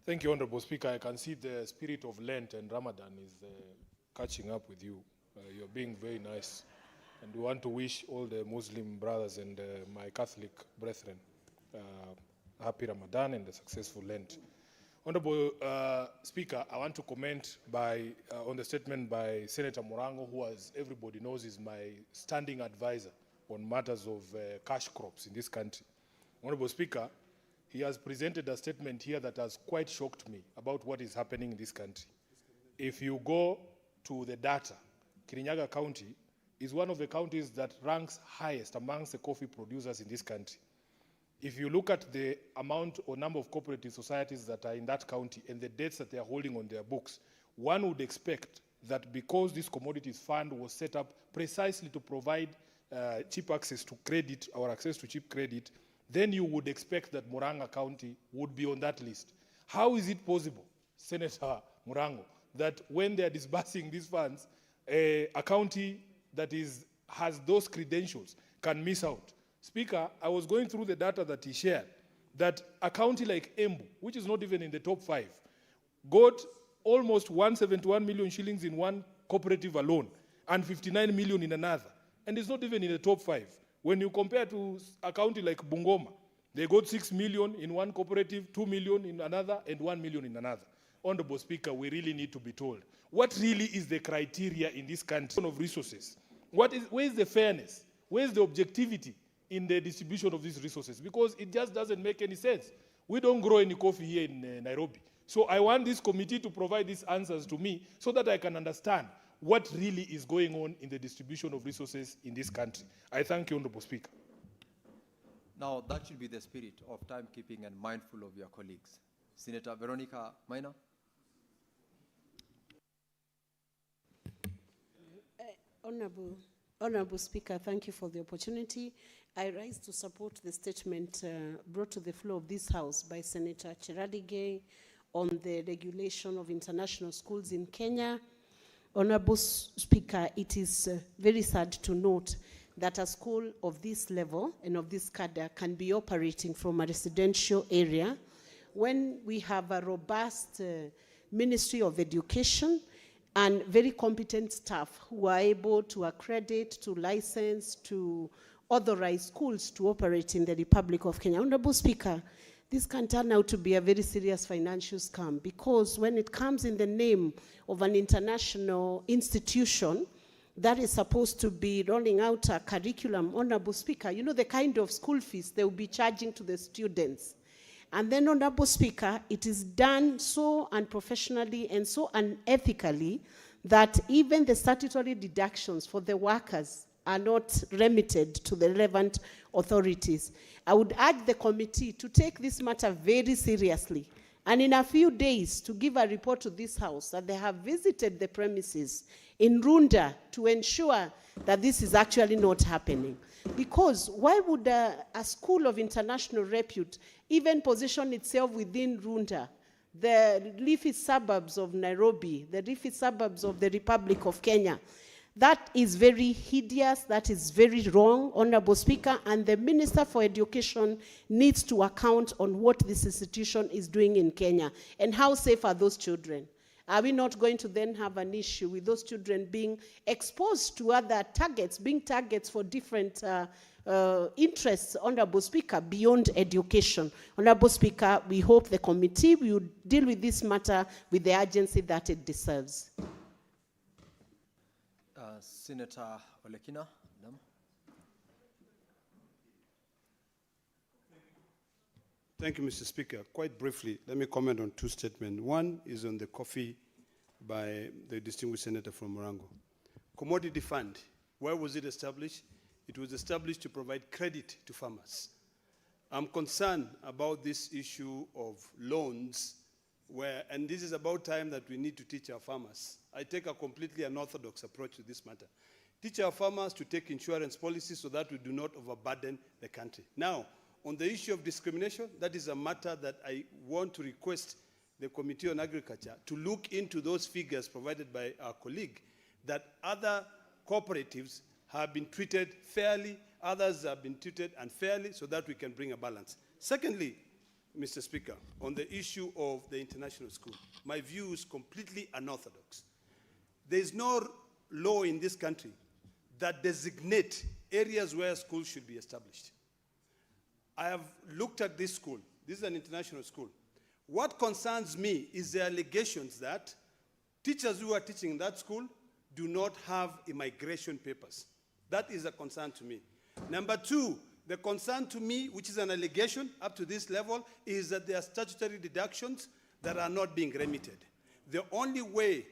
Thank you, Honorable Speaker. I can see the spirit of Lent and Ramadan is catching up with you. You're being very nice. And we want to wish all the Muslim brothers and my Catholic brethren happy Ramadan and a successful Lent. Honorable Speaker, I want to comment on the statement by Senator Murango, who, as everybody knows, is my standing advisor on matters of cash crops in this country. Honorable Speaker, he has presented a statement here that has quite shocked me about what is happening in this country. If you go to the data, Kirinyaga County is one of the counties that ranks highest amongst the coffee producers in this country. If you look at the amount or number of cooperative societies that are in that county and the debts that they are holding on their books, one would expect that because this commodities fund was set up precisely to provide cheap access to credit or access to cheap credit, then you would expect that Murang'a County would be on that list. How is it possible, Senator Murango, that when they are disbursing these funds, a county that has those credentials can miss out? Speaker, I was going through the data that he shared, that a county like Embu, which is not even in the top 5, got almost 171 million shillings in one cooperative alone and 59 million in another, and it's not even in the top 5. When you compare to a county like Bungoma, they got 6 million in one cooperative, 2 million in another, and 1 million in another. Honorable Speaker, we really need to be told, what really is the criteria in this country of resources? Where is the fairness? Where is the objectivity in the distribution of these resources? Because it just doesn't make any sense. We don't grow any coffee here in Nairobi. So I want this committee to provide these answers to me so that I can understand what really is going on in the distribution of resources in this country. I thank you, Honorable Speaker. Now, that should be the spirit of timekeeping and mindful of your colleagues. Senator Veronica Maina. Honorable Honorable Speaker, thank you for the opportunity. I rise to support the statement brought to the floor of this House by Senator Chiradigei on the regulation of international schools in Kenya. Honorable Speaker, it is very sad to note that a school of this level and of this cadre can be operating from a residential area when we have a robust Ministry of Education and very competent staff who are able to accredit, to license, to authorize schools to operate in the Republic of Kenya. Honorable Speaker, this can turn out to be a very serious financial scam, because when it comes in the name of an international institution that is supposed to be rolling out a curriculum, Honorable Speaker, you know the kind of school fees they will be charging to the students. And then, Honorable Speaker, it is done so unprofessionally and so unethically that even the statutory deductions for the workers are not remitted to the relevant authorities. I would urge the committee to take this matter very seriously and in a few days to give a report to this House that they have visited the premises in Runda to ensure that this is actually not happening. Because why would a school of international repute even position itself within Runda, the leafy suburbs of Nairobi, the leafy suburbs of the Republic of Kenya? That is very hideous, that is very wrong, Honorable Speaker, and the Minister for Education needs to account on what this institution is doing in Kenya and how safe are those children. Are we not going to then have an issue with those children being exposed to other targets, being targets for different interests, Honorable Speaker, beyond education? Honorable Speaker, we hope the committee will deal with this matter with the urgency that it deserves. Senator Olekina, ma'am. Thank you, Mr. Speaker. Quite briefly, let me comment on two statements. One is on the coffee by the distinguished senator from Morango. Commodity fund, where was it established? It was established to provide credit to farmers. I'm concerned about this issue of loans, and this is about time that we need to teach our farmers. I take a completely unorthodox approach to this matter. Teach our farmers to take insurance policies so that we do not overburden the country. Now, on the issue of discrimination, that is a matter that I want to request the Committee on Agriculture to look into those figures provided by our colleague, that other cooperatives have been treated fairly, others have been treated unfairly, so that we can bring a balance. Secondly, Mr. Speaker, on the issue of the international school, my view is completely unorthodox. There is no law in this country that designate areas where schools should be established. I have looked at this school. This is an international school. What concerns me is the allegations that teachers who are teaching in that school do not have immigration papers. That is a concern to me. Number two, the concern to me, which is an allegation up to this level, is that there are statutory deductions that are not being remitted. The only way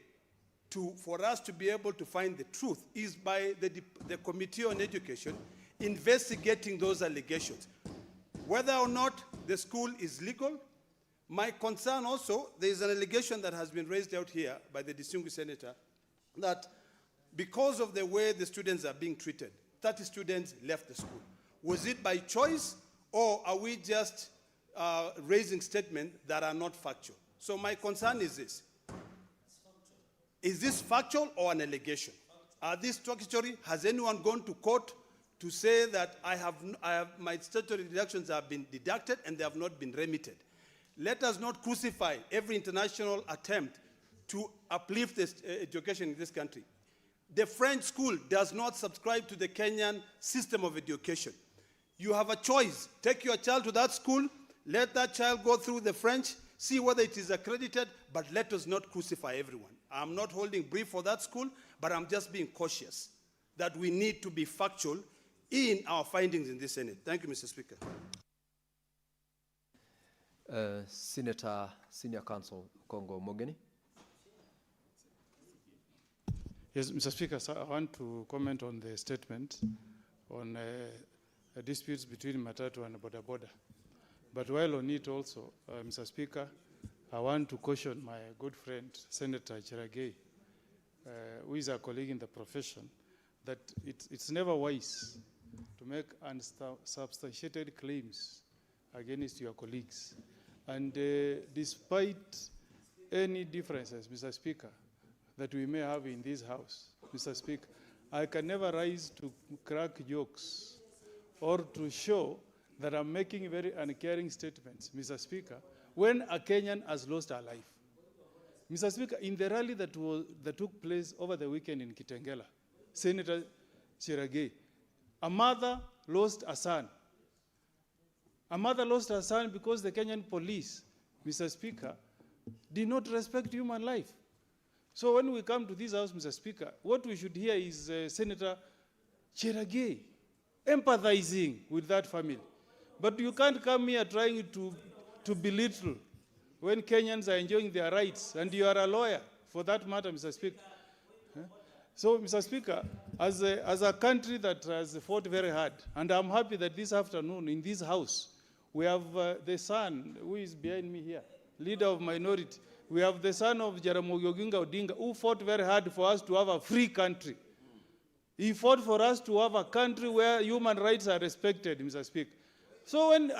for us to be able to find the truth is by the Committee on Education investigating those allegations. Whether or not the school is legal, my concern also, there is an allegation that has been raised out here by the distinguished senator that because of the way the students are being treated, 30 students left the school. Was it by choice, or are we just raising statements that are not factual? So my concern is this. Is this factual or an allegation? Are these statutory? Has anyone gone to court to say that my statutory deductions have been deducted and they have not been remitted? Let us not crucify every international attempt to uplift this, education in this country. The French school does not subscribe to the Kenyan system of education. You have a choice. Take your child to that school, let that child go through the French, see whether it is accredited, but let us not crucify everyone. I'm not holding brief for that school, but I'm just being cautious that we need to be factual in our findings in this Senate. Thank you, Mr. Speaker. Senator Senior Counsel Kongo Mogeni. Yes, Mr. Speaker, so I want to comment on the statement on disputes between Matatu and Boda Boda. But while on it also, Mr. Speaker, I want to caution my good friend, Senator Chiragei, who is a colleague in the profession, that it's never wise to make unsubstantiated claims against your colleagues. And despite any differences, Mr. Speaker, that we may have in this House, Mr. Speaker, I can never rise to crack jokes or to show that I'm making very uncaring statements, Mr. Speaker, when a Kenyan has lost her life. Mr. Speaker, in the rally that took place over the weekend in Kitengela, Senator Chiragei, a mother lost a son. A mother lost her son because the Kenyan police, Mr. Speaker, did not respect human life. So when we come to this House, Mr. Speaker, what we should hear is Senator Chiragei empathizing with that family. But you can't come here trying to belittle when Kenyans are enjoying their rights, and you are a lawyer for that matter, Mr. Speaker. So, Mr. Speaker, as a country that has fought very hard, and I'm happy that this afternoon in this House, we have the son who is behind me here, leader of minority. We have the son of Jaramogi Oginga Odinga, who fought very hard for us to have a free country. He fought for us to have a country where human rights are respected, Mr. Speaker. So when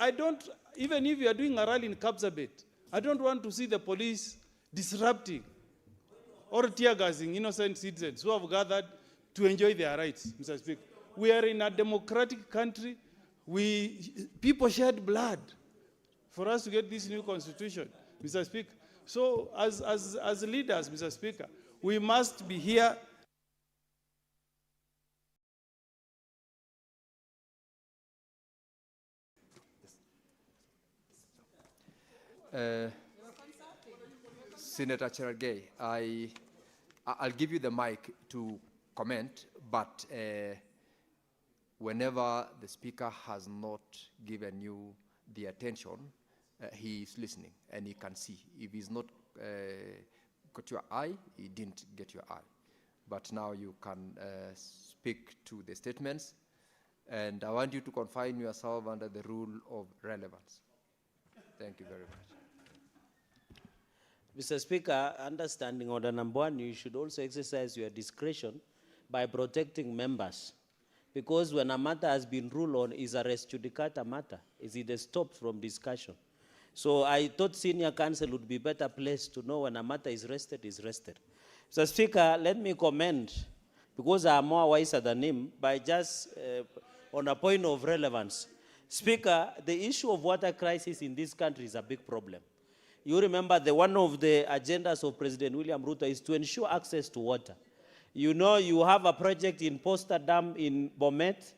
even if you are doing a rally in Kapsabet, I don't want to see the police disrupting or tear-gassing innocent citizens who have gathered to enjoy their rights, Mr. Speaker. We are in a democratic country. People shed blood for us to get this new constitution, Mr. Speaker. So as leaders, Mr. Speaker, we must be here. Senator Cherargei, I'll give you the mic to comment, but whenever the Speaker has not given you the attention, he is listening and he can see. If he's not got your eye, he didn't get your eye. But now you can speak to the statements, and I want you to confine yourself under the rule of relevance. Thank you very much. Mr. Speaker, understanding order number 1, you should also exercise your discretion by protecting members. Because when a matter has been ruled on, is a res judicata matter, is it stopped from discussion. So I thought senior counsel would be better placed to know when a matter is rested, is rested. Mr. Speaker, let me comment, because I am more wiser than him, by just on a point of relevance. Speaker, the issue of water crisis in this country is a big problem. You remember one of the agendas of President William Ruto is to ensure access to water. You know, you have a project in Posta Dam in Bomet.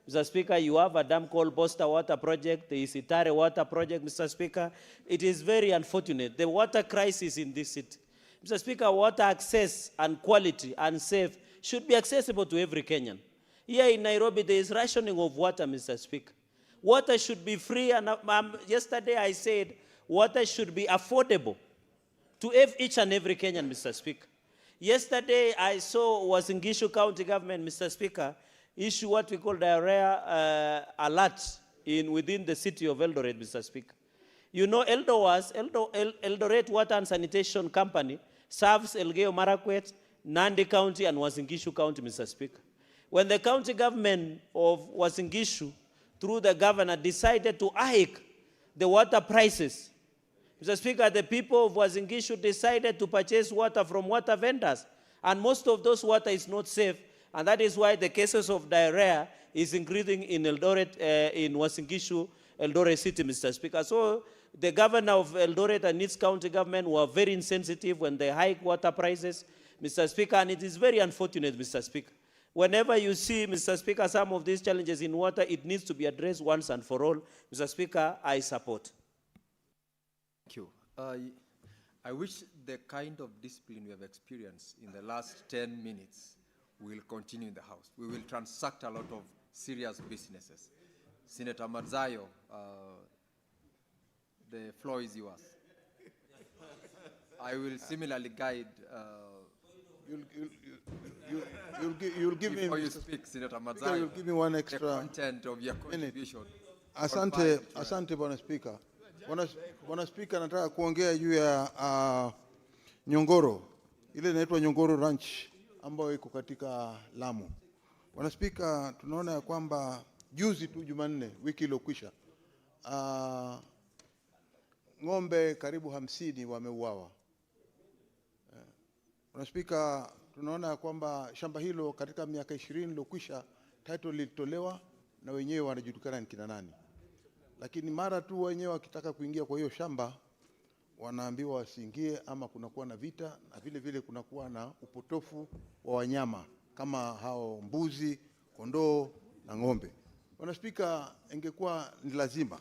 Mr. Speaker, you have a dam called Posta Water Project. There is Itare Water Project, Mr. Speaker. It is very unfortunate. The water crisis in this city. Mr. Speaker, water access and quality and safe should be accessible to every Kenyan. Here in Nairobi, there is rationing of water, Mr. Speaker. Water should be free, and yesterday I said water should be affordable to each and every Kenyan, Mr. Speaker. Yesterday I saw Uasin Gishu County government, Mr. Speaker, issue what we call diarrhea alert within the city of Eldoret, Mr. Speaker. You know, Eldoret Water and Sanitation Company serves Elgeyo Marakwet, Nandi County, and Uasin Gishu County, Mr. Speaker. When the county government of Uasin Gishu, through the governor, decided to hike the water prices, Mr. Speaker, the people of Uasin Gishu decided to purchase water from water vendors, and most of those water is not safe, and that is why the cases of diarrhea is increasing in Eldoret, in Uasin Gishu, Eldoret City, Mr. Speaker. So the governor of Eldoret and its county government were very insensitive when they hike water prices, Mr. Speaker, and it is very unfortunate, Mr. Speaker. Whenever you see, Mr. Speaker, some of these challenges in water, it needs to be addressed once and for all. Mr. Speaker, I support. Thank you. I wish the kind of discipline we have experienced in the last 10 minutes will continue in the House. We will transact a lot of serious businesses. Senator Marzayo, the floor is yours. I will similarly guide. You'll give me. Before you speak, Senator Marzayo, you'll give me one extra the content of your contribution. Asante Bwana Speaker. Bwana Speaker, nataka kuongea juu ya Nyongoro. Ile inaitwa Nyongoro Ranch ambayo iko katika Lamu. Bwana Spika, tunaona ya kwamba juzi tu Jumanne wiki iliyokwisha ng'ombe karibu 50 wameuawa. Bwana Spika, tunaona ya kwamba shamba hilo katika miaka 20 iliyokwisha title lilitolewa na wenyewe wanajulikana ni kina nani. Lakini mara tu wenyewe wakitaka kuingia kwa hiyo shamba wanaambiwa wasiingie, ama kunakuwa na vita, na vile vile kunakuwa na upotofu wa wanyama kama hao mbuzi, kondoo na ng'ombe. Bwana Spika, ingekuwa ni lazima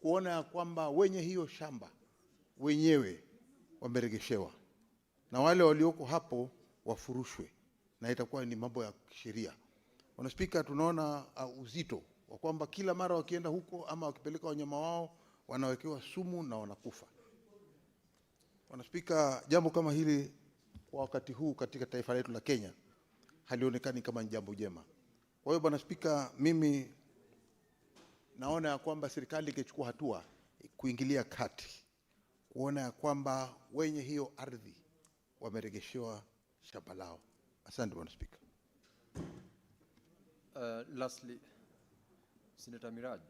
kuona ya kwamba wenye hiyo shamba wenyewe wameregeshewa na wale walioko hapo wafurushwe, na itakuwa ni mambo ya sheria. Bwana Spika, tunaona uzito wa kwamba kila mara wakienda huko ama wakipeleka wanyama wao wanawekewa sumu na wanakufa. Bwana Spika, jambo kama hili kwa wakati huu katika taifa letu la Kenya halionekani kama jambo jema. Kwa hiyo Bwana Spika, mimi naona ya kwamba serikali ingechukua hatua kuingilia kati kuona ya kwamba wenye hiyo ardhi wameregeshewa shamba lao. Asante Bwana Spika. Lastly, Senator Miraj,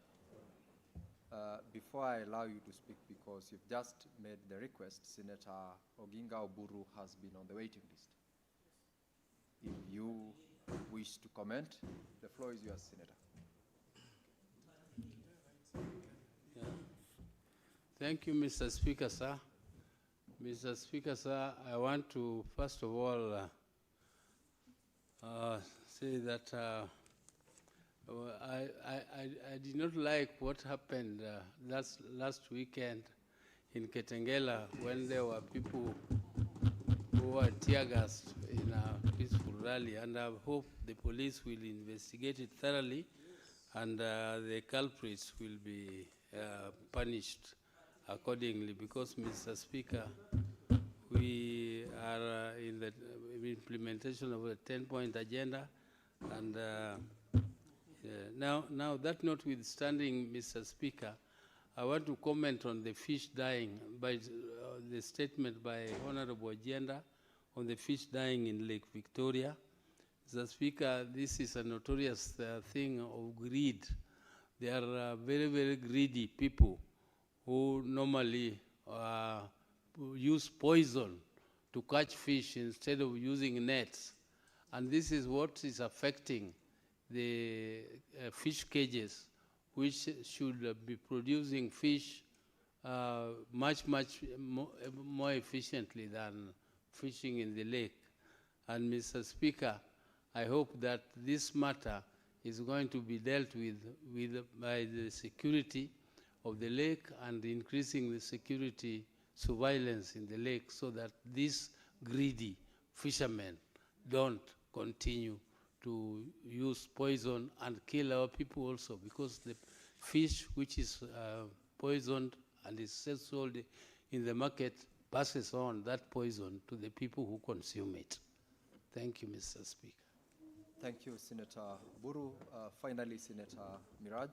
before I allow you to speak, because you've just made the request, Senator Oginga Oburu has been on the waiting list. If you wish to comment, the floor is yours, Senator. Thank you, Mr. Speaker, sir. Mr. Speaker, sir, I want to first of all say that I did not like what happened last weekend in Kitengela when there were people who were tear-gassed in a peaceful rally, and I hope the police will investigate it thoroughly and the culprits will be punished accordingly, because, Mr. Speaker, we are in the implementation of a 10-point agenda, and now that notwithstanding, Mr. Speaker, I want to comment on the fish dying, by the statement by Honorable Agenda on the fish dying in Lake Victoria. Mr. Speaker, this is a notorious thing of greed. There are very, very greedy people who normally use poison to catch fish instead of using nets. And this is what is affecting the fish cages, which should be producing fish much more efficiently than fishing in the lake. And Mr. Speaker, I hope that this matter is going to be dealt with by the security of the lake and increasing the security surveillance in the lake, so that these greedy fishermen don't continue to use poison and kill our people also, because the fish which is poisoned and is sold in the market passes on that poison to the people who consume it. Thank you, Mr. Speaker. Thank you, Senator Buru. Finally, Senator Miraj.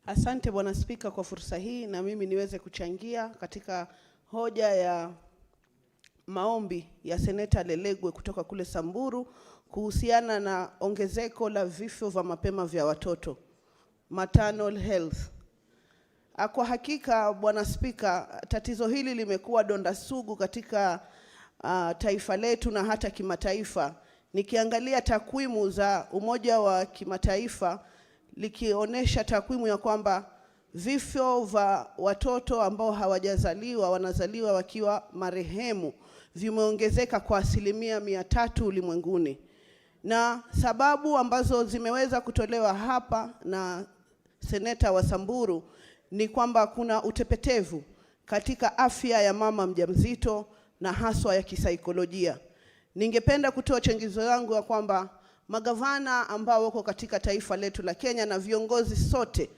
Asante Bwana Spika kwa fursa hii, na mimi niweze kuchangia katika hoja ya maombi ya Seneta Lelegwe kutoka kule Samburu kuhusiana na ongezeko la vifo vya mapema vya watoto, maternal health. Kwa hakika Bwana Spika, tatizo hili limekuwa donda sugu katika taifa letu na hata kimataifa. Nikiangalia takwimu za Umoja wa Kimataifa likionyesha takwimu ya kwamba vifo vya watoto ambao hawajazaliwa, wanazaliwa wakiwa marehemu, vimeongezeka kwa 300% ulimwenguni. Na sababu ambazo zimeweza kutolewa hapa na seneta wa Samburu ni kwamba kuna utepetevu katika afya ya mama mjamzito na haswa ya kisaikolojia. Ningependa kutoa changizo langu ya kwamba magavana ambao wako katika taifa letu la Kenya na viongozi sote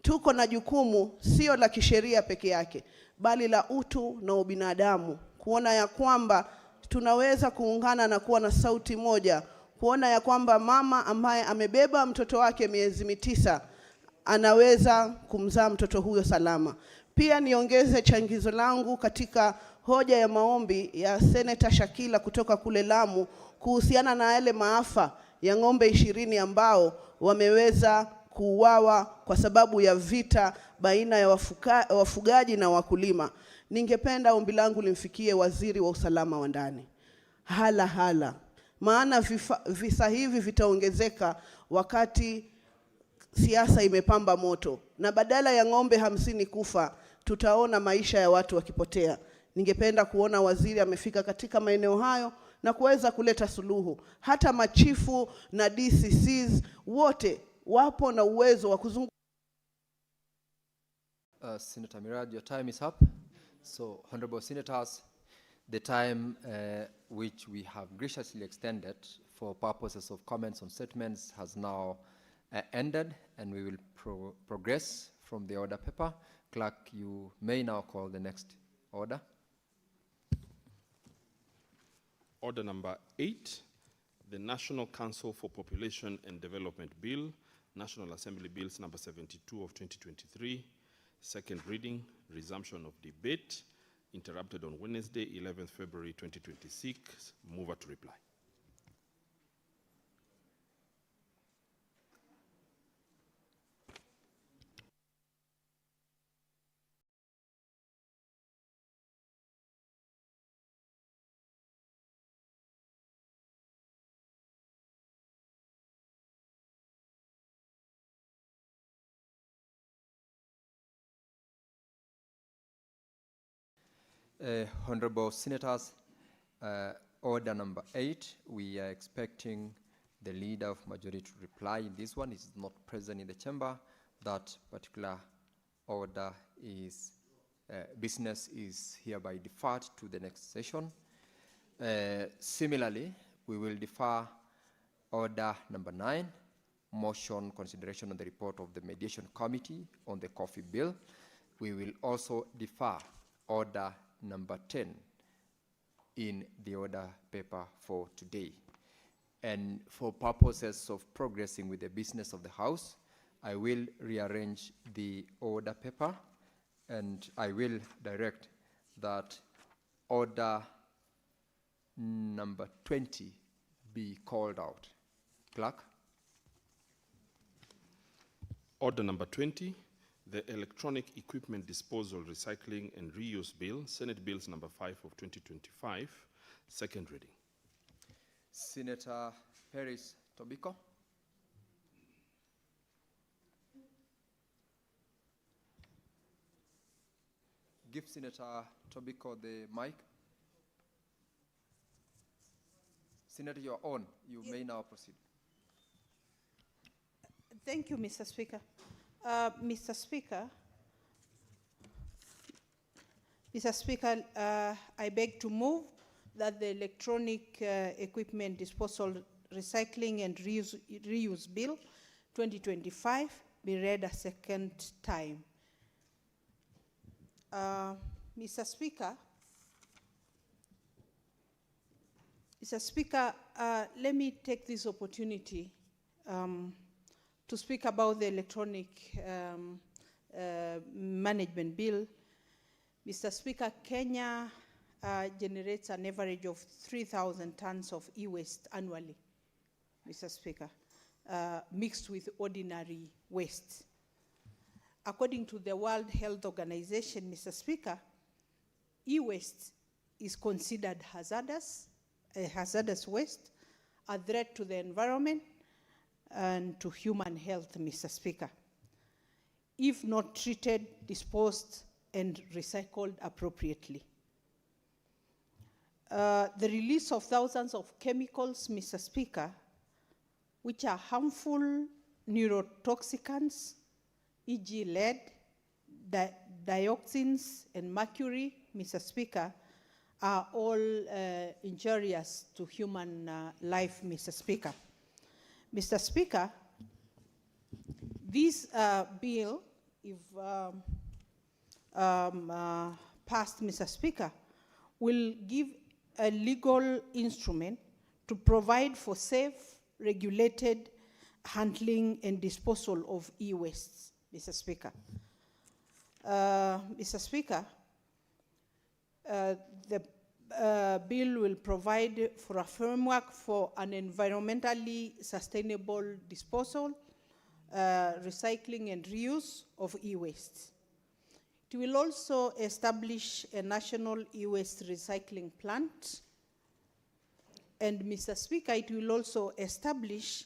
tuko na jukumu sio la kisheria peke yake, bali la utu na ubinadamu, kuona ya kwamba tunaweza kuungana na kuwa na sauti moja, kuona ya kwamba mama ambaye amebeba mtoto wake miezi 9 anaweza kumzaa mtoto huyo salama. Pia niongeze changizo langu katika hoja ya maombi ya Senator Shakila kutoka kule Lamu kuhusiana na yale maafa ya ng'ombe 20 ambao wameweza kuuawa kwa sababu ya vita baina ya wafugaji na wakulima. Ningependa ombi langu limfikie waziri wa usalama wa ndani. Hala. Maana visa hivi vitaongezeka wakati siasa imepamba moto. Na badala ya ng'ombe 50 kufa, tutaona maisha ya watu wakipotea. Ningependa kuona waziri amefika katika maeneo hayo na kuweza kuleta suluhu. Hata machifu na DCCs wote wapo na uwezo wa kuzungumza. Senator Mirad, your time is up. So, honorable senators, the time which we have graciously extended for purposes of comments on statements has now ended, and we will progress from the order paper. Clerk, you may now call the next order. Order number 8, the National Council for Population and Development Bill, National Assembly Bills number 72 of 2023, second reading, resumption of debate, interrupted on Wednesday, 11th February 2026. Mover to reply. Honorable senators, order number 8, we are expecting the leader of majority to reply in this one. Is not present in the chamber. That particular order is, business is hereby deferred to the next session. Similarly, we will defer order number 9, motion consideration on the report of the mediation committee on the coffee bill. We will also defer order number 10 in the order paper for today. And for purposes of progressing with the business of the House, I will rearrange the order paper, and I will direct that order number 20 be called out. Clerk. Order number 20, the Electronic Equipment Disposal, Recycling and Reuse Bill, Senate Bills number 5 of 2025, second reading. Senator Paris Tobiko. Give Senator Tobiko the mic. Senator, you're on. You may now proceed. Thank you, Mr. Speaker. Mr. Speaker, I beg to move that the Electronic Equipment Disposal, Recycling and Reuse Bill 2025 be read a second time. Mr. Speaker, let me take this opportunity to speak about the Electronic Management Bill. Mr. Speaker, Kenya generates an average of 3,000 tons of e-waste annually, Mr. Speaker, mixed with ordinary waste. According to the World Health Organization, Mr. Speaker, e-waste is considered hazardous, a hazardous waste, a threat to the environment and to human health, Mr. Speaker, if not treated, disposed, and recycled appropriately. The release of thousands of chemicals, Mr. Speaker, which are harmful neurotoxicants, e.g. lead, dioxins, and mercury, Mr. Speaker, are all injurious to human life, Mr. Speaker. Mr. Speaker, this bill, if passed, Mr. Speaker, will give a legal instrument to provide for safe, regulated handling and disposal of e-wastes, Mr. Speaker. Mr. Speaker, the bill will provide for a framework for an environmentally sustainable disposal, recycling and reuse of e-waste. It will also establish a national e-waste recycling plant. And Mr. Speaker, it will also establish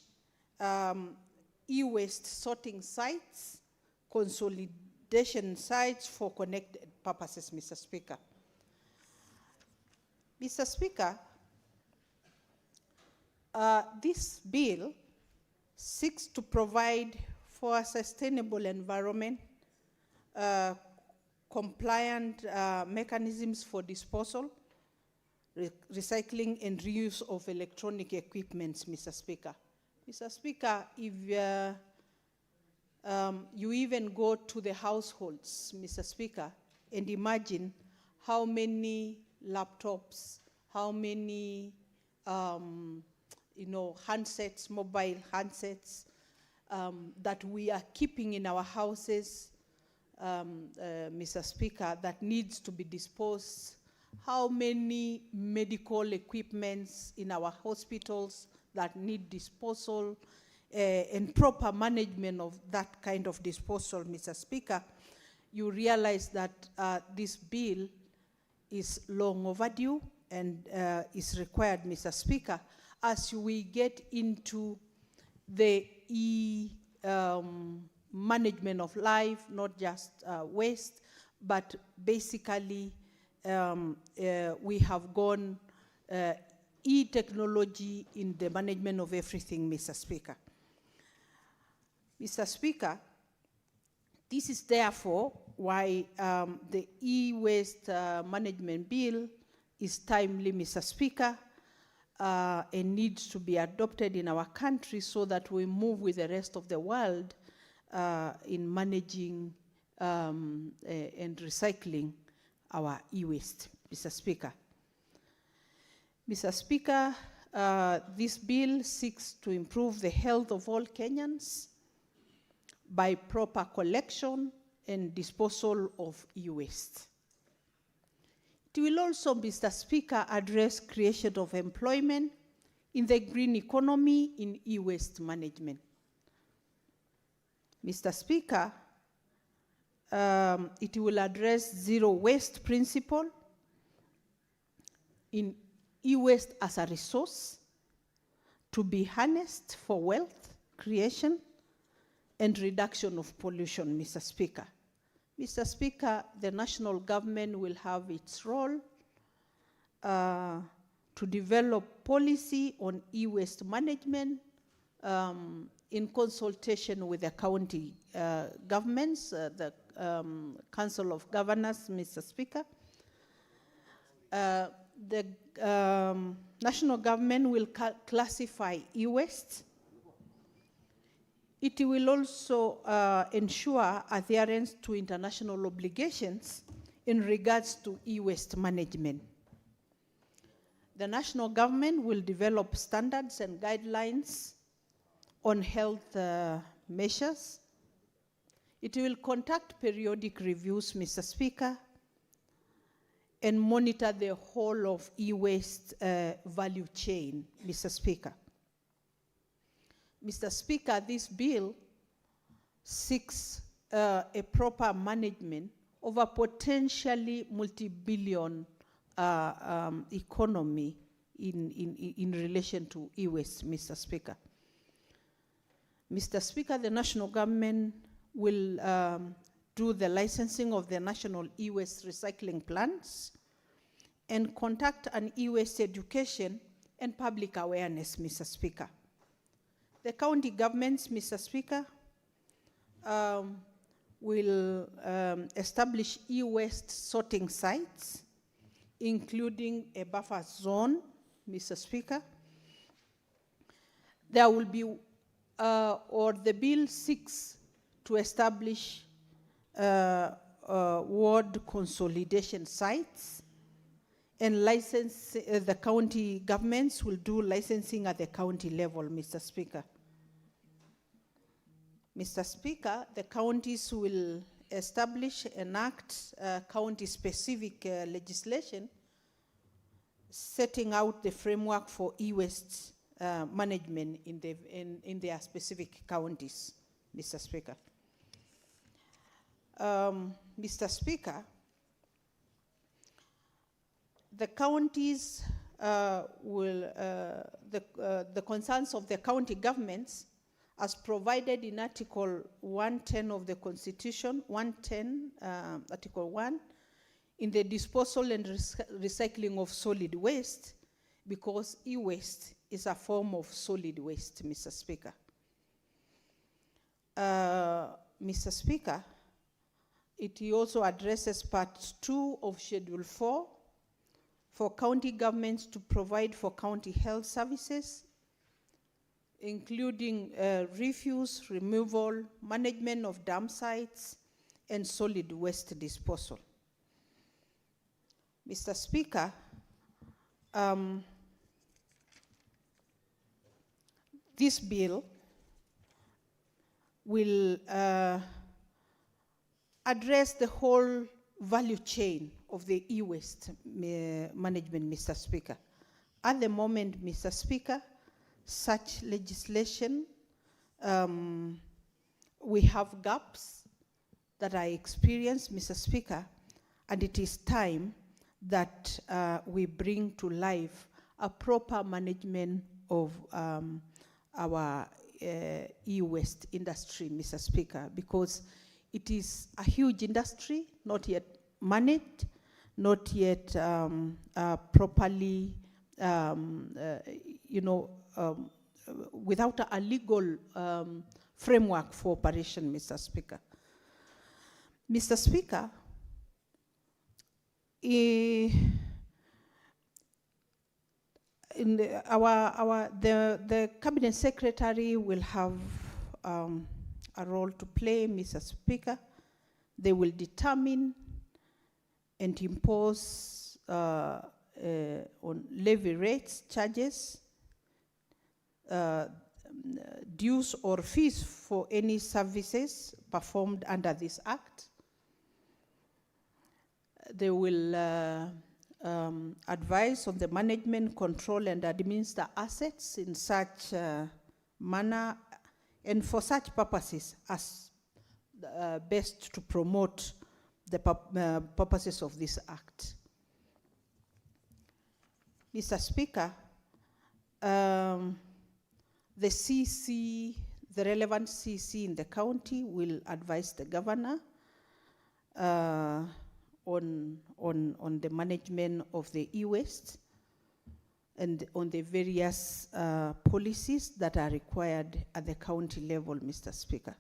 e-waste sorting sites, consolidation sites for connected purposes, Mr. Speaker. Mr. Speaker, this bill seeks to provide for a sustainable environment, compliant mechanisms for disposal, recycling and reuse of electronic equipments, Mr. Speaker. Mr. Speaker, if you even go to the households, Mr. Speaker, and imagine how many laptops, how many handsets, mobile handsets that we are keeping in our houses, Mr. Speaker, that needs to be disposed, how many medical equipments in our hospitals that need disposal, and proper management of that kind of disposal, Mr. Speaker, you realize that this bill is long overdue and is required, Mr. Speaker, as we get into the management of life, not just waste, but basically we have gone e-technology in the management of everything, Mr. Speaker. Mr. Speaker, this is therefore why the e-waste management bill is timely, Mr. Speaker, and needs to be adopted in our country so that we move with the rest of the world in managing and recycling our e-waste, Mr. Speaker. Mr. Speaker, this bill seeks to improve the health of all Kenyans by proper collection and disposal of e-waste. It will also, Mr. Speaker, address creation of employment in the green economy in e-waste management. Mr. Speaker, it will address zero waste principle in e-waste as a resource to be harnessed for wealth creation and reduction of pollution, Mr. Speaker. Mr. Speaker, the national government will have its role to develop policy on e-waste management in consultation with the county governments, the Council of Governors, Mr. Speaker. The national government will classify e-waste. It will also ensure adherence to international obligations in regards to e-waste management. The national government will develop standards and guidelines on health measures. It will conduct periodic reviews, Mr. Speaker, and monitor the whole of e-waste value chain, Mr. Speaker. Mr. Speaker, this bill seeks a proper management of a potentially multi-billion economy in relation to e-waste, Mr. Speaker. Mr. Speaker, the national government will do the licensing of the national e-waste recycling plants and conduct an e-waste education and public awareness, Mr. Speaker. The county governments, Mr. Speaker, will establish e-waste sorting sites, including a buffer zone, Mr. Speaker. There will be, or the bill seeks to establish ward consolidation sites, and license, the county governments will do licensing at the county level, Mr. Speaker. Mr. Speaker, the counties will establish, enact county-specific legislation setting out the framework for e-waste management in their specific counties, Mr. Speaker. Mr. Speaker, the counties the concerns of the county governments as provided in Article 110 of the Constitution, 110, Article 1, in the disposal and recycling of solid waste, because e-waste is a form of solid waste, Mr. Speaker. Mr. Speaker, it also addresses Part 2 of Schedule 4 for county governments to provide for county health services, including refuse removal, management of dump sites, and solid waste disposal. Mr. Speaker, this bill will address the whole value chain of the e-waste management, Mr. Speaker. At the moment, Mr. Speaker, such legislation, we have gaps that I experienced, Mr. Speaker, and it is time that we bring to life a proper management of our e-waste industry, Mr. Speaker, because it is a huge industry, not yet managed, not yet properly, without a legal framework for operation, Mr. Speaker. Mr. Speaker, the Cabinet Secretary will have a role to play, Mr. Speaker. They will determine and impose on levy rates, charges, dues or fees for any services performed under this Act. They will advise on the management, control, and administer assets in such manner and for such purposes as best to promote the purposes of this Act. Mr. Speaker, the CC, the relevant CC in the county will advise the governor on the management of the e-waste and on the various policies that are required at the county level, Mr. Speaker.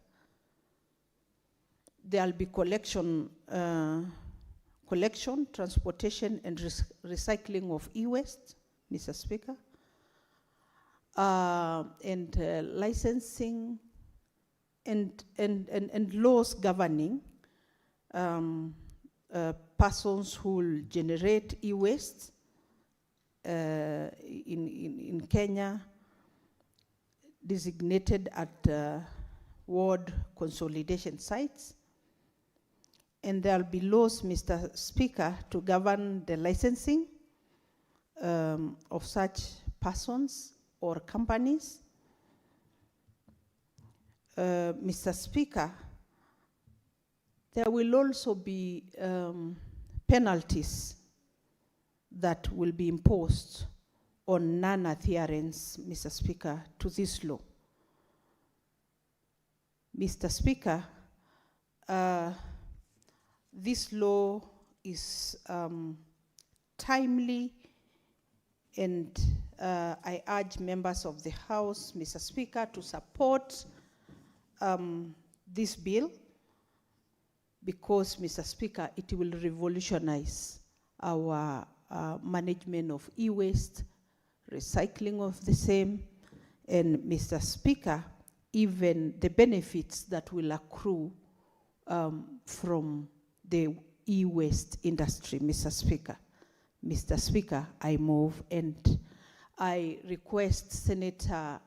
There'll be collection, transportation, and recycling of e-waste, Mr. Speaker, and licensing and laws governing persons who will generate e-waste in Kenya, designated at ward consolidation sites. And there'll be laws, Mr. Speaker, to govern the licensing of such persons or companies. Mr. Speaker, there will also be penalties that will be imposed on non-adherence, Mr. Speaker, to this law. Mr. Speaker, this law is timely, and I urge members of the House, Mr. Speaker, to support this bill, because, Mr. Speaker, it will revolutionize our management of e-waste, recycling of the same, and, Mr. Speaker, even the benefits that will accrue from the e-waste industry, Mr. Speaker. Mr. Speaker, I move, and I request Senator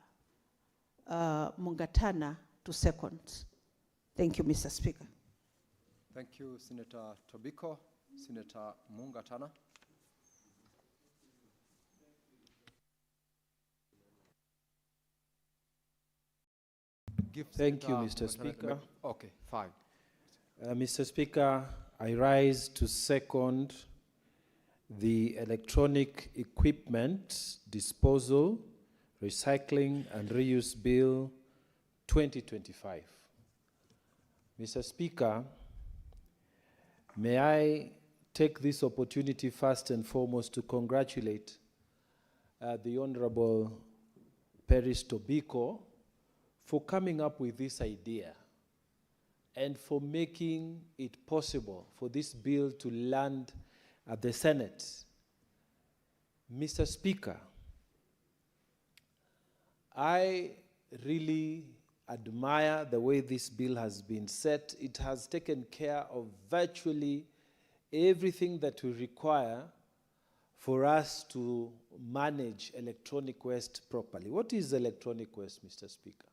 Mungatana to second. Thank you, Mr. Speaker. Thank you, Senator Tobiko. Senator Mungatana. Thank you, Mr. Speaker. Okay, fine. Mr. Speaker, I rise to second the Electronic Equipment Disposal, Recycling and Reuse Bill 2025. Mr. Speaker, may I take this opportunity first and foremost to congratulate the Honorable Peris Tobiko for coming up with this idea and for making it possible for this bill to land at the Senate. Mr. Speaker, I really admire the way this bill has been set. It has taken care of virtually everything that we require for us to manage electronic waste properly. What is electronic waste, Mr. Speaker?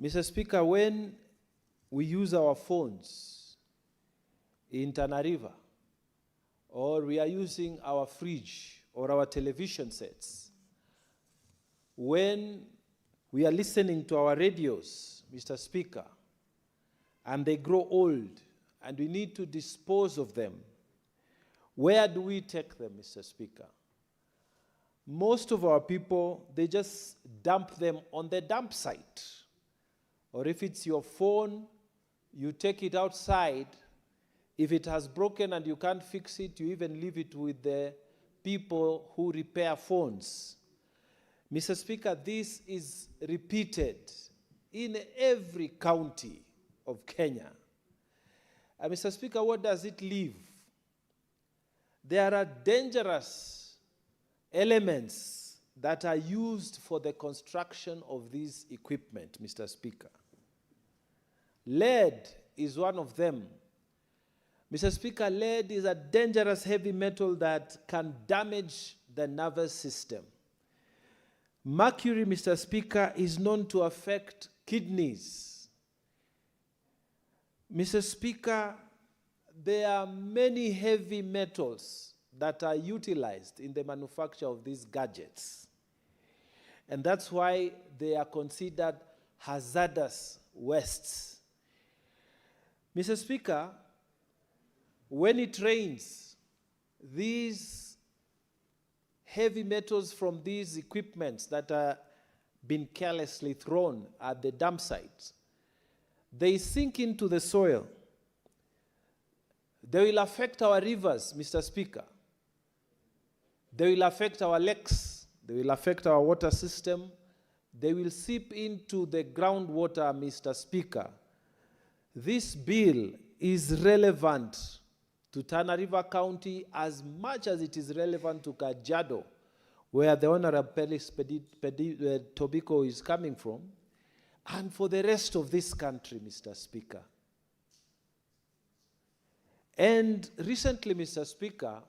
Mr. Speaker, when we use our phones in Tana River, or we are using our fridge or our television sets, when we are listening to our radios, Mr. Speaker, and they grow old and we need to dispose of them, where do we take them, Mr. Speaker? Most of our people, they just dump them on the dump site. Or if it's your phone, you take it outside. If it has broken and you can't fix it, you even leave it with the people who repair phones. Mr. Speaker, this is repeated in every county of Kenya. Mr. Speaker, what does it leave? There are dangerous elements that are used for the construction of this equipment, Mr. Speaker. Lead is one of them. Mr. Speaker, lead is a dangerous heavy metal that can damage the nervous system. Mercury, Mr. Speaker, is known to affect kidneys. Mr. Speaker, there are many heavy metals that are utilized in the manufacture of these gadgets. And that's why they are considered hazardous wastes. Mr. Speaker, when it rains, these heavy metals from these equipments that are being carelessly thrown at the dump sites, they sink into the soil. They will affect our rivers, Mr. Speaker. They will affect our lakes. They will affect our water system. They will seep into the groundwater, Mr. Speaker. This bill is relevant to Tana River County as much as it is relevant to Kajiado, where the Honorable Peris Tobiko is coming from, and for the rest of this country, Mr. Speaker. And recently, Mr. Speaker,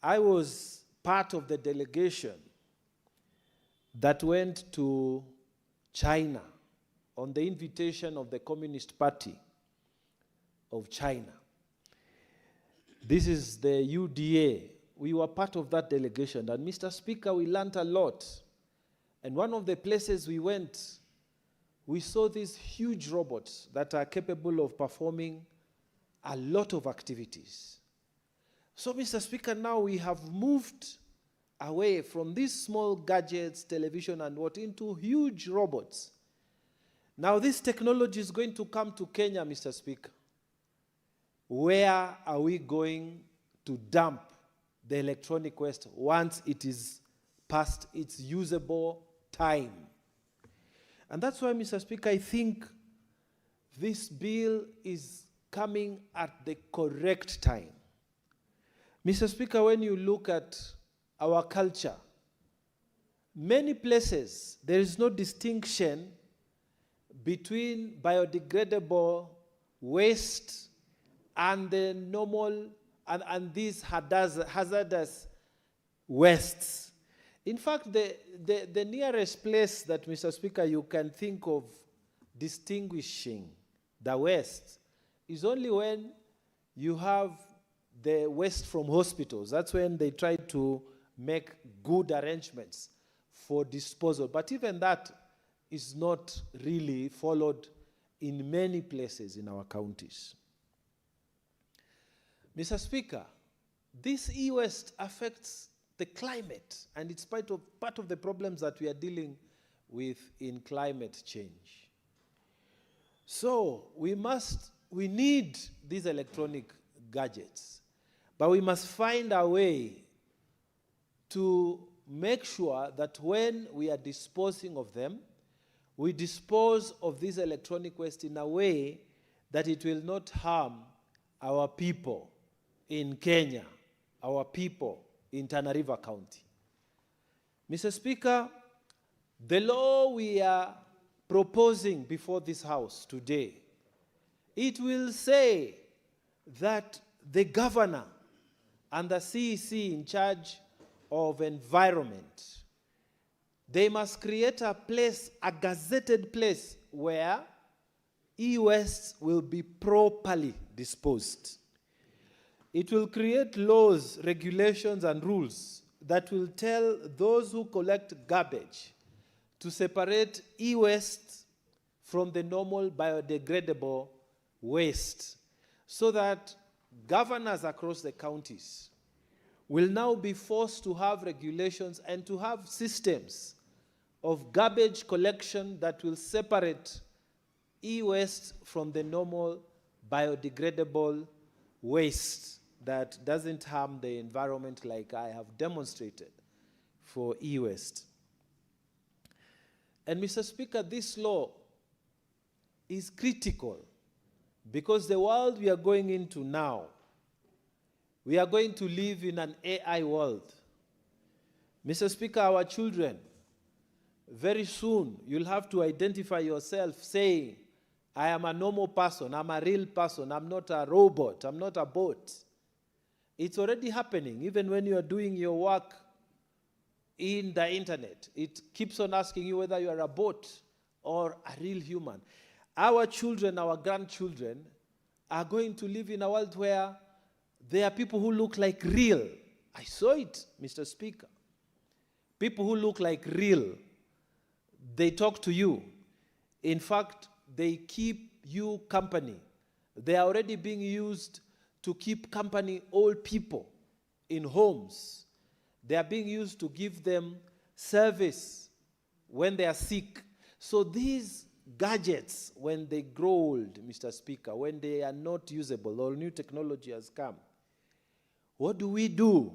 I was part of the delegation that went to China on the invitation of the Communist Party of China. This is the UDA. We were part of that delegation. And Mr. Speaker, we learned a lot. And one of the places we went, we saw these huge robots that are capable of performing a lot of activities. So, Mr. Speaker, now we have moved away from these small gadgets, television and what, into huge robots. Now this technology is going to come to Kenya, Mr. Speaker. Where are we going to dump the electronic waste once it is past its usable time? And that's why, Mr. Speaker, I think this bill is coming at the correct time. Mr. Speaker, when you look at our culture, many places there is no distinction between biodegradable waste and the normal and these hazardous wastes. In fact, the nearest place that, Mr. Speaker, you can think of distinguishing the waste is only when you have the waste from hospitals. That's when they try to make good arrangements for disposal. But even that is not really followed in many places in our counties. Mr. Speaker, this e-waste affects the climate, and it's part of the problems that we are dealing with in climate change. So we need these electronic gadgets, but we must find a way to make sure that when we are disposing of them, we dispose of this electronic waste in a way that it will not harm our people in Kenya, our people in Tana River County. Mr. Speaker, the law we are proposing before this House today, it will say that the governor and the CEC in charge of environment, they must create a place, a gazetted place, where e-waste will be properly disposed. It will create laws, regulations, and rules that will tell those who collect garbage to separate e-waste from the normal biodegradable waste, so that governors across the counties will now be forced to have regulations and to have systems of garbage collection that will separate e-waste from the normal biodegradable waste that doesn't harm the environment, like I have demonstrated for e-waste. And Mr. Speaker, this law is critical because the world we are going into now, we are going to live in an AI world. Mr. Speaker, our children, very soon you'll have to identify yourself saying, I am a normal person, I'm a real person, I'm not a robot, I'm not a bot. It's already happening, even when you are doing your work in the internet. It keeps on asking you whether you are a bot or a real human. Our children, our grandchildren, are going to live in a world where there are people who look like real. I saw it, Mr. Speaker. People who look like real. They talk to you. In fact, they keep you company. They are already being used to keep company old people in homes. They are being used to give them service when they are sick. So these gadgets, when they grow old, Mr. Speaker, when they are not usable or new technology has come, what do we do?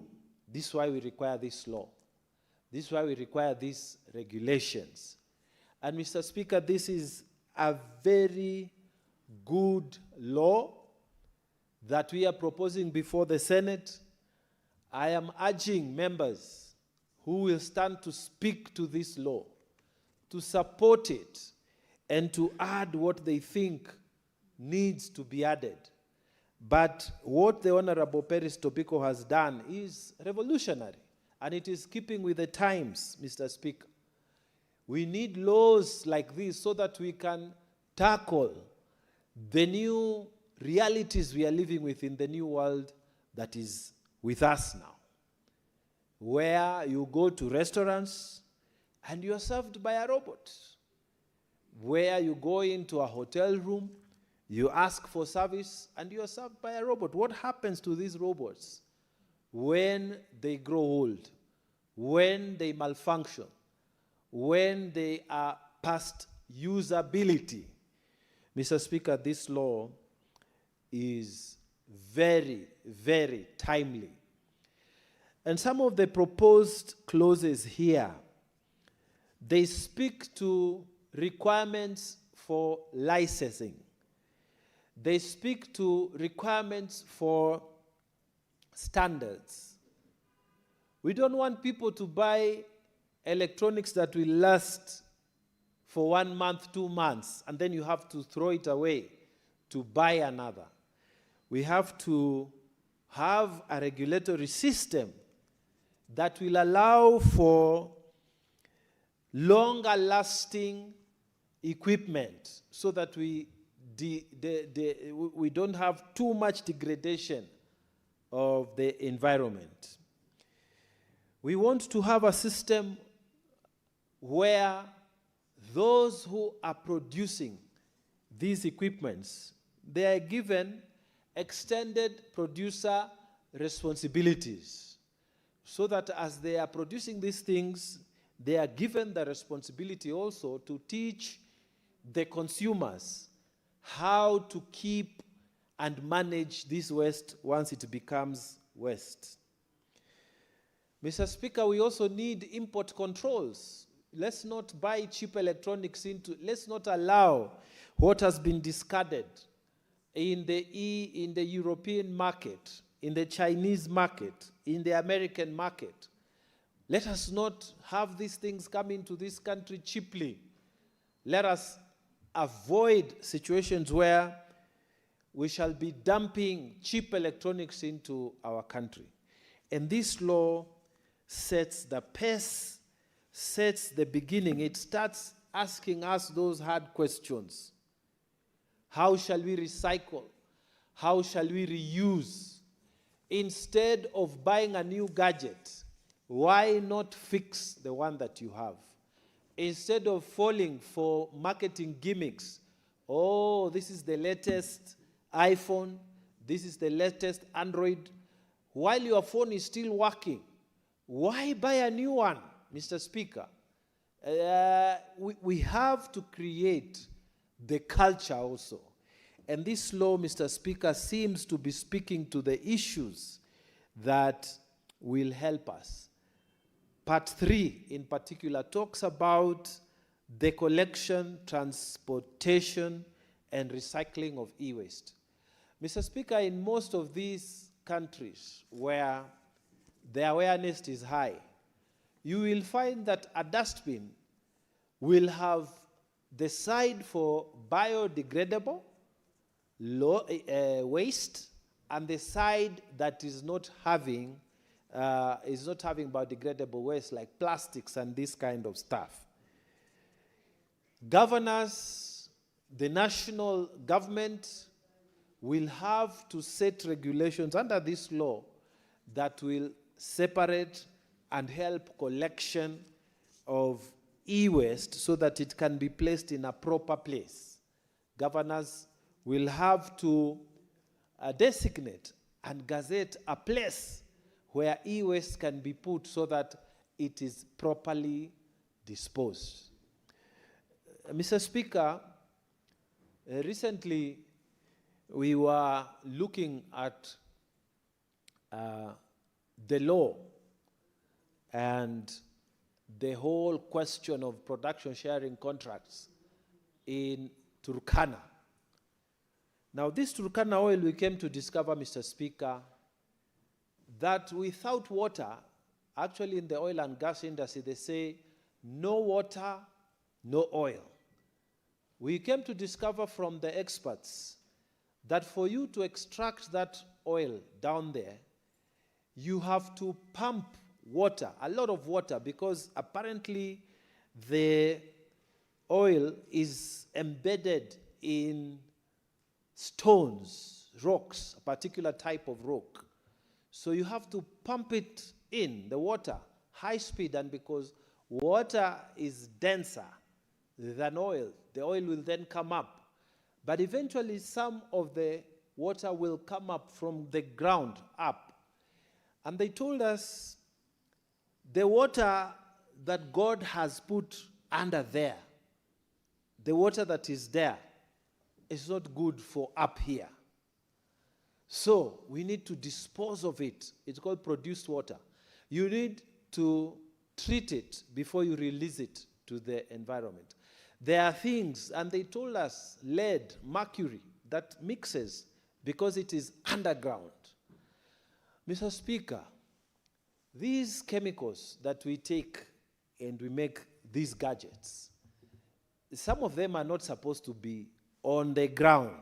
This is why we require this law. This is why we require these regulations. And Mr. Speaker, this is a very good law that we are proposing before the Senate. I am urging members who will stand to speak to this law to support it and to add what they think needs to be added. But what the Honorable Peris Tobiko has done is revolutionary, and it is keeping with the times, Mr. Speaker. We need laws like this so that we can tackle the new realities we are living with in the new world that is with us now, where you go to restaurants and you are served by a robot, where you go into a hotel room, you ask for service, and you are served by a robot. What happens to these robots when they grow old, when they malfunction, when they are past usability? Mr. Speaker, this law is very, very timely. And some of the proposed clauses here, they speak to requirements for licensing. They speak to requirements for standards. We don't want people to buy electronics that will last for 1 month, 2 months, and then you have to throw it away to buy another. We have to have a regulatory system that will allow for longer lasting equipment so that we we don't have too much degradation of the environment. We want to have a system where those who are producing these equipments, they are given extended producer responsibilities, so that as they are producing these things, they are given the responsibility also to teach the consumers how to keep and manage this waste once it becomes waste. Mr. Speaker, we also need import controls. Let's not buy cheap electronics let's not allow what has been discarded in the European market, in the Chinese market, in the American market. Let us not have these things come into this country cheaply. Let us avoid situations where we shall be dumping cheap electronics into our country. And this law sets the pace, sets the beginning. It starts asking us those hard questions. How shall we recycle? How shall we reuse? Instead of buying a new gadget, why not fix the one that you have? Instead of falling for marketing gimmicks, oh, this is the latest iPhone, this is the latest Android, while your phone is still working, why buy a new one, Mr. Speaker? We have to create the culture also. And this law, Mr. Speaker, seems to be speaking to the issues that will help us. Part 3, in particular, talks about the collection, transportation, and recycling of e-waste. Mr. Speaker, in most of these countries where the awareness is high, you will find that a dustbin will have the side for biodegradable waste and the side that is not having biodegradable waste like plastics and this kind of stuff. Governors, the national government will have to set regulations under this law that will separate and help collection of e-waste so that it can be placed in a proper place. Governors will have to designate and gazette a place where e-waste can be put so that it is properly disposed. Mr. Speaker, recently we were looking at the law and the whole question of production sharing contracts in Turkana. Now, this Turkana oil, we came to discover, Mr. Speaker, that without water, actually in the oil and gas industry, they say no water, no oil. We came to discover from the experts that for you to extract that oil down there, you have to pump water, a lot of water, because apparently the oil is embedded in stones, rocks, a particular type of rock. So you have to pump it in, the water, high speed, and because water is denser than oil, the oil will then come up. But eventually some of the water will come up from the ground up. And they told us the water that God has put under there, the water that is there, is not good for up here. So we need to dispose of it. It's called produced water. You need to treat it before you release it to the environment. There are things, and they told us, lead, mercury, that mixes because it is underground. Mr. Speaker, these chemicals that we take and we make these gadgets, some of them are not supposed to be on the ground.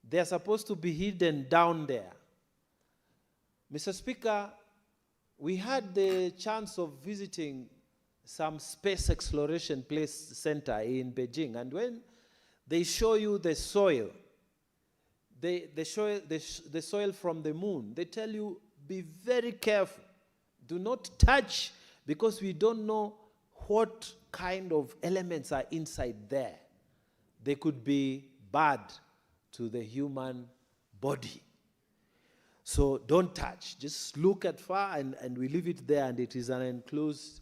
They are supposed to be hidden down there. Mr. Speaker, we had the chance of visiting some space exploration center in Beijing, and when They show you the soil. They show the soil from the moon. They tell you, be very careful. Do not touch, because we don't know what kind of elements are inside there. They could be bad to the human body. So don't touch. Just look at far, and we leave it there, and it is an enclosed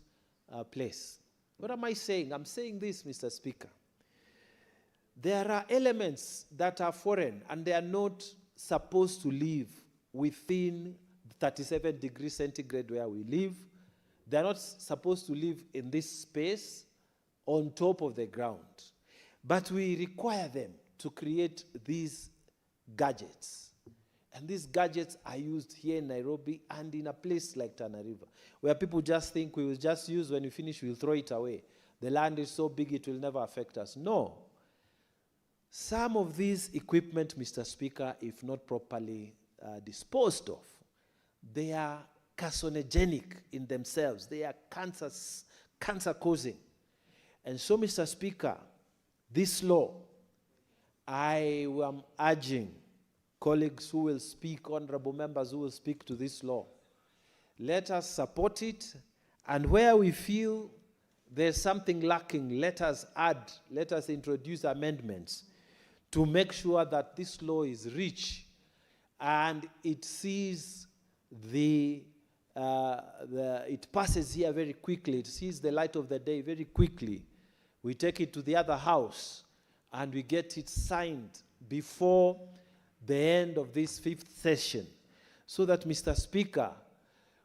place. What am I saying? I'm saying this, Mr. Speaker. There are elements that are foreign, and they are not supposed to live within 37 degrees centigrade where we live. They are not supposed to live in this space on top of the ground. But we require them to create these gadgets. And these gadgets are used here in Nairobi and in a place like Tana River, where people just think we will just use, when we finish, we'll throw it away. The land is so big it will never affect us. No. Some of these equipment, Mr. Speaker, if not properly disposed of, they are carcinogenic in themselves. They are cancer-causing. And so, Mr. Speaker, this law, I am urging colleagues who will speak, honorable members who will speak to this law, let us support it, and where we feel there's something lacking, let us add, let us introduce amendments to make sure that this law is rich and it sees it passes here very quickly, it sees the light of the day very quickly. We take it to the other house and we get it signed before the end of this 5th session, so that, Mr. Speaker,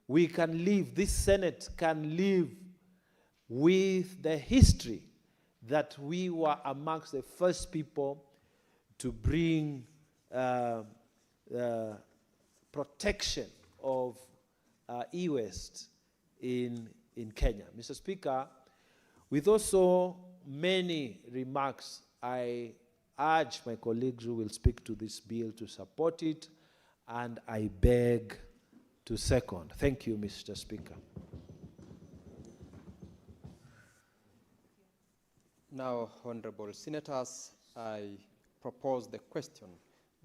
we can live, this Senate can live with the history that we were amongst the first people to bring protection of e-waste in Kenya. Mr. Speaker, with also many remarks, I urge my colleagues who will speak to this bill to support it, and I beg to second. Thank you, Mr. Speaker. Now, honorable senators, I propose the question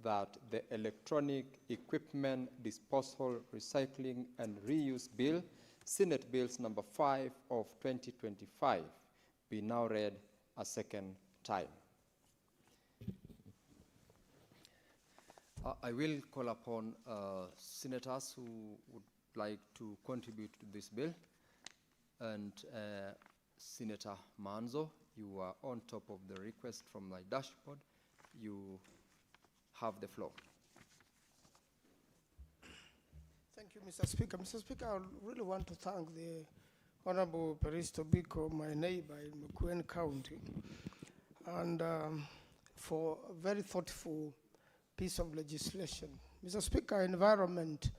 that the Electronic Equipment Disposal, Recycling and Reuse Bill, Senate Bills number 5 of 2025, be now read a second time. I will call upon senators who would like to contribute to this bill. And Senator Manzo, you are on top of the request from my dashboard. You have the floor. Thank you, Mr. Speaker. Mr. Speaker, I really want to thank the Honorable Peristo Biko, my neighbor in Makueni County, and for a very thoughtful piece of legislation. Mr. Speaker, environment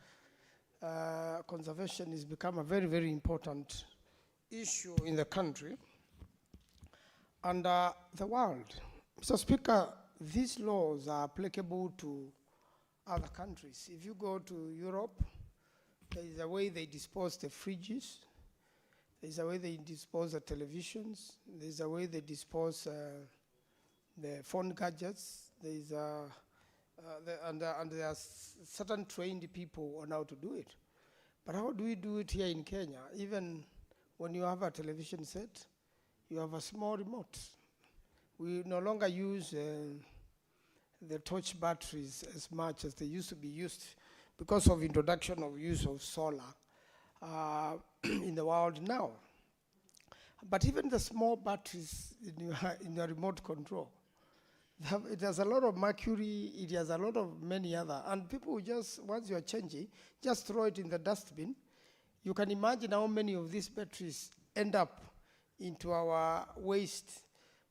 conservation has become a very, very important issue in the country and the world. Mr. Speaker, these laws are applicable to other countries. If you go to Europe, there is a way they dispose the fridges, there is a way they dispose the televisions, there is a way they dispose the phone gadgets, there is and there are certain trained people on how to do it. But how do we do it here in Kenya? Even when you have a television set, you have a small remote. We no longer use the torch batteries as much as they used to be used because of introduction of use of solar in the world now. But even the small batteries in your remote control, it has a lot of mercury, it has a lot of many other, and people just, once you're changing, just throw it in the dustbin. You can imagine how many of these batteries end up into our waste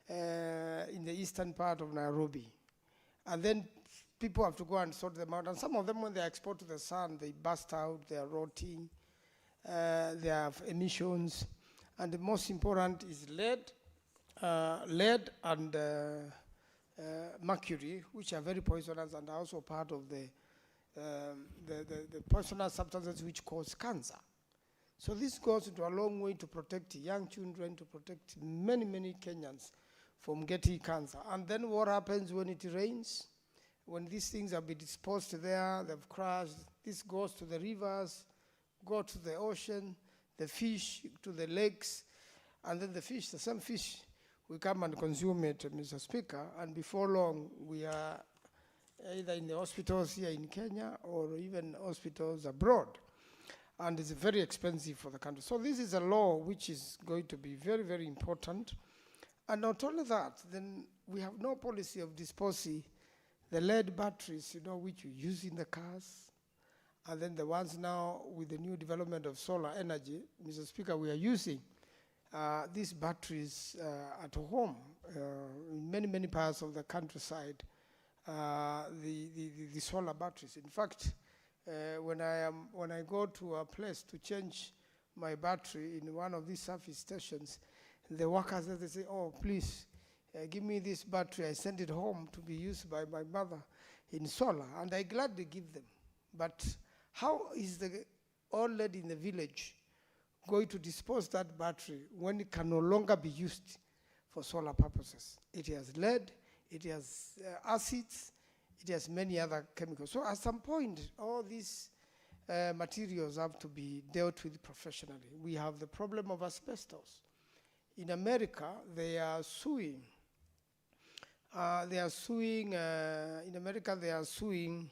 in the eastern part of Nairobi. And then people have to go and sort them out. And some of them, when they are exposed to the sun, they burst out, they are rotting, they have emissions. And the most important is lead and mercury, which are very poisonous and are also part of the poisonous substances which cause cancer. So this goes into a long way to protect young children, to protect many, many Kenyans from getting cancer. And then what happens when it rains? When these things have been disposed there, they've crashed, this goes to the rivers, go to the ocean, the fish to the lakes, and then the fish, the same fish, we come and consume it, Mr. Speaker, and before long we are either in the hospitals here in Kenya or even hospitals abroad. And it's very expensive for the country. So this is a law which is going to be very, very important. And not only that, then we have no policy of disposing the lead batteries, which we use in the cars. And then the ones now with the new development of solar energy, Mr. Speaker, we are using these batteries at home in many, many parts of the countryside, the solar batteries. In fact, when I go to a place to change my battery in one of these service stations, the workers, they say, oh, please, give me this battery. I send it home to be used by my mother in solar, and I gladly give them. But how is the old lady in the village going to dispose that battery when it can no longer be used for solar purposes? It has lead, it has acids, it has many other chemicals. So at some point, all these materials have to be dealt with professionally. We have the problem of asbestos. In America, they are suing. In America, they are suing,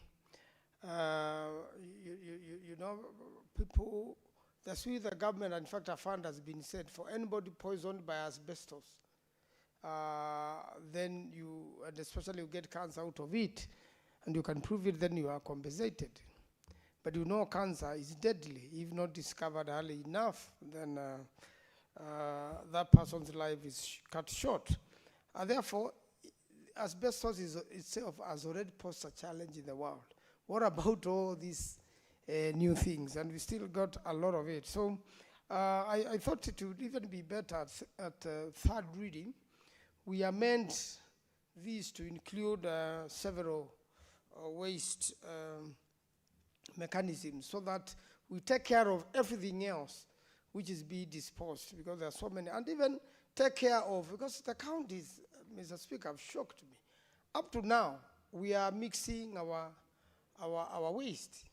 people, they're suing the government. In fact, a fund has been set for anybody poisoned by asbestos. Then and especially you get cancer out of it, and you can prove it, then you are compensated. But cancer is deadly. If not discovered early enough, then that person's life is cut short. And therefore, asbestos itself has already posed a challenge in the world. What about all these new things? And we still got a lot of it. So I thought it would even be better at third reading, we amend these to include several waste mechanisms so that we take care of everything else which is being disposed, because there are so many, and even take care of, because the counties, Mr. Speaker, have shocked me. Up to now, we are mixing our waste.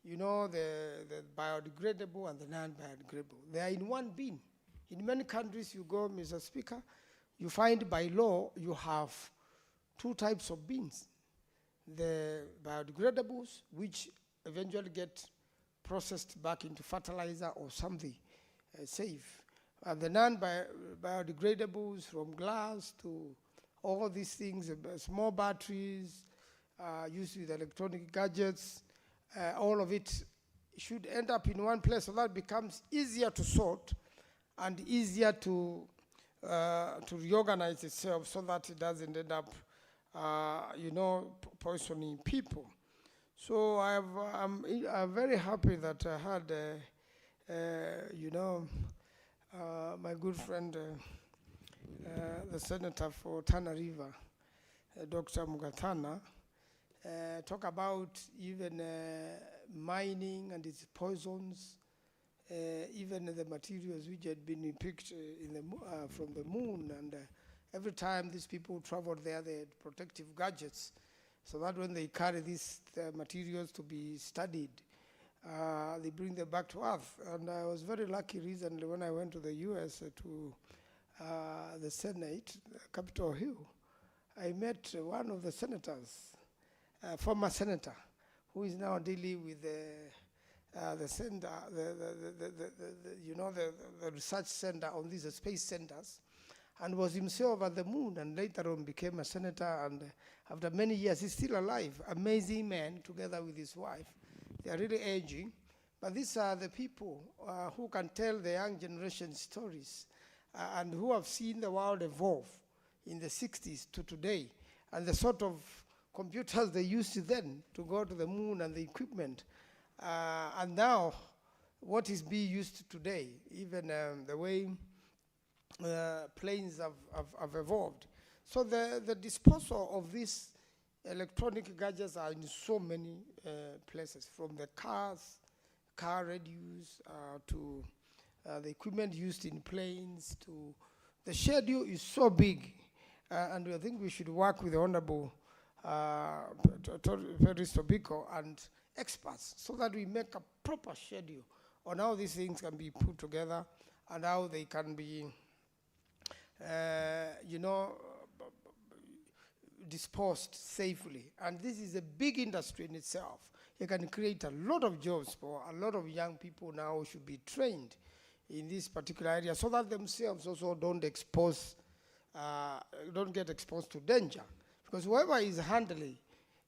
The biodegradable and the non-biodegradable. They are in one bin. In many countries you go, Mr. Speaker, you find by law you have two types of bins. The biodegradables, which eventually get processed back into fertilizer or something safe. And the non-biodegradables, from glass to all these things, small batteries, used with electronic gadgets, all of it should end up in one place, so that it becomes easier to sort and easier to reorganize itself, so that it doesn't end up, poisoning people. So I'm very happy that I had, my good friend, the senator for Tana River, Dr. Mugatana, talk about even mining and its poisons, even the materials which had been picked from the moon. And every time these people traveled there, they had protective gadgets, so that when they carry these materials to be studied, they bring them back to Earth. And I was very lucky recently when I went to the US to the Senate, Capitol Hill. I met one of the senators, former senator, who is now dealing with the center, the research center on these space centers, and was himself at the moon, and later on became a senator, and after many years he's still alive. Amazing man, together with his wife. They are really aging, but these are the people who can tell the young generation stories, and who have seen the world evolve in the 60s to today, and the sort of computers they used then to go to the moon, and the equipment, and now what is being used today, even the way planes have evolved. So the disposal of these electronic gadgets are in so many places, from the cars, car radios, to the equipment used in planes, to the schedule is so big. and I think we should work with the Honorable Ferris Tobiko and experts so that we make a proper schedule on how these things can be put together and how they can be, disposed safely. And this is a big industry in itself. It can create a lot of jobs for a lot of young people now should be trained in this particular area so that themselves also don't get exposed to danger. Because whoever is handling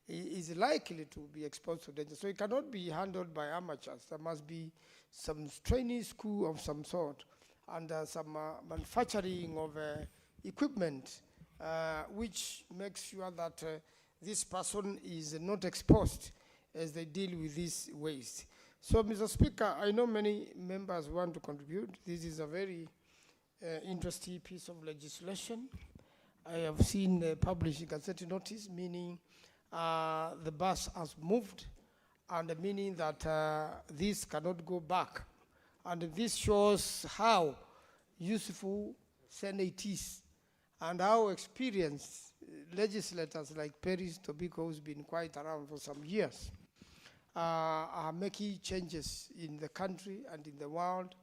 is likely to be exposed to danger. So it cannot be handled by amateurs. There must be some training school of some sort and some manufacturing of equipment which makes sure that this person is not exposed as they deal with this waste. So, Mr. Speaker, I know many members want to contribute. This is a very interesting piece of legislation. I have seen published a Gazette notice, meaning the bus has moved, and meaning that this cannot go back. And this shows how useful Senate is and how experienced legislators like Ferris Tobiko, who's been quite around for some years, are making changes in the country and in the world.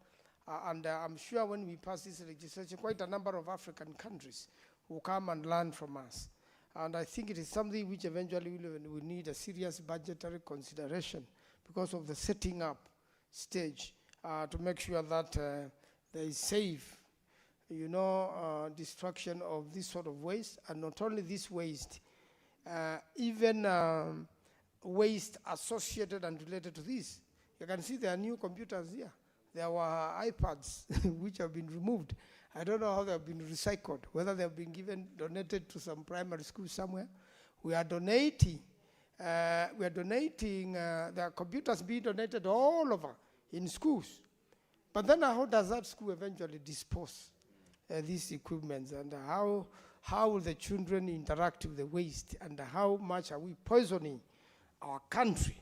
And I'm sure when we pass this legislation, quite a number of African countries will come and learn from us. And I think it is something which eventually will need a serious budgetary consideration because of the setting up stage to make sure that there is safe, destruction of this sort of waste. And not only this waste, even waste associated and related to this. You can see there are new computers here. There were iPads which have been removed. I don't know how they have been recycled, whether they have been donated to some primary school somewhere. We are donating. There are computers being donated all over in schools. But then how does that school eventually dispose these equipments, and how will the children interact with the waste, and how much are we poisoning our country?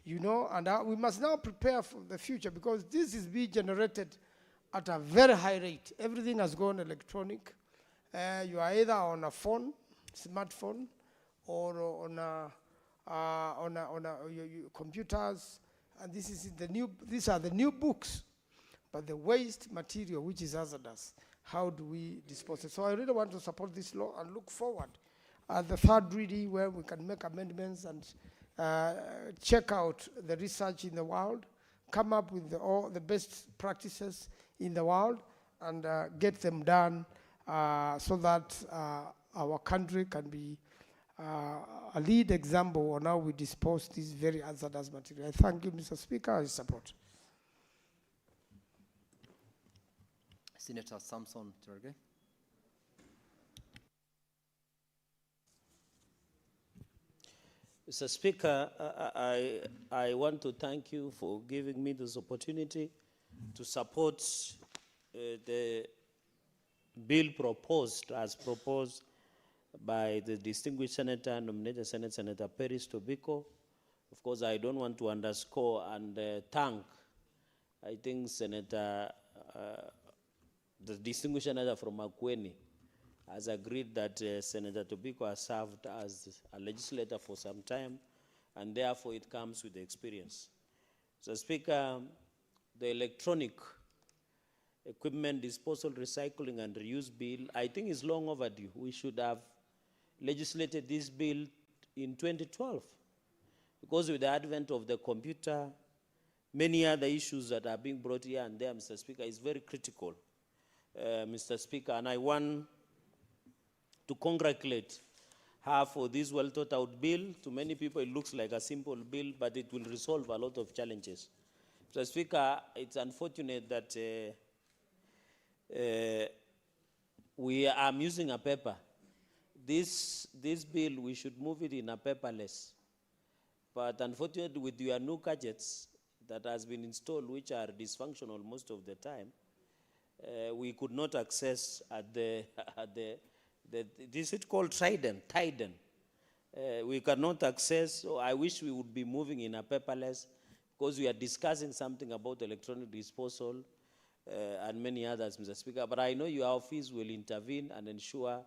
And we must now prepare for the future because this is being generated at a very high rate. Everything has gone electronic. You are either on a phone, smartphone, or on computers, and these are the new books. But the waste material, which is hazardous, how do we dispose it? So I really want to support this law and look forward at the third reading where we can make amendments and check out the research in the world, come up with all the best practices in the world, and get them done so that our country can be a lead example on how we dispose this very hazardous material. I thank you, Mr. Speaker. I support. Senator Samson Terge. Mr. Speaker, I want to thank you for giving me this opportunity to support the bill proposed by the distinguished senator, nominated Senator Ferris Tobiko. Of course, I don't want to underscore and thank, I think, the distinguished senator from Makueni has agreed that Senator Tobiko has served as a legislator for some time, and therefore it comes with the experience. So, Speaker, the electronic equipment disposal, recycling, and reuse bill, I think is long overdue. We should have legislated this bill in 2012, because with the advent of the computer, many other issues that are being brought here and there, Mr. Speaker, is very critical, Mr. Speaker, and I want to congratulate her for this well-thought-out bill. To many people, it looks like a simple bill, but it will resolve a lot of challenges. Mr. Speaker, it's unfortunate that I'm using a paper. This bill, we should move it in a paperless. But unfortunately, with your new gadgets that has been installed, which are dysfunctional most of the time, we could not access is it called Trident? We cannot access, so I wish we would be moving in a paperless, because we are discussing something about electronic disposal and many others, Mr. Speaker. But I know your office will intervene and ensure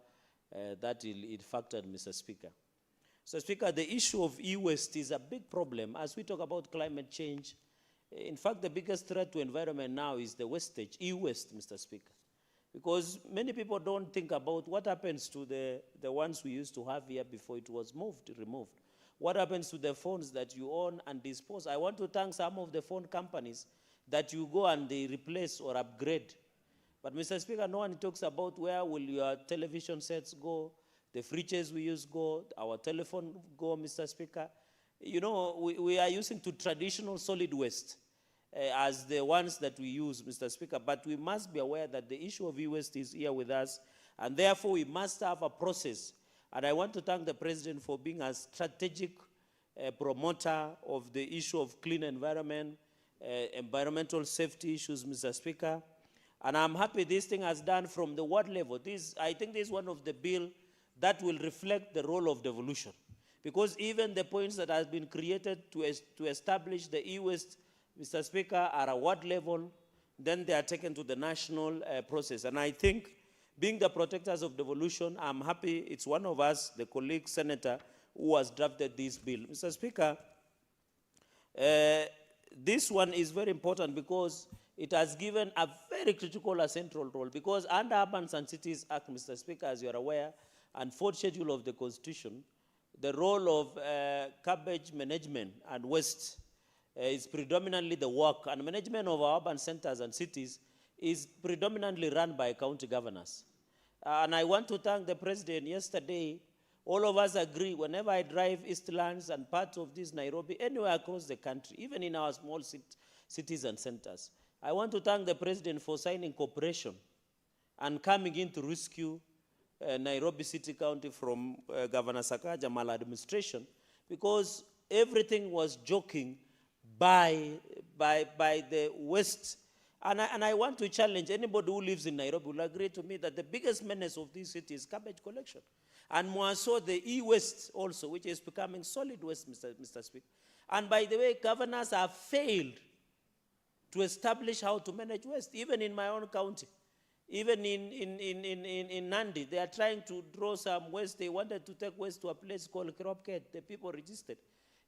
that it factored, Mr. Speaker. Mr. Speaker, the issue of e-waste is a big problem as we talk about climate change. In fact, the biggest threat to environment now is the wastage, e-waste, Mr. Speaker. Because many people don't think about what happens to the ones we used to have here before it was removed. What happens to the phones that you own and dispose? I want to thank some of the phone companies that you go and they replace or upgrade. But Mr. Speaker, no one talks about where will your television sets go, the fridges we use go, our telephone go, Mr. Speaker. You know, we are using to traditional solid waste as the ones that we use, Mr. Speaker, but we must be aware that the issue of e-waste is here with us, and therefore we must have a process. And I want to thank the President for being a strategic promoter of the issue of clean environment, environmental safety issues, Mr. Speaker. And I'm happy this thing has done from the ward level. I think this is one of the bill that will reflect the role of devolution. Because even the points that have been created to establish the e-waste, Mr. Speaker, are at ward level, then they are taken to the national process. And I think, being the protectors of devolution, I'm happy it's one of us, the colleague senator, who has drafted this bill. Mr. Speaker, this one is very important because it has given a very critical and central role. Because under Urban and Cities Act, Mr. Speaker, as you are aware, and fourth schedule of the Constitution, the role of garbage management and waste is predominantly the work, and management of our urban centers and cities is predominantly run by county governors. And I want to thank the President. Yesterday, all of us agree, whenever I drive Eastlands and parts of this Nairobi, anywhere across the country, even in our small cities and centers, I want to thank the President for signing cooperation and coming in to rescue Nairobi City County from Governor Sakaja maladministration, because everything was joking by the waste. And I want to challenge anybody who lives in Nairobi will agree to me that the biggest menace of this city is garbage collection. And more so the e-waste also, which is becoming solid waste, Mr. Speaker. And by the way, governors have failed to establish how to manage waste, even in my own county. Even in Nandi, they are trying to draw some waste. They wanted to take waste to a place called Kropket. The people registered.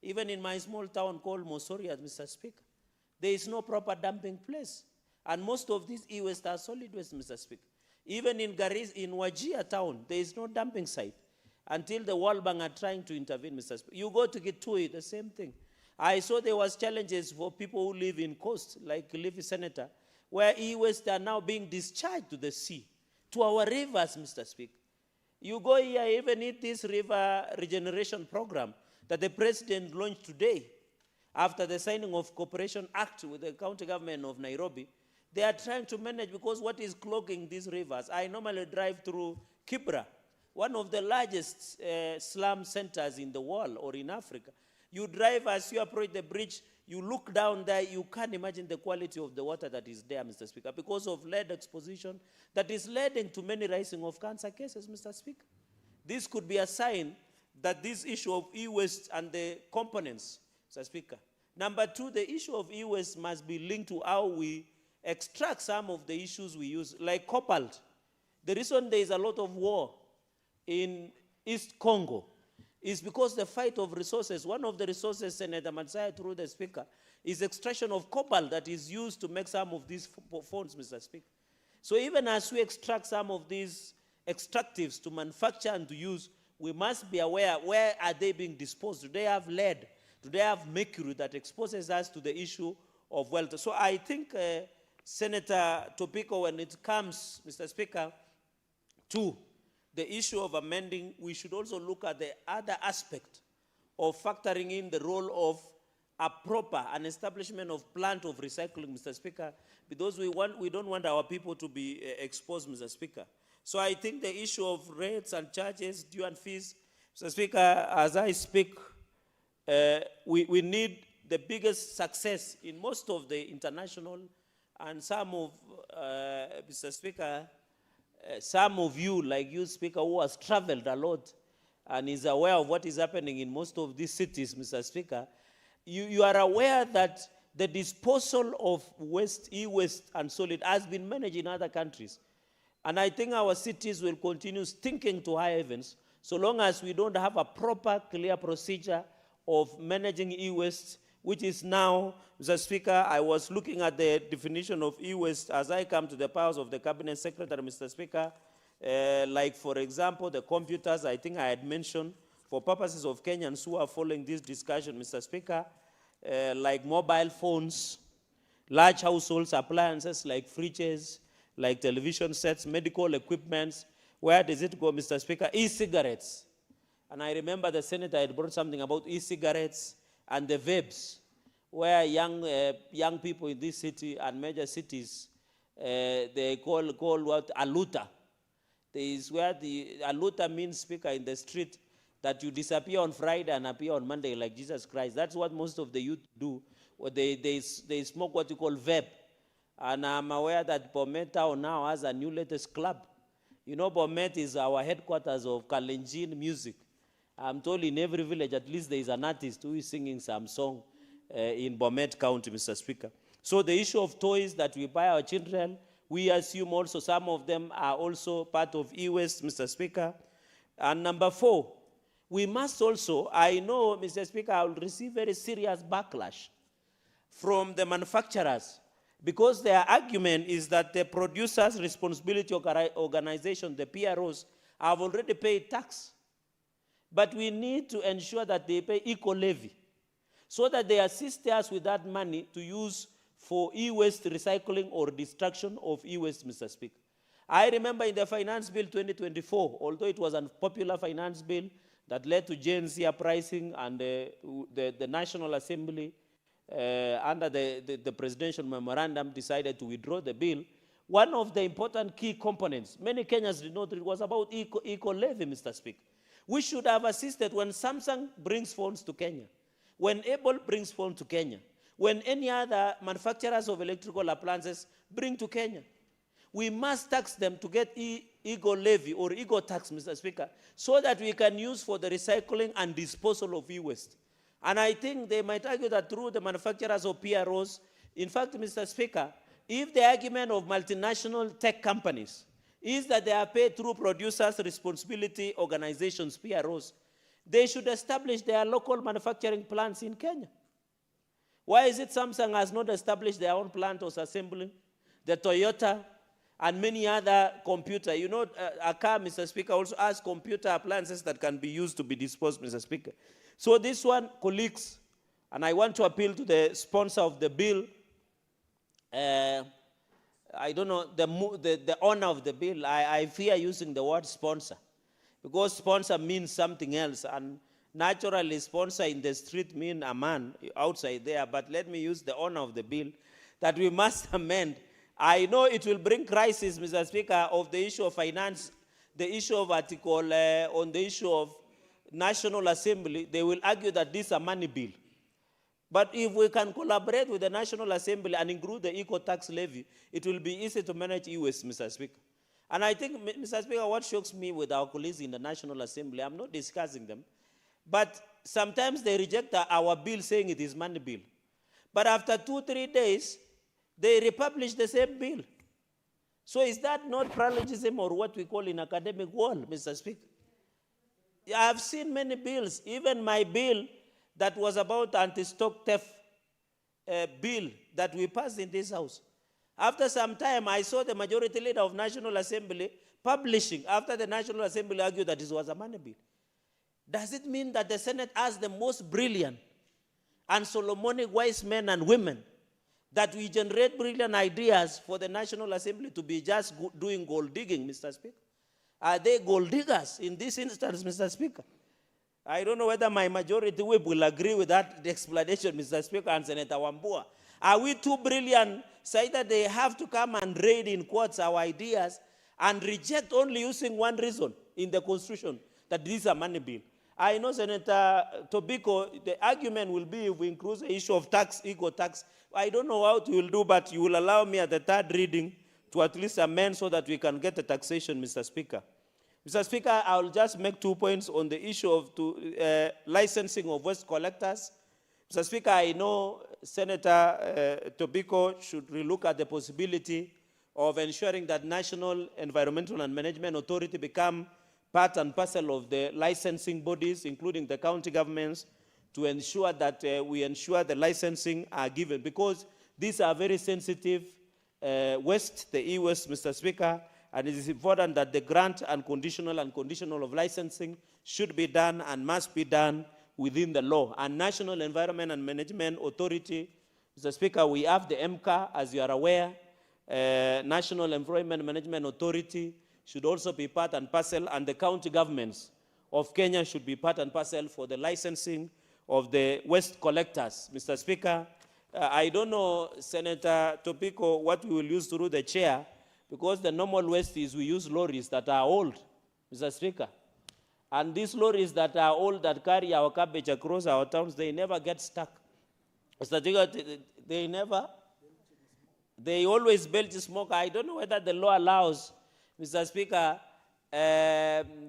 Even in my small town called Mosoria, Mr. Speaker, there is no proper dumping place. And most of these e-waste are solid waste, Mr. Speaker. Even in Wajir town, there is no dumping site until the World Bank are trying to intervene, Mr. Speaker. You go to Kitui, the same thing. I saw there was challenges for people who live in coast, like Leafy Senator, where e-waste are now being discharged to the sea, to our rivers, Mr. Speaker. You go here, even in this river regeneration program that the President launched today, after the signing of Cooperation Act with the county government of Nairobi, they are trying to manage, because what is clogging these rivers? I normally drive through Kibra, one of the largest slum centers in the world or in Africa. You drive, as you approach the bridge, you look down there, you can't imagine the quality of the water that is there, Mr. Speaker, because of lead exposition that is leading to many rising of cancer cases, Mr. Speaker. This could be a sign that this issue of e-waste and the components, Mr. Speaker. Number two, the issue of e-waste must be linked to how we extract some of the issues we use, like cobalt. The reason there is a lot of war in East Congo is because the fight of resources. One of the resources, Senator Mansaya, through the Speaker, is extraction of cobalt that is used to make some of these phones, Mr. Speaker. So even as we extract some of these extractives to manufacture and to use, we must be aware, where are they being disposed? Do they have lead? Do they have mercury that exposes us to the issue of wealth? So I think, Senator Topiko, when it comes, Mr. Speaker, to the issue of amending, we should also look at the other aspect of factoring in the role of a proper establishment of plant of recycling, Mr. Speaker, because we don't want our people to be exposed, Mr. Speaker. So I think the issue of rates and charges, due and fees, Mr. Speaker, as I speak, we need the biggest success in most of the international and some of, Mr. Speaker, some of you, like you, Speaker, who has traveled a lot and is aware of what is happening in most of these cities, Mr. Speaker, you are aware that the disposal of waste, e-waste and solid has been managed in other countries. And I think our cities will continue stinking to high heavens so long as we don't have a proper, clear procedure of managing e-waste, which is now, Mr. Speaker, I was looking at the definition of e-waste as I come to the powers of the Cabinet Secretary, Mr. Speaker, like, for example, the computers, I think I had mentioned, for purposes of Kenyans who are following this discussion, Mr. Speaker, like mobile phones, large households, appliances like fridges, like television sets, medical equipments. Where does it go, Mr. Speaker? E-cigarettes. And I remember the senator had brought something about e-cigarettes and the vapes, where young people in this city and major cities, they call what? Aluta. There is where the aluta means, Speaker, in the street, that you disappear on Friday and appear on Monday like Jesus Christ. That's what most of the youth do. Or they smoke what you call vape. And I'm aware that Bomet Town now has a new latest club. You know, Bomet is our headquarters of Kalenjin music. I'm told in every village at least there is an artist who is singing some song in Bomet County, Mr. Speaker. So the issue of toys that we buy our children, we assume also some of them are also part of e-waste, Mr. Speaker. And number 4, we must also, I know, Mr. Speaker, I will receive very serious backlash from the manufacturers because their argument is that the Producers' Responsibility Organization, the PROs, have already paid tax. But we need to ensure that they pay equal levy so that they assist us with that money to use for e-waste recycling or destruction of e-waste, Mr. Speaker. I remember in the Finance Bill 2024, although it was a popular finance bill that led to Gen Z uprising and the National Assembly under the presidential memorandum decided to withdraw the bill, one of the important key components, many Kenyans did not, it was about equal levy, Mr. Speaker. We should have assisted when Samsung brings phones to Kenya, when Apple brings phones to Kenya, when any other manufacturers of electrical appliances bring to Kenya. We must tax them to get equal levy or equal tax, Mr. Speaker, so that we can use for the recycling and disposal of e-waste. And I think they might argue that through the manufacturers of PROs, in fact, Mr. Speaker, if the argument of multinational tech companies is that they are paid through Producers' Responsibility Organizations, PROs, they should establish their local manufacturing plants in Kenya. Why is it Samsung has not established their own plant of assembling? The Toyota and many other computer. You know, a car, Mr. Speaker, also has computer appliances that can be used to be disposed, Mr. Speaker. So this one, colleagues, and I want to appeal to the sponsor of the bill, I don't know, the owner of the bill, I fear using the word sponsor, because sponsor means something else, and naturally sponsor in the street mean a man outside there, but let me use the owner of the bill, that we must amend. I know it will bring crisis, Mr. Speaker, of the issue of finance, the issue of article, on the issue of National Assembly, they will argue that this is a money bill. But if we can collaborate with the National Assembly and include the eco tax levy, it will be easy to manage e-waste, Mr. Speaker. And I think, Mr. Speaker, what shocks me with our colleagues in the National Assembly, I'm not discussing them, but sometimes they reject our bill saying it is money bill. But after 2-3 days, they republish the same bill. So is that not parallelism or what we call in academic world, Mr. Speaker? I've seen many bills, even my bill that was about anti-stock theft bill that we passed in this house. After some time, I saw the majority leader of National Assembly publishing, after the National Assembly argued that it was a money bill. Does it mean that the Senate has the most brilliant and Solomonic wise men and women, that we generate brilliant ideas for the National Assembly to be just doing gold digging, Mr. Speaker? Are they gold diggers in this instance, Mr. Speaker? I don't know whether my majority whip will agree with that explanation, Mr. Speaker and Senator Wambua. Are we too brilliant so that they have to come and raid in quotes our ideas and reject only using one reason in the Constitution, that this is a money bill? I know, Senator Tobiko, the argument will be if we include the issue of tax, eco tax. I don't know how you will do, but you will allow me at the third reading to at least amend so that we can get the taxation, Mr. Speaker. Mr. Speaker, I will just make 2 points on the issue of licensing of waste collectors. Mr. Speaker, I know Senator Tobiko should relook at the possibility of ensuring that National Environmental and Management Authority become part and parcel of the licensing bodies, including the county governments, to ensure that we ensure the licensing are given, because these are very sensitive waste, the e-waste, Mr. Speaker, and it is important that the grant and conditional of licensing should be done and must be done within the law. And National Environment and Management Authority, Mr. Speaker, we have the MCA, as you are aware. National Environment Management Authority should also be part and parcel, and the county governments of Kenya should be part and parcel for the licensing of the waste collectors. Mr. Speaker, I don't know, Senator Topiko, what we will use through the chair, because the normal waste is we use lorries that are old, Mr. Speaker. And these lorries that are old that carry our cabbage across our towns, they never get stuck. Mr. Speaker, they always belch smoke. I don't know whether the law allows, Mr. Speaker,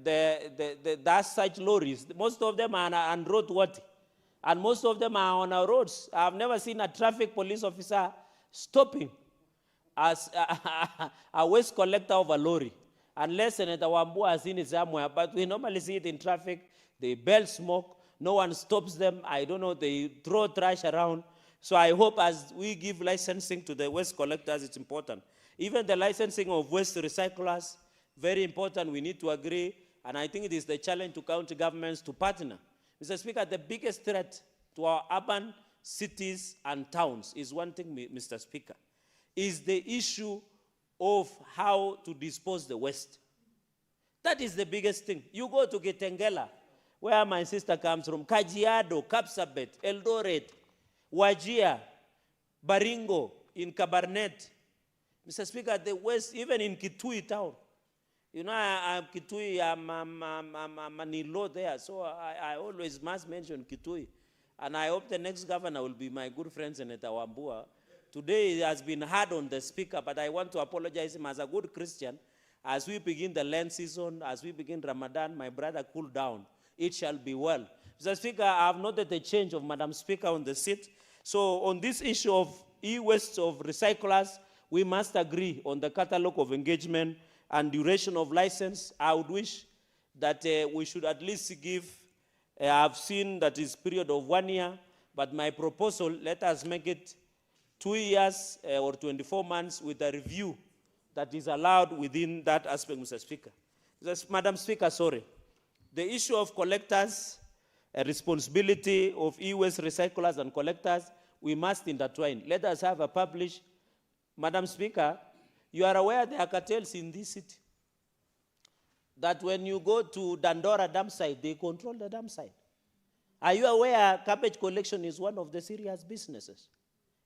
that such lorries. Most of them are unroadworthy, and most of them are on our roads. I've never seen a traffic police officer stopping as a waste collector of a lorry, unless Senator Wambua has seen it somewhere. But we normally see it in traffic. They belch smoke. No one stops them. I don't know. They throw trash around. So I hope as we give licensing to the waste collectors, it's important. Even the licensing of waste recyclers, very important. We need to agree. And I think it is the challenge to county governments to partner. Mr. Speaker, the biggest threat to our urban cities and towns is one thing, Mr. Speaker, is the issue of how to dispose the waste. That is the biggest thing. You go to Kitengela, where my sister comes from, Kajiado, Kapsabet, Eldoret, Wajir, Baringo, in Kabarnet. Mr. Speaker, the waste, even in Kitui town. You know, I'm Kitui, I'm an in-law there, so I always must mention Kitui. And I hope the next governor will be my good friend, Senator Wambua. Today it has been hard on the speaker, but I want to apologize him as a good Christian. As we begin the Lent season, as we begin Ramadan, my brother, cool down. It shall be well. Mr. Speaker, I have noted the change of Madam Speaker on the seat. So on this issue of e-waste of recyclers, we must agree on the catalog of engagement and duration of license. I would wish that we should at least give, I've seen that is period of 1 year, but my proposal, let us make it 2 years or 24 months with a review that is allowed within that aspect, Mr. Speaker. Madam Speaker, sorry. The issue of collectors, responsibility of e-waste recyclers and collectors, we must intertwine. Let us have a published. Madam Speaker, you are aware there are cartels in this city. That when you go to Dandora dam site, they control the dam site. Are you aware garbage collection is one of the serious businesses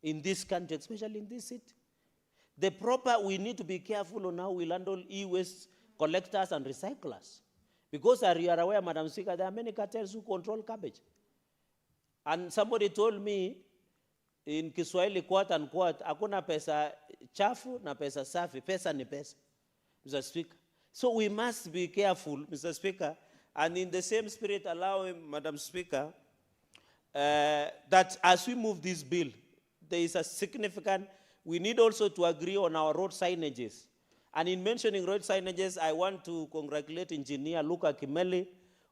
in this country, especially in this city? We need to be careful on how we handle e-waste collectors and recyclers. Because you are aware, Madam Speaker, there are many cartels who control garbage. And somebody told me, in Kiswahili, quote unquote, hakuna pesa chafu na pesa safi, pesa ni pesa, Mr. Speaker. So we must be careful, Mr. Speaker, and in the same spirit, allow him, Madam Speaker, that as we move this bill, there is a significant, we need also to agree on our road signages. And in mentioning road signages, I want to congratulate Engineer Luka Kimeli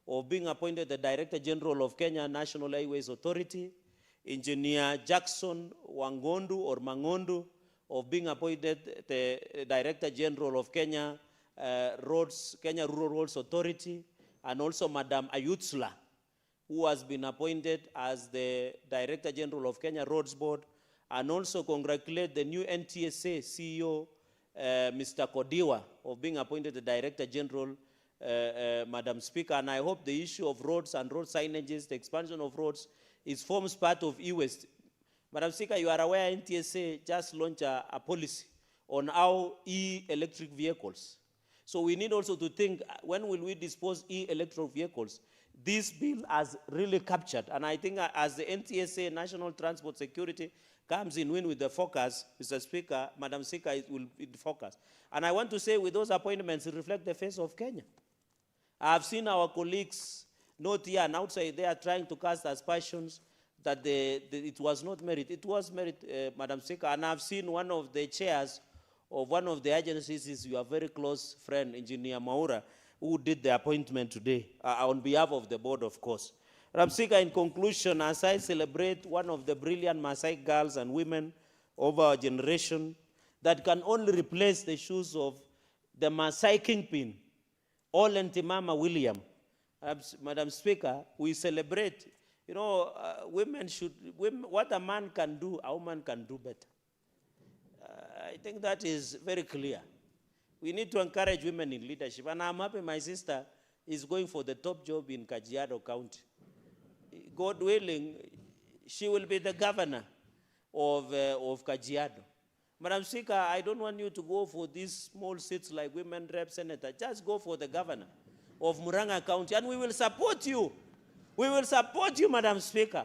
of being appointed the Director General of Kenya National Highways Authority, Engineer Jackson Wangondu or Mangondu of being appointed the Director General of Kenya Kenya Rural Roads Authority, and also Madam Ayutsla, who has been appointed as the Director General of Kenya Roads Board, and also congratulate the new NTSA CEO, Mr. Kodiwa, of being appointed the Director General, Madam Speaker. And I hope the issue of roads and road signages, the expansion of roads, forms part of e-waste. Madam Speaker, you are aware NTSA just launched a policy on how electric vehicles. So we need also to think, when will we dispose electric vehicles? This bill has really captured, and I think as the NTSA, National Transport Security, comes in with the focus, Mr. Speaker, Madam Speaker, it will be the focus. And I want to say with those appointments, it reflects the face of Kenya. I've seen our colleagues, not here and outside, they are trying to cast aspersions that it was not merit. It was merit, Madam Speaker, and I've seen one of the chairs of one of the agencies is your very close friend, Engineer Maura, who did the appointment today, on behalf of the board, of course. Madam Speaker, in conclusion, as I celebrate one of the brilliant Maasai girls and women of our generation that can only replace the shoes of the Maasai kingpin, Olen Timama William, Madam Speaker, we celebrate, you know, what a man can do, a woman can do better. I think that is very clear. We need to encourage women in leadership. And I'm happy my sister is going for the top job in Kajiado County. God willing, she will be the governor of Kajiado. Madam Speaker, I don't want you to go for these small seats like women rep senator. Just go for the governor of Murang'a County, and we will support you. We will support you, Madam Speaker.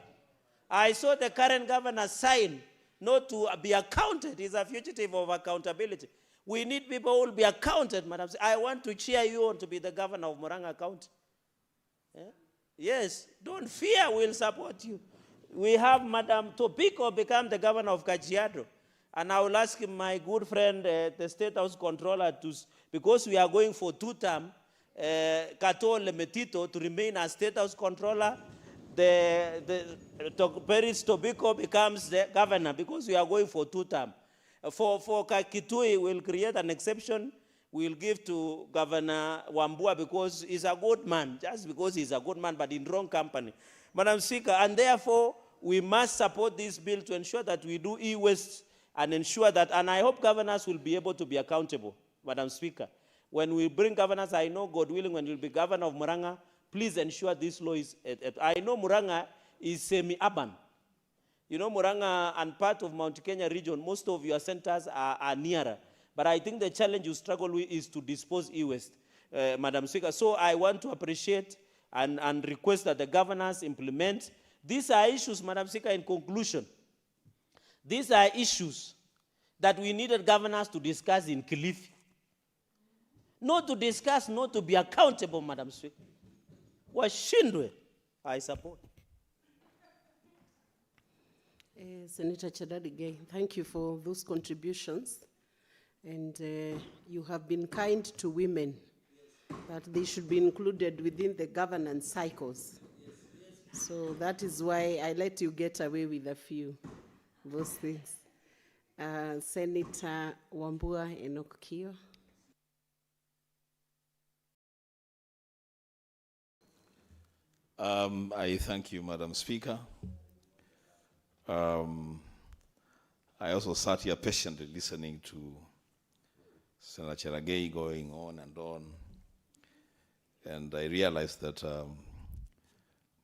I saw the current governor sign not to be accounted. He's a fugitive of accountability. We need people who will be accounted, Madam Speaker. I want to cheer you on to be the governor of Murang'a County. Yeah? Yes, don't fear, we'll support you. We have Madam Tobiko become the governor of Kajiado. And I will ask my good friend, the State House Controller, because we are going for 2-term, Kato Lemetito to remain as State House Controller. Peris Tobiko becomes the governor because we are going for 2-term. For Kakitui, we'll create an exception. We'll give to Governor Wambua because he's a good man, just because he's a good man, but in wrong company. Madam Speaker, and therefore, we must support this bill to ensure that we do e-waste and ensure that, and I hope governors will be able to be accountable, Madam Speaker. When we bring governors, I know, God willing, when you'll be governor of Murang'a, please ensure this law is, I know Murang'a is semi-urban. You know, Murang'a and part of Mount Kenya region, most of your centers are nearer. But I think the challenge you struggle with is to dispose e-waste, Madam Speaker. So I want to appreciate and request that the governors implement. These are issues, Madam Speaker, in conclusion. These are issues that we needed governors to discuss in Kilifi. Not to discuss, not to be accountable, Madam Speaker. Washindwe, I support. Senator Chedadi, thank you for those contributions. And you have been kind to women, that they should be included within the governance cycles. So that is why I let you get away with a few of those things. Senator Wambua Enoch Kio. I thank you, Madam Speaker. I also sat here patiently listening to Senator Cheragei going on. And I realized that,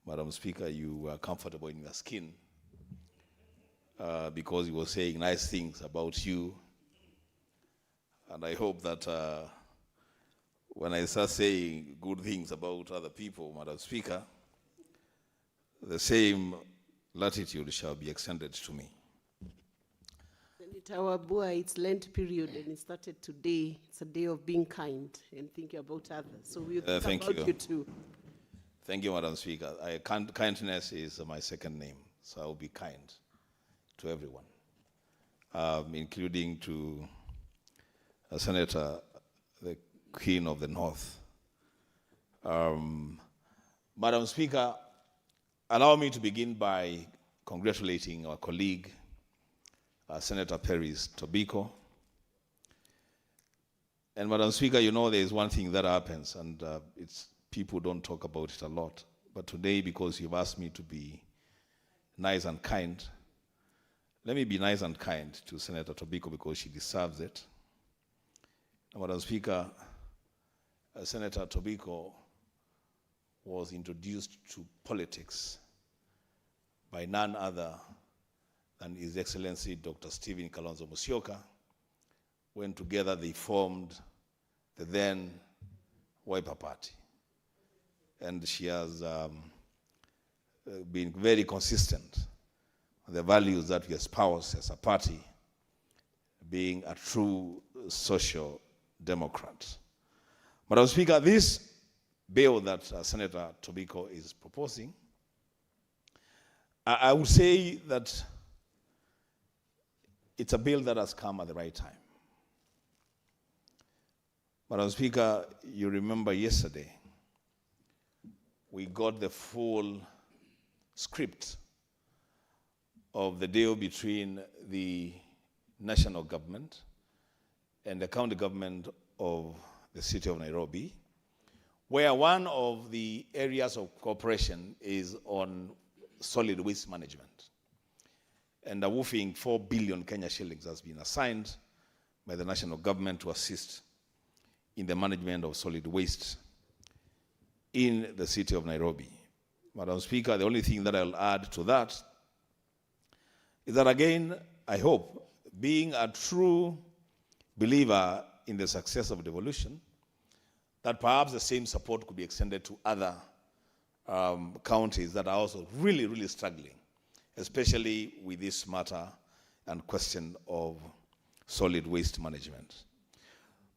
Madam Speaker, you were comfortable in your skin because he was saying nice things about you. And I hope that when I start saying good things about other people, Madam Speaker, the same latitude shall be extended to me. Senator Wambua, it's Lent period and it started today. It's a day of being kind and thinking about others. So we'll think about you too. Thank you, Madam Speaker. Kindness is my second name, so I will be kind to everyone, including to Senator, the Queen of the North. Madam Speaker, allow me to begin by congratulating our colleague, Senator Peris Tobiko. And Madam Speaker, you know there is one thing that happens, and people don't talk about it a lot. But today, because you've asked me to be nice and kind, let me be nice and kind to Senator Tobiko because she deserves it. And Madam Speaker, Senator Tobiko was introduced to politics by none other than His Excellency Dr. Stephen Kalonzo Musyoka, when together they formed the then Wiper Party. And she has been very consistent on the values that we espouse as a party, being a true social democrat. Madam Speaker, this bill that Senator Tobiko is proposing, I would say that it's a bill that has come at the right time. Madam Speaker, you remember yesterday, we got the full script of the deal between the national government and the county government of the city of Nairobi, where one of the areas of cooperation is on solid waste management. And a whopping 4 billion Kenya shillings has been assigned by the national government to assist in the management of solid waste in the city of Nairobi. Madam Speaker, the only thing that I'll add to that is that, again, I hope, being a true believer in the success of devolution, that perhaps the same support could be extended to other counties that are also really, really struggling, especially with this matter and question of solid waste management.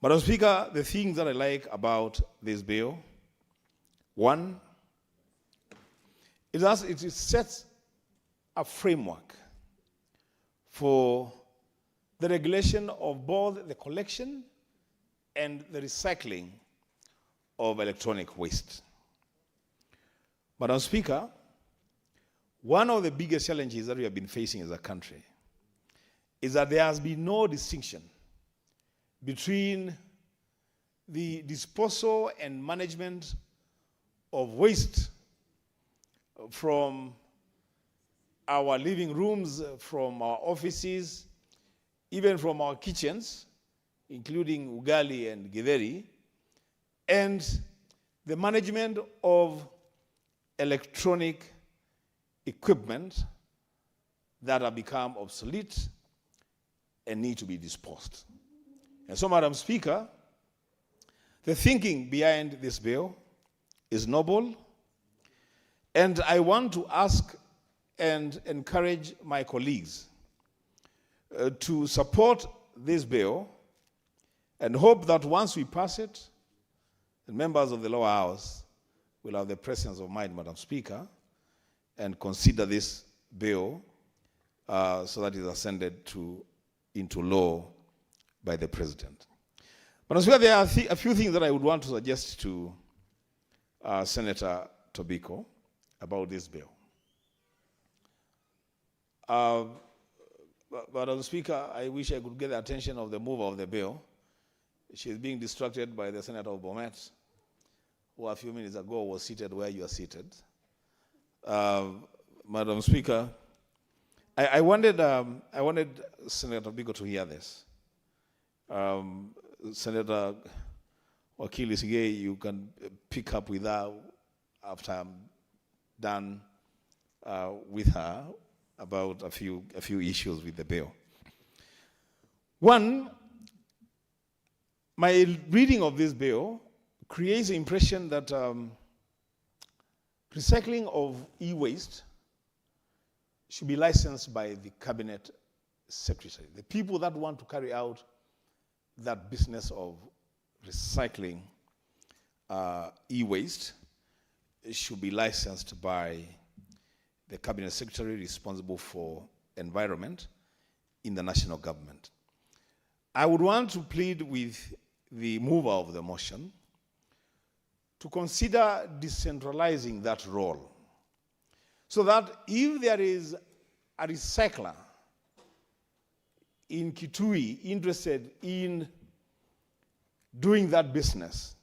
Madam Speaker, the things that I like about this bill, one, it sets a framework for the regulation of both the collection and the recycling of electronic waste. Madam Speaker, one of the biggest challenges that we have been facing as a country is that there has been no distinction between the disposal and management of waste from our living rooms, from our offices, even from our kitchens, including ugali and githeri, and the management of electronic equipment that have become obsolete and need to be disposed. And so, Madam Speaker, the thinking behind this bill is noble, and I want to ask and encourage my colleagues to support this bill and hope that once we pass it, the members of the lower house will have the presence of mind, Madam Speaker, and consider this bill so that it is ascended into law by the President. Madam Speaker, there are a few things that I would want to suggest to Senator Tobiko about this bill. Madam Speaker, I wish I could get the attention of the mover of the bill. She is being distracted by the Senator of Bomet, who a few minutes ago was seated where you are seated. Madam Speaker, I wanted Senator Tobiko to hear this. Senator Wakili Sigei, you can pick up with her after I'm done with her about a few issues with the bill. One, my reading of this bill creates the impression that recycling of e-waste should be licensed by the Cabinet Secretary. The people that want to carry out that business of recycling e-waste should be licensed by the Cabinet Secretary responsible for environment in the national government. I would want to plead with the mover of the motion to consider decentralizing that role so that if there is a recycler in Kitui interested in doing that business,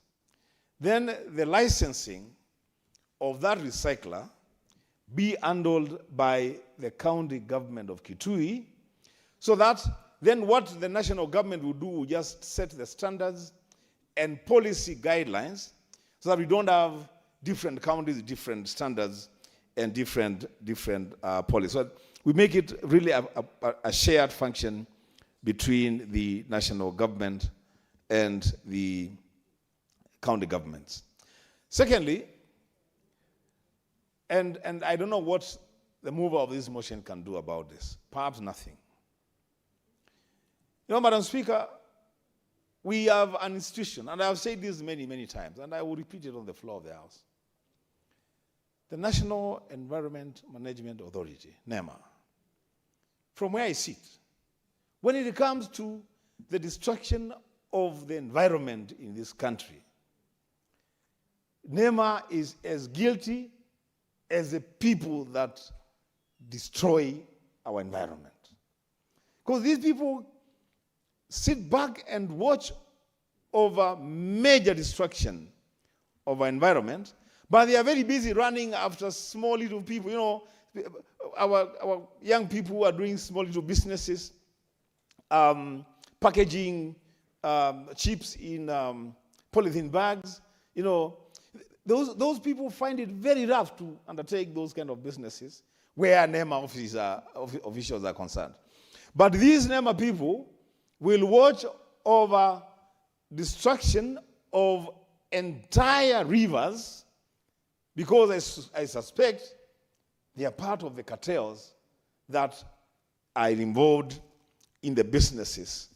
then the licensing of that recycler be handled by the county government of Kitui, so that then what the national government will do will just set the standards and policy guidelines so that we don't have different counties, different standards, and different policies. So we make it really a shared function between the national government and the county governments. Secondly, and I don't know what the mover of this motion can do about this, perhaps nothing. You know, Madam Speaker, we have an institution, and I have said this many, many times, and I will repeat it on the floor of the House. The National Environment Management Authority, NEMA. From where I sit, when it comes to the destruction of the environment in this country, NEMA is as guilty as the people that destroy our environment. Because these people sit back and watch over major destruction of our environment, but they are very busy running after small little people. You know, our young people who are doing small little businesses, packaging chips in polythene bags. You know, those people find it very rough to undertake those kind of businesses where NEMA officials are concerned. But these NEMA people will watch over destruction of entire rivers because I suspect they are part of the cartels that are involved in the businesses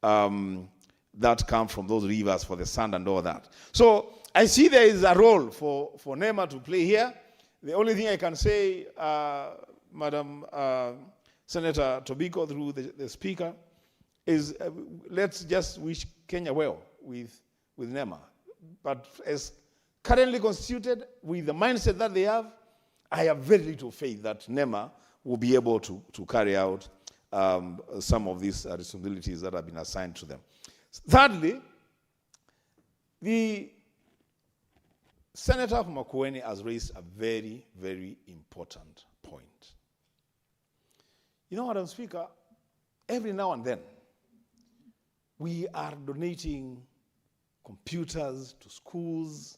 that come from those rivers for the sand and all that. So I see there is a role for NEMA to play here. The only thing I can say, Madam Senator Tobiko, through the Speaker, is let's just wish Kenya well with NEMA. But as currently constituted, with the mindset that they have, I have very little faith that NEMA will be able to carry out some of these responsibilities that have been assigned to them. Thirdly, the Senator from Makueni has raised a very, very important point. You know, Madam Speaker, every now and then, we are donating computers to schools.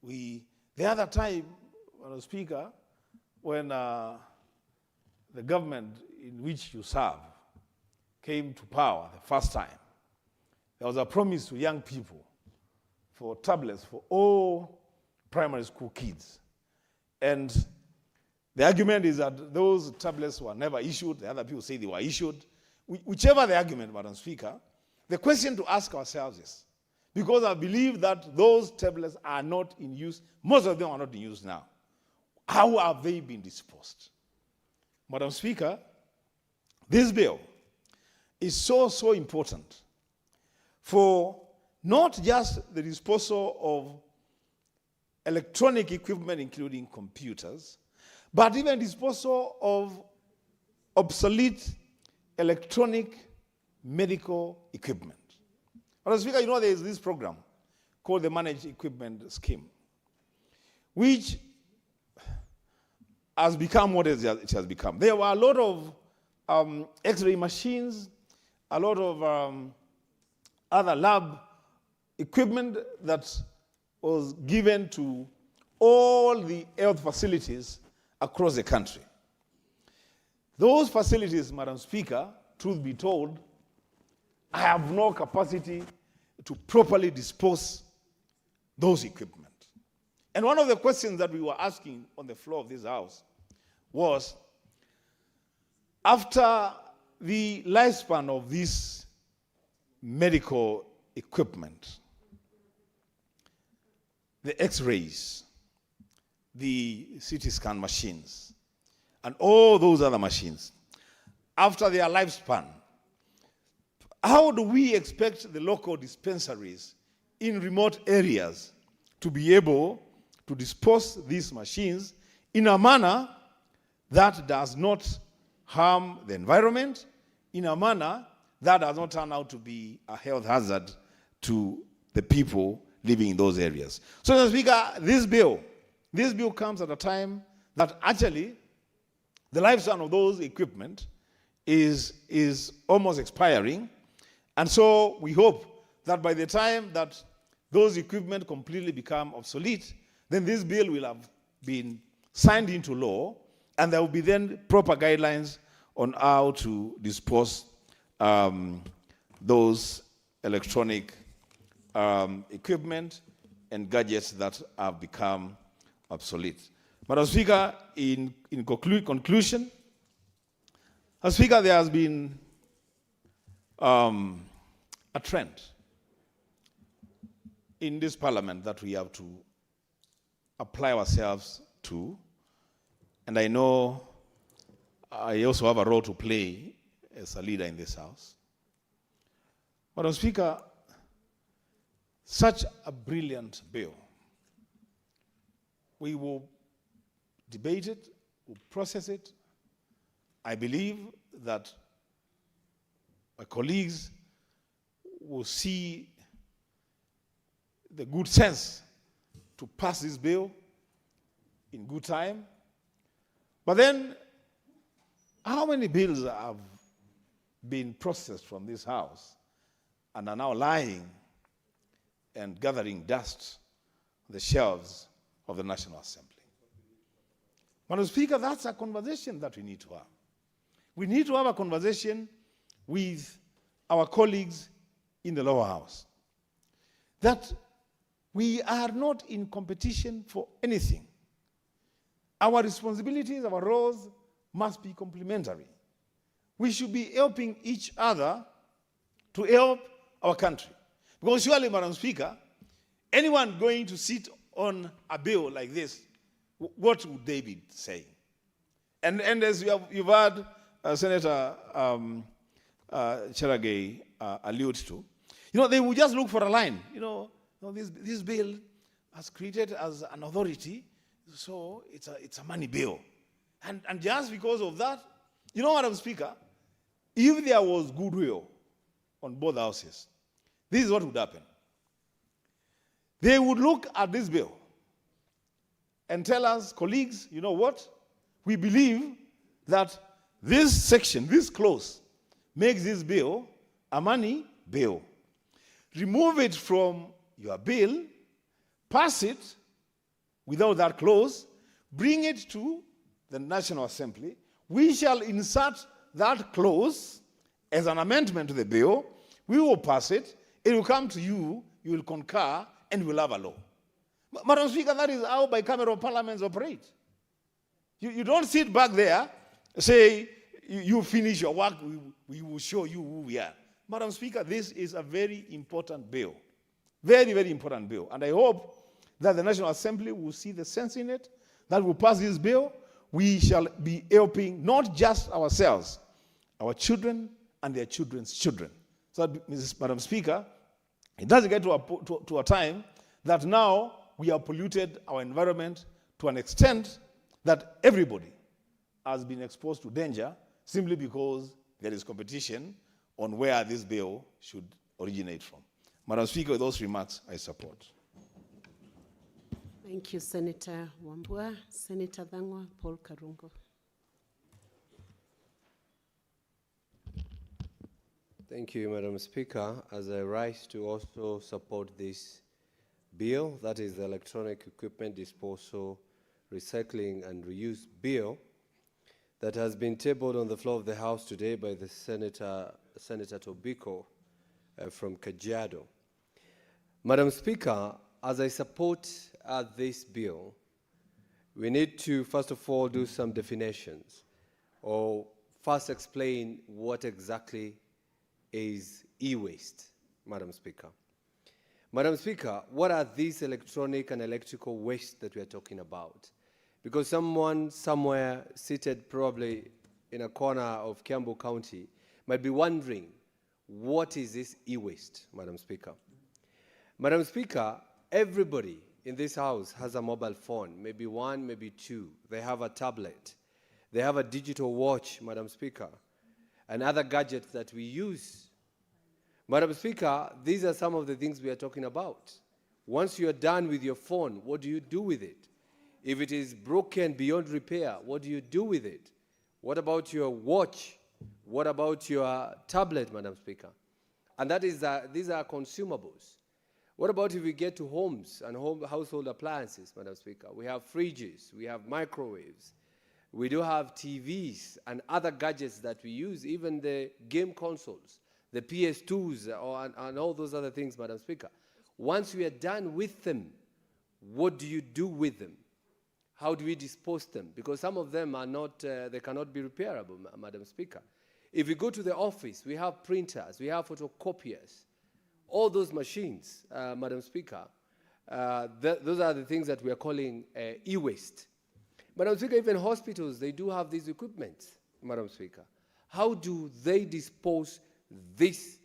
The other time, Madam Speaker, when the government in which you serve came to power the first time, there was a promise to young people for tablets for all primary school kids. And the argument is that those tablets were never issued. The other people say they were issued. Whichever the argument, Madam Speaker, the question to ask ourselves is, because I believe that those tablets are not in use, most of them are not in use now, how have they been disposed? Madam Speaker, this bill is so important for not just the disposal of electronic equipment, including computers, but even disposal of obsolete electronic medical equipment. Madam Speaker, you know there is this program called the Managed Equipment Scheme, which has become what it has become. There were a lot of X-ray machines, a lot of other lab equipment that was given to all the health facilities across the country. Those facilities, Madam Speaker, truth be told, I have no capacity to properly dispose those equipment. And one of the questions that we were asking on the floor of this House was, after the lifespan of this medical equipment, the X-rays, the CT scan machines, and all those other machines, after their lifespan, how do we expect the local dispensaries in remote areas to be able to dispose these machines in a manner that does not harm the environment, in a manner that does not turn out to be a health hazard to the people living in those areas? So, Mr. Speaker, this bill comes at a time that actually the lifespan of those equipment is almost expiring. And so we hope that by the time that those equipment completely become obsolete, then this bill will have been signed into law, and there will be then proper guidelines on how to dispose those electronic equipment and gadgets that have become obsolete. Madam Speaker, in conclusion, Madam Speaker, there has been a trend in this parliament that we have to apply ourselves to, and I know I also have a role to play as a leader in this House. Madam Speaker, such a brilliant bill. We will debate it, we'll process it. I believe that my colleagues will see the good sense to pass this bill in good time. But then, how many bills have been processed from this House and are now lying and gathering dust on the shelves of the National Assembly? Madam Speaker, that's a conversation that we need to have. We need to have a conversation with our colleagues in the lower house that we are not in competition for anything. Our responsibilities, our roles must be complementary. We should be helping each other to help our country. Because surely, Madam Speaker, anyone going to sit on a bill like this, what would they be saying? And as you've heard Senator Cherargei allude to, they will just look for a line. This bill has created as an authority, so it's a money bill. And just because of that, Madam Speaker, if there was goodwill on both houses, this is what would happen. They would look at this bill and tell us, colleagues, you know what? We believe that this section, this clause, makes this bill a money bill. Remove it from your bill, pass it without that clause, bring it to the National Assembly. We shall insert that clause as an amendment to the bill. We will pass it. It will come to you. You will concur, and we'll have a law. Madam Speaker, that is how bicameral parliaments operate. You don't sit back there, say, you finish your work, we will show you who we are. Madam Speaker, this is a very important bill. Very, very important bill. And I hope that the National Assembly will see the sense in it, that will pass this bill. We shall be helping not just ourselves, our children and their children's children. So, Madam Speaker, it doesn't get to a time that now we have polluted our environment to an extent that everybody has been exposed to danger simply because there is competition on where this bill should originate from. Madam Speaker, with those remarks, I support. Thank you, Senator Wambua. Senator Dhangwa, Paul Karungo. Thank you, Madam Speaker. As I rise to also support this bill, that is the Electronic Equipment Disposal, Recycling and Reuse Bill, that has been tabled on the floor of the House today by the Senator Tobiko from Kajiado. Madam Speaker, as I support this bill, we need to first of all do some definitions, or first explain what exactly is e-waste, Madam Speaker. Madam Speaker, what are these electronic and electrical waste that we are talking about? Because someone somewhere seated probably in a corner of Kiambu County might be wondering, what is this e-waste, Madam Speaker? Madam Speaker, everybody in this house has a mobile phone, maybe one, maybe two. They have a tablet. They have a digital watch, Madam Speaker, and other gadgets that we use. Madam Speaker, these are some of the things we are talking about. Once you are done with your phone, what do you do with it? If it is broken beyond repair, what do you do with it? What about your watch? What about your tablet, Madam Speaker? And that is these are consumables. What about if we get to homes and household appliances, Madam Speaker? We have fridges, we have microwaves, we do have TVs and other gadgets that we use, even the game consoles, the PS2s, and all those other things, Madam Speaker. Once we are done with them, what do you do with them? How do we dispose them? Because some of them are not, they cannot be repairable, Madam Speaker. If we go to the office, we have printers, we have photocopiers. All those machines, Madam Speaker, those are the things that we are calling e-waste. Madam Speaker, even hospitals, they do have these equipment, Madam Speaker. How do they dispose this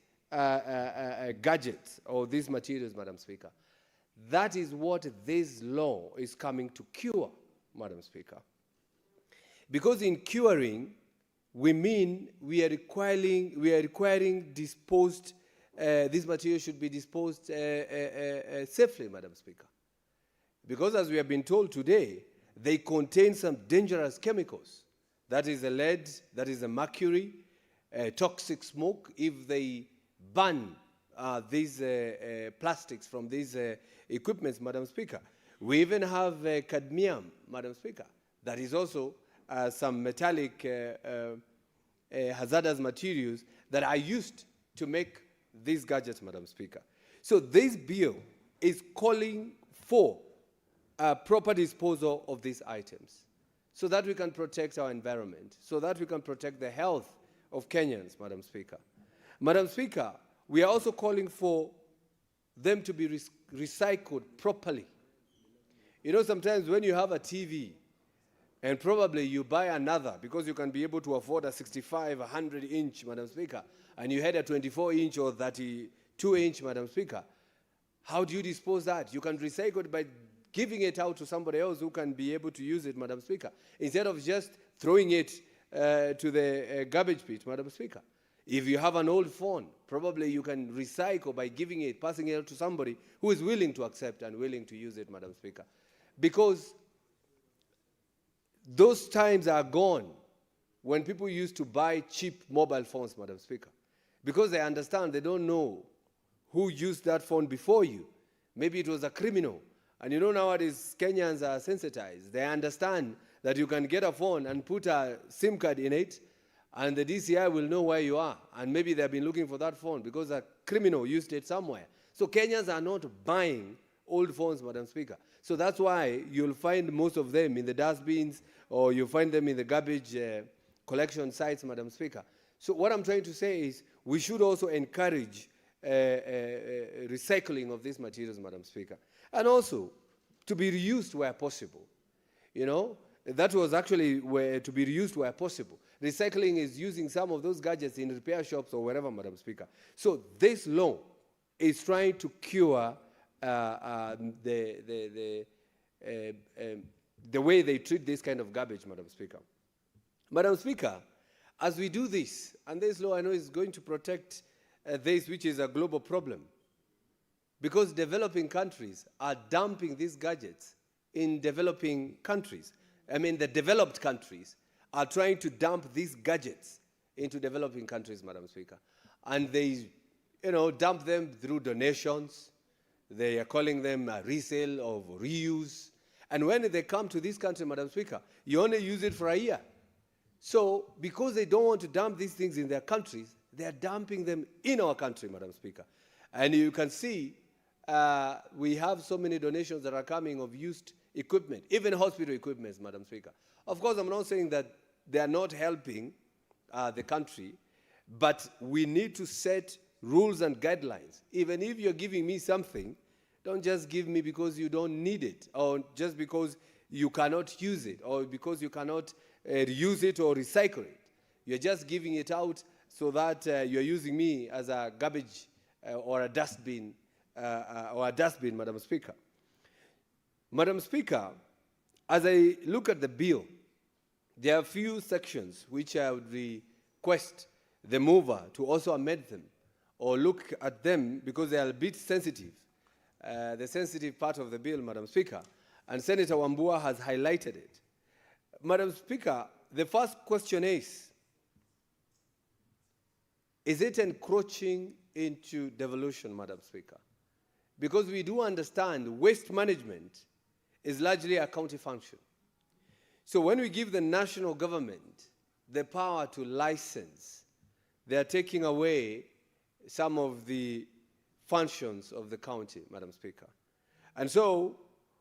gadgets or these materials, Madam Speaker. That is what this law is coming to cure, Madam Speaker. Because in curing, we mean we are requiring disposed, this material should be disposed safely, Madam Speaker. Because as we have been told today, they contain some dangerous chemicals. That is the lead, that is the mercury, toxic smoke. If they burn these plastics from these equipments, Madam Speaker. We even have cadmium, Madam Speaker. That is also some metallic hazardous materials that are used to make these gadgets, Madam Speaker. So this bill is calling for proper disposal of these items so that we can protect our environment, so that we can protect the health of Kenyans, Madam Speaker. Madam Speaker, we are also calling for them to be recycled properly. You know, sometimes when you have a TV and probably you buy another because you can be able to afford a 65, 100-inch, Madam Speaker, and you had a 24-inch or 32-inch, Madam Speaker, how do you dispose that? You can recycle it by giving it out to somebody else who can be able to use it, Madam Speaker, instead of just throwing it to the garbage pit, Madam Speaker. If you have an old phone, probably you can recycle by giving it, passing it to somebody who is willing to accept and willing to use it, Madam Speaker. Because those times are gone when people used to buy cheap mobile phones, Madam Speaker. Because they understand, they don't know who used that phone before you. Maybe it was a criminal. And you know nowadays Kenyans are sensitized. They understand that you can get a phone and put a SIM card in it, and the DCI will know where you are. And maybe they've been looking for that phone because a criminal used it somewhere. So Kenyans are not buying old phones, Madam Speaker. So that's why you'll find most of them in the dustbins or you'll find them in the garbage collection sites, Madam Speaker. So what I'm trying to say is we should also encourage recycling of these materials, Madam Speaker. And also to be reused where possible. You know, that was actually to be reused where possible. Recycling is using some of those gadgets in repair shops or wherever, Madam Speaker. So this law is trying to cure the way they treat this kind of garbage, Madam Speaker. Madam Speaker, as we do this, and this law I know is going to protect this, which is a global problem, because developing countries are dumping these gadgets in developing countries. I mean, the developed countries are trying to dump these gadgets into developing countries, Madam Speaker. And they, you know, dump them through donations. They are calling them a resale or reuse. And when they come to this country, Madam Speaker, you only use it for a year. So because they don't want to dump these things in their countries, they are dumping them in our country, Madam Speaker. And you can see we have so many donations that are coming of used equipment, even hospital equipment, Madam Speaker. Of course, I'm not saying that they are not helping the country, but we need to set rules and guidelines. Even if you're giving me something, don't just give me because you don't need it, or just because you cannot use it, or because you cannot reuse it or recycle it. You're just giving it out so that you're using me as a garbage or a dustbin, Madam Speaker. Madam Speaker, as I look at the bill, there are a few sections which I would request the mover to also amend them or look at them because they are a bit sensitive. The sensitive part of the bill, Madam Speaker, and Senator Wambua has highlighted it. Madam Speaker, the first question is it encroaching into devolution, Madam Speaker? Because we do understand waste management is largely a county function. So when we give the national government the power to license, they are taking away some of the functions of the county, Madam Speaker. And so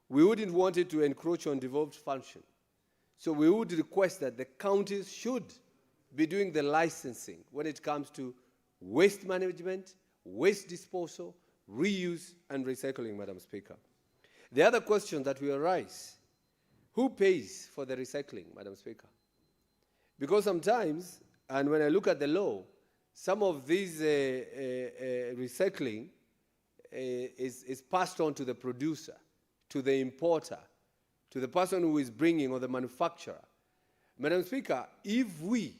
we wouldn't want it to encroach on devolved function. So we would request that the counties should be doing the licensing when it comes to waste management, waste disposal, reuse, and recycling, Madam Speaker. The other question that will arise, who pays for the recycling, Madam Speaker? Because sometimes, and when I look at the law, some of these recycling is passed on to the producer, to the importer, to the person who is bringing or the manufacturer. Madam Speaker, if we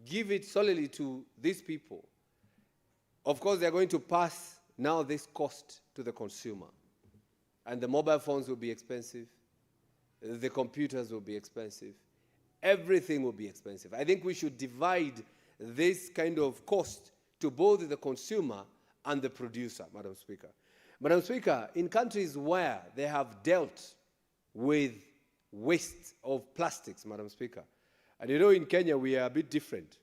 give it solely to these people, of course they're going to pass now this cost to the consumer. And the mobile phones will be expensive, the computers will be expensive, everything will be expensive. I think we should divide this kind of cost to both the consumer and the producer, Madam Speaker. Madam Speaker, in countries where they have dealt with waste of plastics, Madam Speaker, and you know in Kenya we are a bit different.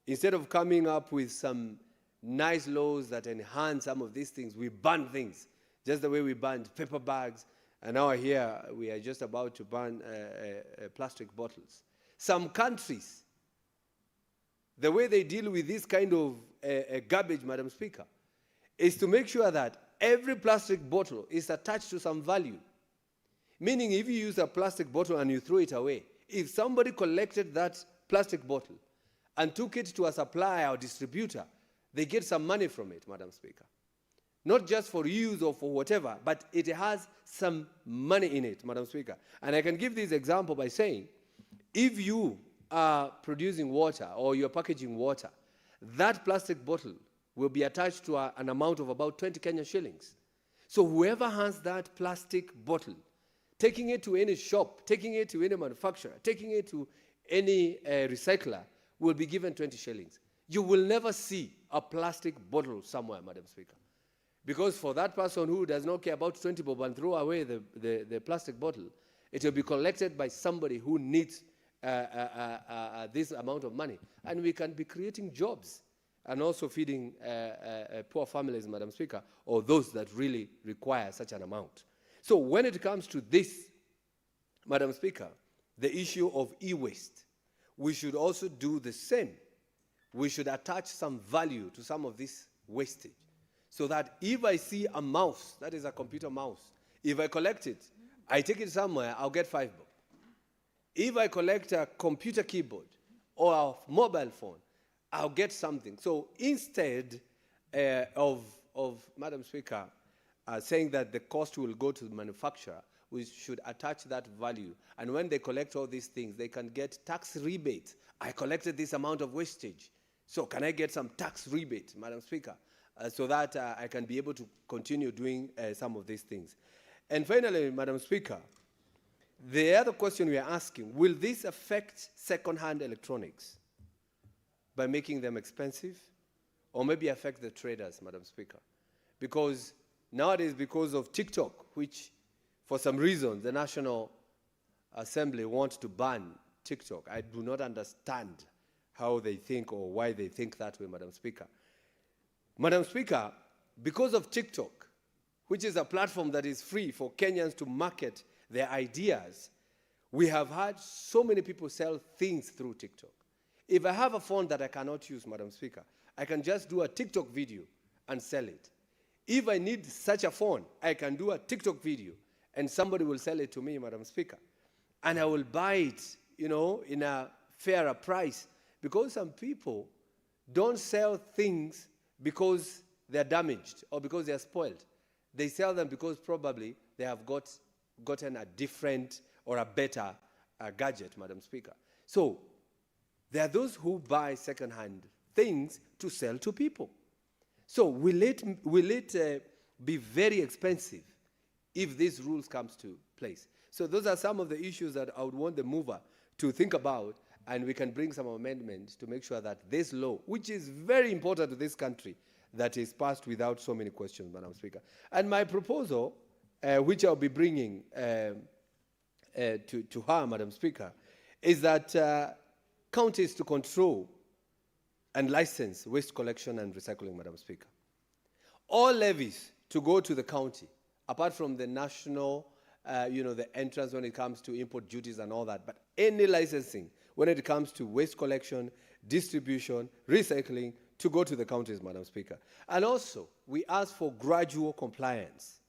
Instead of coming up with some nice laws that enhance some of these things, we ban things, just the way we banned paper bags, and now here we are just about to ban plastic bottles. Some countries, the way they deal with this kind of garbage, Madam Speaker, is to make sure that every plastic bottle is attached to some value. Meaning if you use a plastic bottle and you throw it away, if somebody collected that plastic bottle and took it to a supplier or distributor, they get some money from it, Madam Speaker. Not just for use or for whatever, but it has some money in it, Madam Speaker. And I can give this example by saying, if you are producing water or you're packaging water, that plastic bottle will be attached to an amount of about 20 Kenya shillings. So whoever has that plastic bottle, taking it to any shop, taking it to any manufacturer, taking it to any recycler, will be given 20 shillings. You will never see a plastic bottle somewhere, Madam Speaker. Because for that person who does not care about 20 bob and throw away the plastic bottle, it will be collected by somebody who needs this amount of money. And we can be creating jobs and also feeding poor families, Madam Speaker, or those that really require such an amount. So when it comes to this, Madam Speaker, the issue of e-waste, we should also do the same. We should attach some value to some of this wastage, so that if I see a mouse, that is a computer mouse, if I collect it, I take it somewhere, I'll get 5 bob. If I collect a computer keyboard or a mobile phone, I'll get something. So instead of Madam Speaker, saying that the cost will go to the manufacturer, we should attach that value. And when they collect all these things, they can get tax rebates. I collected this amount of wastage, so can I get some tax rebate, Madam Speaker, so that I can be able to continue doing some of these things. And finally, Madam Speaker, the other question we are asking, will this affect second-hand electronics by making them expensive, or maybe affect the traders, Madam Speaker? Because nowadays, because of TikTok, which for some reason the National Assembly wants to ban TikTok, I do not understand how they think or why they think that way, Madam Speaker. Madam Speaker, because of TikTok, which is a platform that is free for Kenyans to market their ideas, we have had so many people sell things through TikTok. If I have a phone that I cannot use, Madam Speaker, I can just do a TikTok video and sell it. If I need such a phone, I can do a TikTok video and somebody will sell it to me, Madam Speaker. And I will buy it, you know, in a fairer price, because some people don't sell things because they're damaged or because they're spoiled. They sell them because probably they have gotten a different or a better gadget, Madam Speaker. So there are those who buy second-hand things to sell to people. So will it be very expensive if these rules comes to place? So those are some of the issues that I would want the mover to think about, and we can bring some amendments to make sure that this law, which is very important to this country, that is passed without so many questions, Madam Speaker. And my proposal, which I'll be bringing to her, Madam Speaker, is that counties to control and license waste collection and recycling, Madam Speaker. All levies to go to the county, apart from the national, the entrance when it comes to import duties and all that, but any licensing when it comes to waste collection, distribution, recycling, to go to the counties, Madam Speaker. And also, we ask for gradual compliance.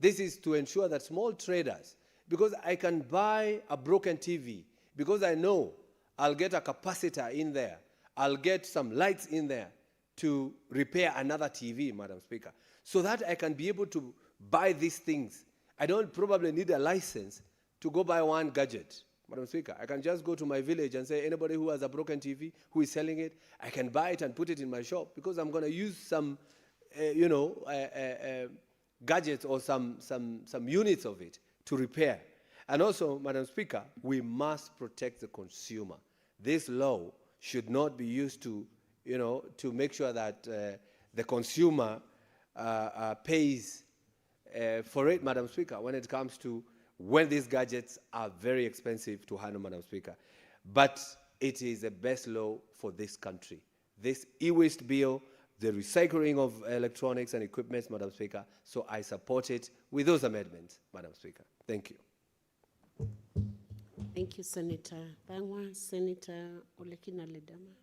This is to ensure that small traders, because I can buy a broken TV, because I know I'll get a capacitor in there, I'll get some lights in there to repair another TV, Madam Speaker, so that I can be able to buy these things. I don't probably need a license to go buy one gadget, Madam Speaker. I can just go to my village and say, anybody who has a broken TV, who is selling it, I can buy it and put it in my shop because I'm going to use some, gadgets or some units of it to repair. And also, Madam Speaker, we must protect the consumer. This law should not be used to, to make sure that the consumer pays for it, Madam Speaker, when it comes to when these gadgets are very expensive to handle, Madam Speaker. But it is the best law for this country. This e-waste bill, the recycling of electronics and equipment, Madam Speaker, so I support it with those amendments, Madam Speaker. Thank you. Thank you, Senator Bangwa. Senator Olekina Ledama.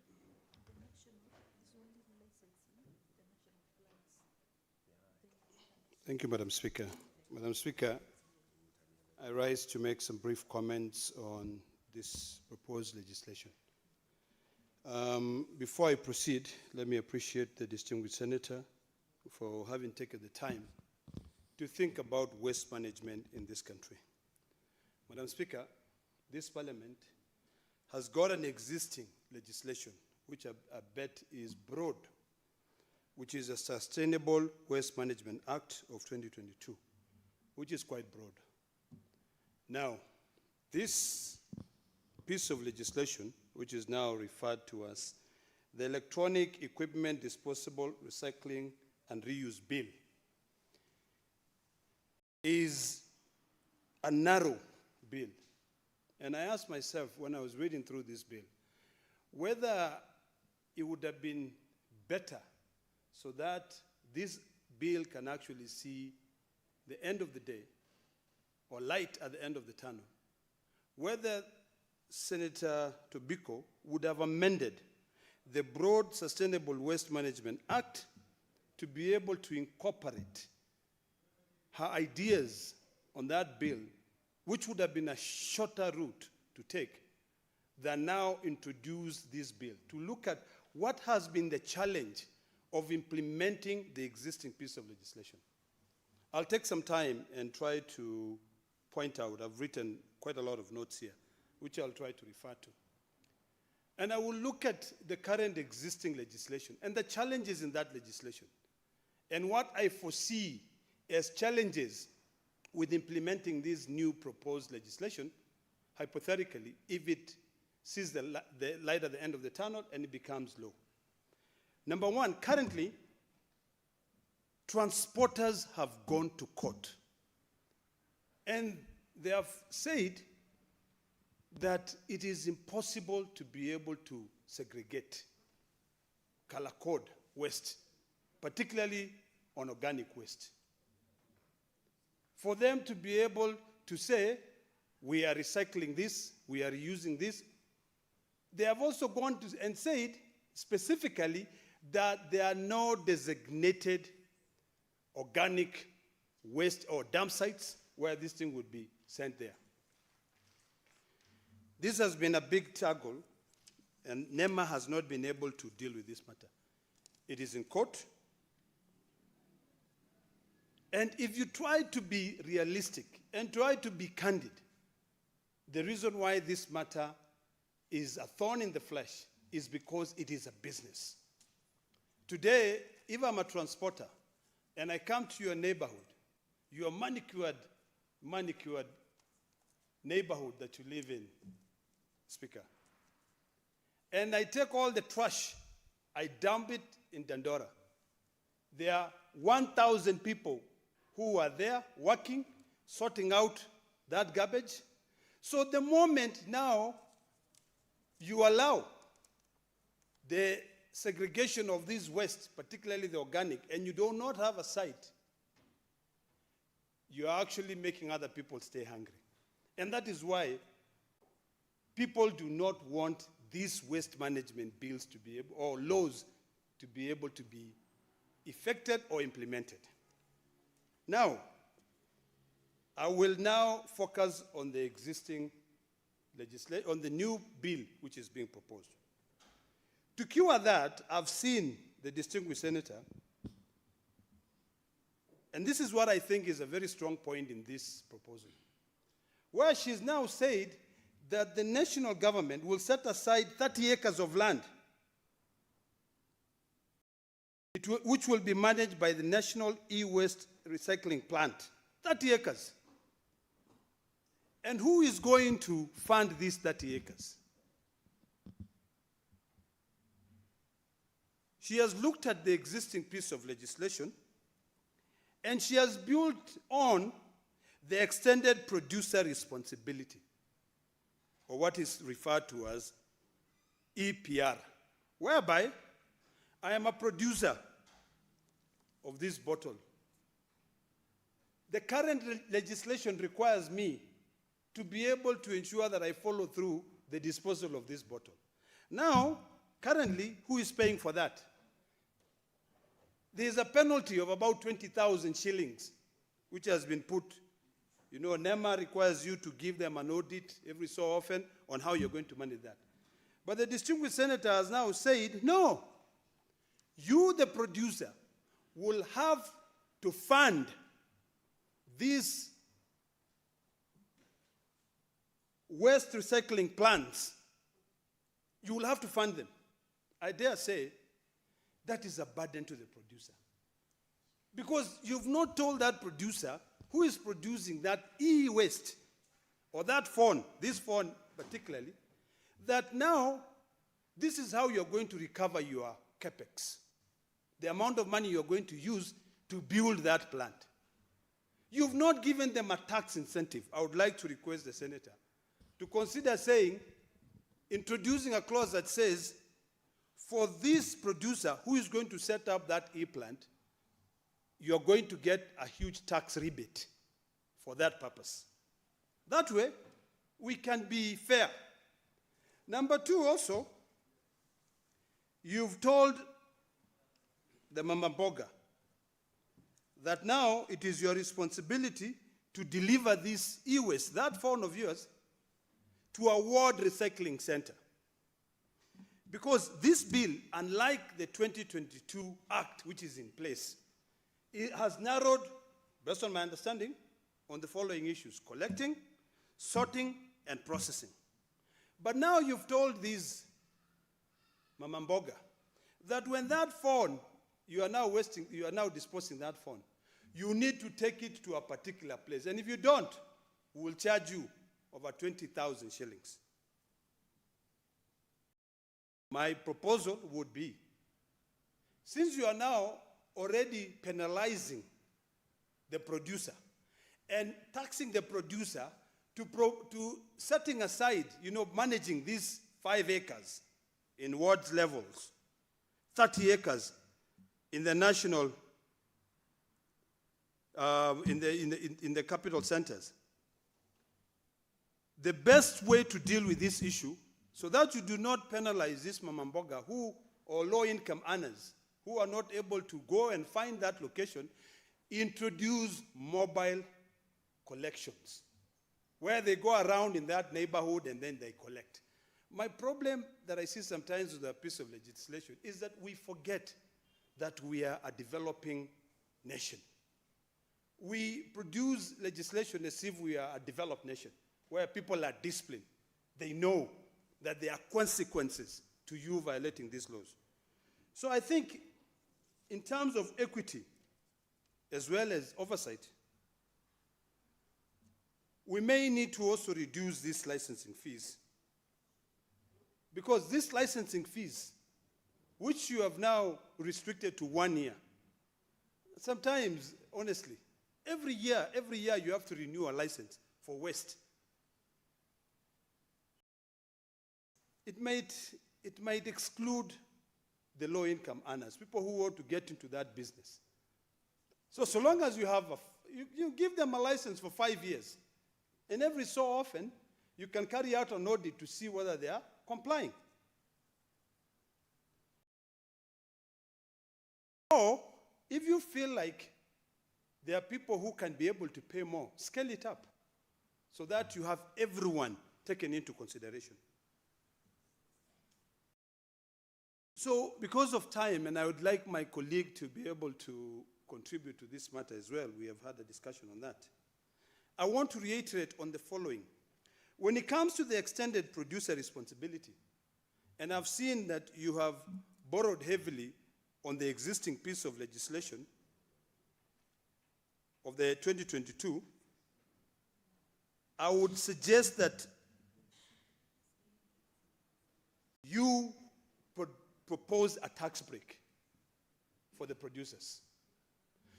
Thank you, Madam Speaker. Madam Speaker, I rise to make some brief comments on this proposed legislation. Before I proceed, let me appreciate the distinguished senator for having taken the time to think about waste management in this country. Madam Speaker, this parliament has got an existing legislation, which I bet is broad, which is a Sustainable Waste Management Act of 2022, which is quite broad. Now, this piece of legislation, which is now referred to as the Electronic Equipment Disposable Recycling and Reuse Bill, is a narrow bill. And I asked myself when I was reading through this bill, whether it would have been better so that this bill can actually see the end of the day or light at the end of the tunnel, whether Senator Tobiko would have amended the broad Sustainable Waste Management Act to be able to incorporate her ideas on that bill, which would have been a shorter route to take than now introduce this bill, to look at what has been the challenge of implementing the existing piece of legislation. I'll take some time and try to point out, I've written quite a lot of notes here, which I'll try to refer to. And I will look at the current existing legislation and the challenges in that legislation, and what I foresee as challenges with implementing this new proposed legislation, hypothetically, if it sees the light at the end of the tunnel and it becomes law. Number one, currently, transporters have gone to court. And they have said that it is impossible to be able to segregate color code waste, particularly on organic waste. For them to be able to say, we are recycling this, we are reusing this, they have also gone to and said specifically that there are no designated organic waste or dump sites where this thing would be sent there. This has been a big struggle, and NEMA has not been able to deal with this matter. It is in court. And if you try to be realistic and try to be candid, the reason why this matter is a thorn in the flesh is because it is a business. Today, if I'm a transporter and I come to your neighborhood, your manicured neighborhood that you live in, Speaker, and I take all the trash, I dump it in Dandora. There are 1,000 people who are there working, sorting out that garbage. So the moment now you allow the segregation of these waste, particularly the organic, and you do not have a site, you are actually making other people stay hungry. And that is why people do not want these waste management bills to be able, or laws to be able to be effected or implemented. Now, I will now focus on the existing legislation, on the new bill which is being proposed. To cure that, I've seen the distinguished senator, and this is what I think is a very strong point in this proposal, where she's now said that the national government will set aside 30 acres of land which will be managed by the National E-Waste Recycling Plant. 30 acres. And who is going to fund these 30 acres? She has looked at the existing piece of legislation, and she has built on the extended producer responsibility, or what is referred to as EPR, whereby I am a producer of this bottle. The current legislation requires me to be able to ensure that I follow through the disposal of this bottle. Now, currently, who is paying for that? There is a penalty of about 20,000 shillings, which has been put. You know, NEMA requires you to give them an audit every so often on how you're going to manage that. But the distinguished senator has now said, no, you, the producer, will have to fund these waste recycling plants. You will have to fund them. I dare say that is a burden to the producer. Because you've not told that producer who is producing that e-waste, or that phone, this phone particularly, that now this is how you're going to recover your capex, the amount of money you're going to use to build that plant. You've not given them a tax incentive. I would like to request the senator to consider saying, introducing a clause that says, for this producer who is going to set up that e-plant, you're going to get a huge tax rebate for that purpose. That way, we can be fair. Number two also, you've told the Mama Mboga that now it is your responsibility to deliver this e-waste, that phone of yours, to a ward recycling center. Because this bill, unlike the 2022 Act, which is in place, it has narrowed, based on my understanding, on the following issues: collecting, sorting, and processing. But now you've told these Mama Mboga that when that phone, you are now disposing that phone, you need to take it to a particular place. And if you don't, we will charge you over 20,000 shillings. My proposal would be, since you are now already penalizing the producer and taxing the producer to setting aside, managing these 5 acres in wards levels, 30 acres in the national, in the capital centers. The best way to deal with this issue, so that you do not penalize this Mama Mboga or low-income earners who are not able to go and find that location, introduce mobile collections, where they go around in that neighborhood and then they collect. My problem that I see sometimes with a piece of legislation is that we forget that we are a developing nation. We produce legislation as if we are a developed nation, where people are disciplined. They know that there are consequences to you violating these laws. So I think in terms of equity, as well as oversight, we may need to also reduce these licensing fees. Because these licensing fees, which you have now restricted to 1 year, sometimes, honestly, every year you have to renew a license for waste. It might exclude the low-income earners, people who want to get into that business. So long as you have, you give them a license for 5 years, and every so often, you can carry out an audit to see whether they are complying. Or, if you feel like there are people who can be able to pay more, scale it up so that you have everyone taken into consideration. So because of time, and I would like my colleague to be able to contribute to this matter as well, we have had a discussion on that. I want to reiterate on the following. When it comes to the extended producer responsibility, and I've seen that you have borrowed heavily on the existing piece of legislation of the 2022, I would suggest that you propose a tax break for the producers.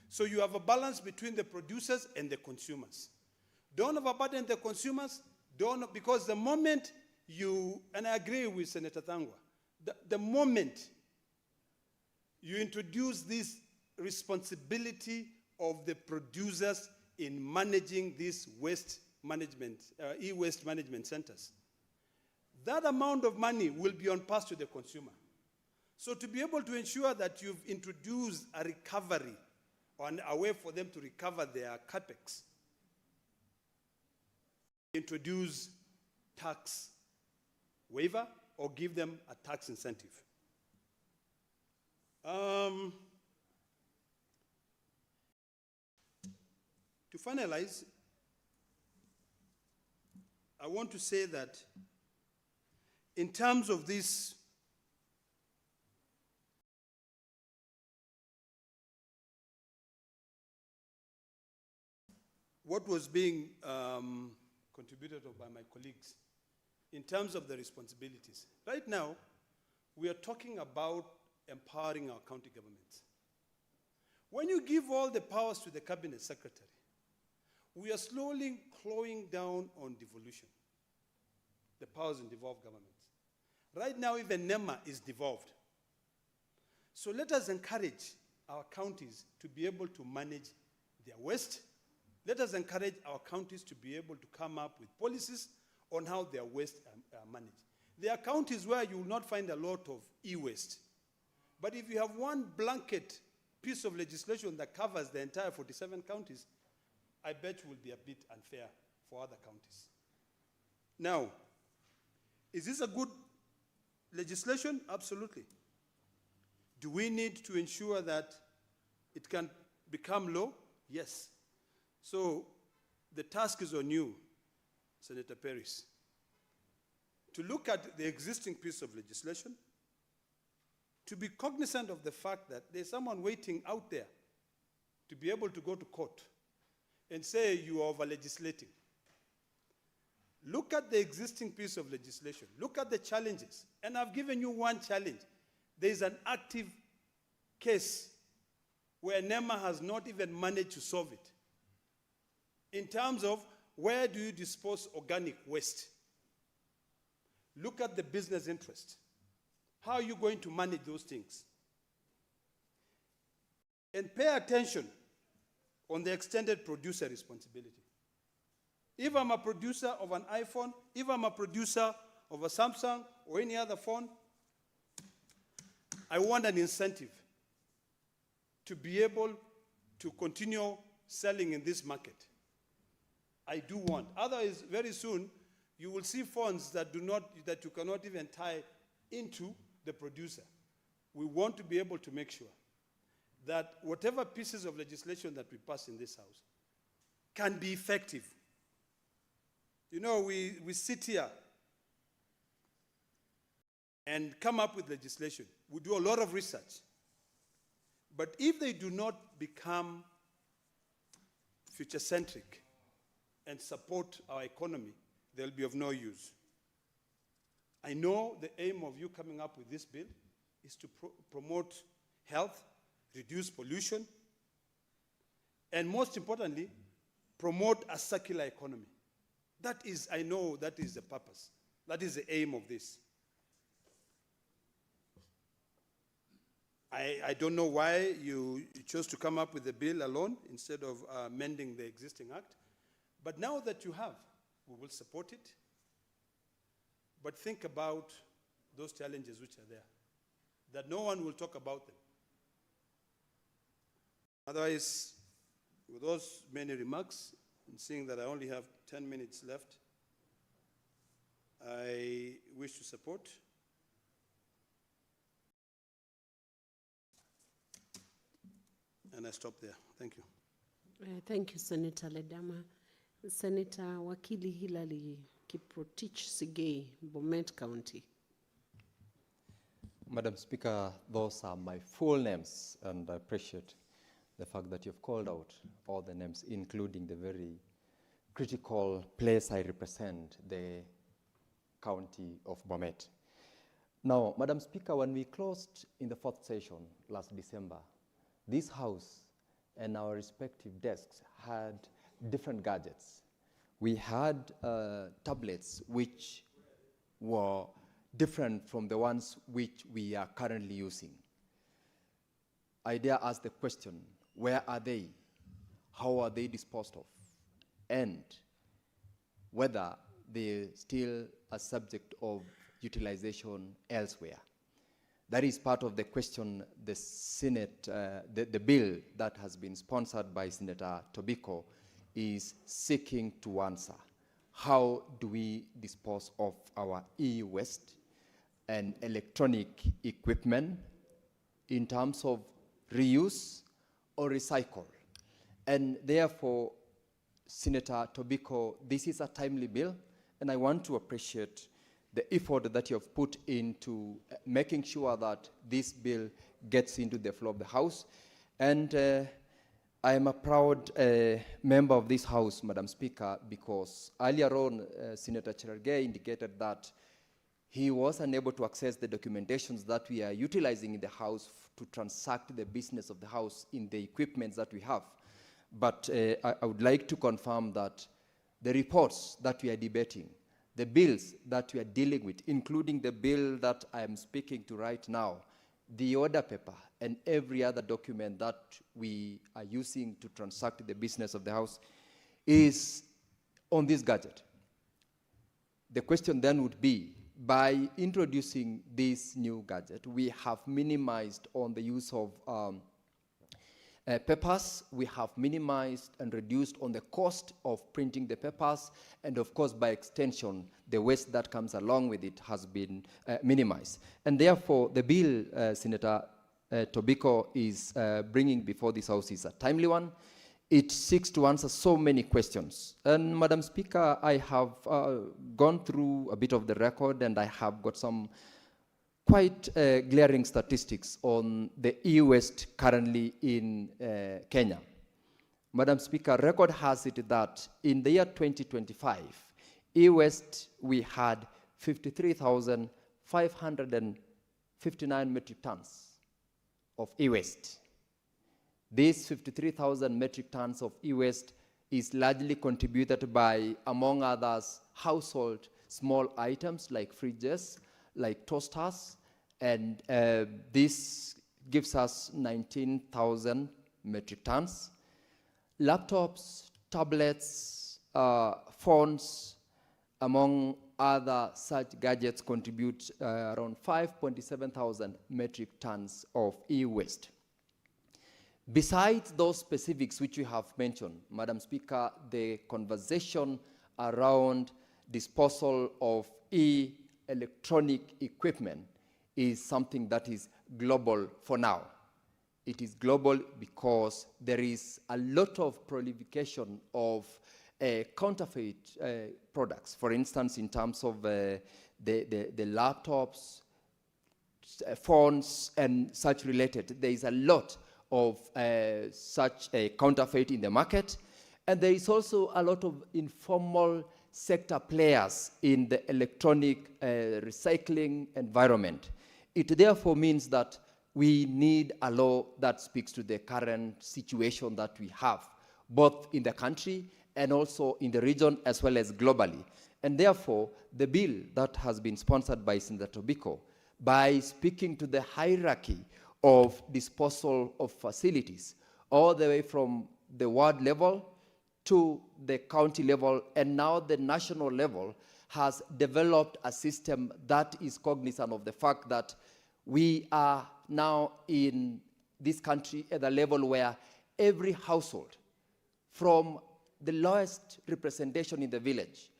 So you have a balance between the producers and the consumers. Don't overburden the consumers, because the moment you, and I agree with Senator Thangwa, the moment you introduce this responsibility of the producers in managing these waste management, e-waste management centers, that amount of money will be on pass to the consumer. So to be able to ensure that you've introduced a recovery and a way for them to recover their capex, introduce tax waiver or give them a tax incentive. To finalize, I want to say that in terms of this what was being contributed by my colleagues in terms of the responsibilities. Right now, we are talking about empowering our county governments. When you give all the powers to the cabinet secretary, we are slowly clawing down on devolution, the powers in devolved governments. Right now, even NEMA is devolved. So let us encourage our counties to be able to manage their waste. Let us encourage our counties to be able to come up with policies on how their waste are managed. There are counties where you will not find a lot of e-waste. But if you have one blanket piece of legislation that covers the entire 47 counties, I bet it will be a bit unfair for other counties. Now, is this a good legislation? Absolutely. Do we need to ensure that it can become law? Yes. So the task is on you, Senator Paris, to look at the existing piece of legislation, to be cognizant of the fact that there's someone waiting out there to be able to go to court and say you are over-legislating. Look at the existing piece of legislation. Look at the challenges. And I've given you one challenge. There's an active case where NEMA has not even managed to solve it. In terms of where do you dispose organic waste? Look at the business interest. How are you going to manage those things? And pay attention on the extended producer responsibility. If I'm a producer of an iPhone, if I'm a producer of a Samsung or any other phone, I want an incentive to be able to continue selling in this market. I do want. Otherwise, very soon, you will see phones that you cannot even tie into the producer. We want to be able to make sure that whatever pieces of legislation that we pass in this House can be effective. You know, we sit here and come up with legislation. We do a lot of research. But if they do not become future-centric and support our economy, they'll be of no use. I know the aim of you coming up with this bill is to promote health, reduce pollution, and most importantly, promote a circular economy. That is, I know that is the purpose. That is the aim of this. I don't know why you chose to come up with the bill alone instead of amending the existing act. But now that you have, we will support it. But think about those challenges which are there, that no one will talk about them. Otherwise, with those many remarks, and seeing that I only have 10 minutes left, I wish to support And I stop there. Thank you. Thank you, Senator Ledama. Senator Wakili Hilary Kiprotich Sigei, Bomet County. Madam Speaker, those are my full names, and I appreciate the fact that you've called out all the names, including the very critical place I represent, the county of Bomet. Now, Madam Speaker, when we closed in the 4th session last December, this House and our respective desks had different gadgets. We had tablets which were different from the ones which we are currently using. I dare ask the question, where are they? How are they disposed of? And whether they're still a subject of utilization elsewhere. That is part of the question the Senate, the bill that has been sponsored by Senator Tobiko is seeking to answer. How do we dispose of our e-waste and electronic equipment in terms of reuse or recycle? And therefore, Senator Tobiko, this is a timely bill, and I want to appreciate the effort that you have put into making sure that this bill gets into the floor of the House. And I am a proud member of this House, Madam Speaker, because earlier on, Senator Cherargei indicated that he was unable to access the documentations that we are utilizing in the House to transact the business of the House in the equipment that we have. But I would like to confirm that the reports that we are debating, the bills that we are dealing with, including the bill that I am speaking to right now, the order paper, and every other document that we are using to transact the business of the House is on this gadget. The question then would be, by introducing this new gadget, we have minimized on the use of papers, we have minimized and reduced on the cost of printing the papers, and of course, by extension, the waste that comes along with it has been minimized. And therefore, the bill Senator Tobiko is bringing before this House is a timely one. It seeks to answer so many questions. And Madam Speaker, I have gone through a bit of the record, and I have got some quite glaring statistics on the e-waste currently in Kenya. Madam Speaker, record has it that in the year 2025, e-waste, we had 53,559 metric tons of e-waste. These 53,000 metric tons of e-waste is largely contributed by, among others, household small items like fridges, like toasters, and this gives us 19,000 metric tons. Laptops, tablets, phones, among other such gadgets contribute around 5.7 thousand metric tons of e-waste. Besides those specifics which you have mentioned, Madam Speaker, the conversation around disposal of electronic equipment is something that is global for now. It is global because there is a lot of proliferation of counterfeit products. For instance, in terms of the laptops, phones, and such related, there is a lot of such a counterfeit in the market. And there is also a lot of informal sector players in the electronic recycling environment. It therefore means that we need a law that speaks to the current situation that we have, both in the country and also in the region as well as globally. And therefore, the bill that has been sponsored by Senator Tobiko, by speaking to the hierarchy of disposal of facilities, all the way from the ward level to the county level, and now the national level, has developed a system that is cognizant of the fact that we are now in this country at a level where every household, from the lowest representation in the village,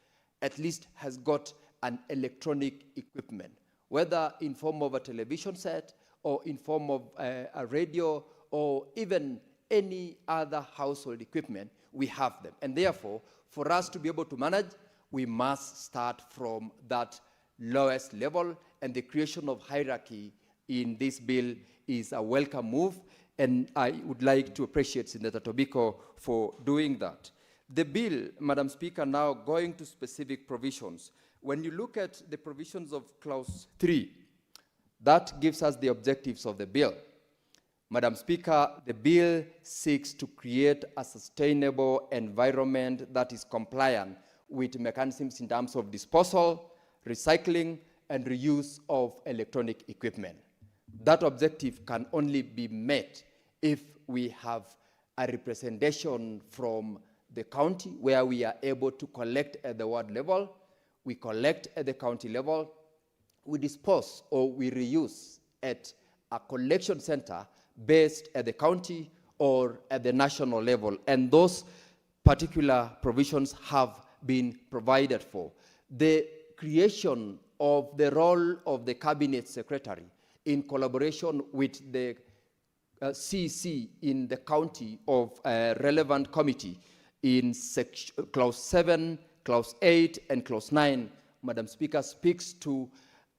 at least has got an electronic equipment, whether in form of a television set or in form of a radio or even any other household equipment, we have them. And therefore, for us to be able to manage, we must start from that lowest level, and the creation of hierarchy in this bill is a welcome move, and I would like to appreciate Senator Tobiko for doing that. The bill, Madam Speaker, now going to specific provisions. When you look at the provisions of Clause 3, that gives us the objectives of the bill. Madam Speaker, the bill seeks to create a sustainable environment that is compliant with mechanisms in terms of disposal, recycling, and reuse of electronic equipment. That objective can only be met if we have a representation from the county where we are able to collect at the ward level, we collect at the county level, we dispose or we reuse at a collection center based at the county or at the national level. And those particular provisions have been provided for. The creation of the role of the cabinet secretary in collaboration with the CC in the county of relevant committee in Clause 7, Clause 8, and Clause 9, Madam Speaker, speaks to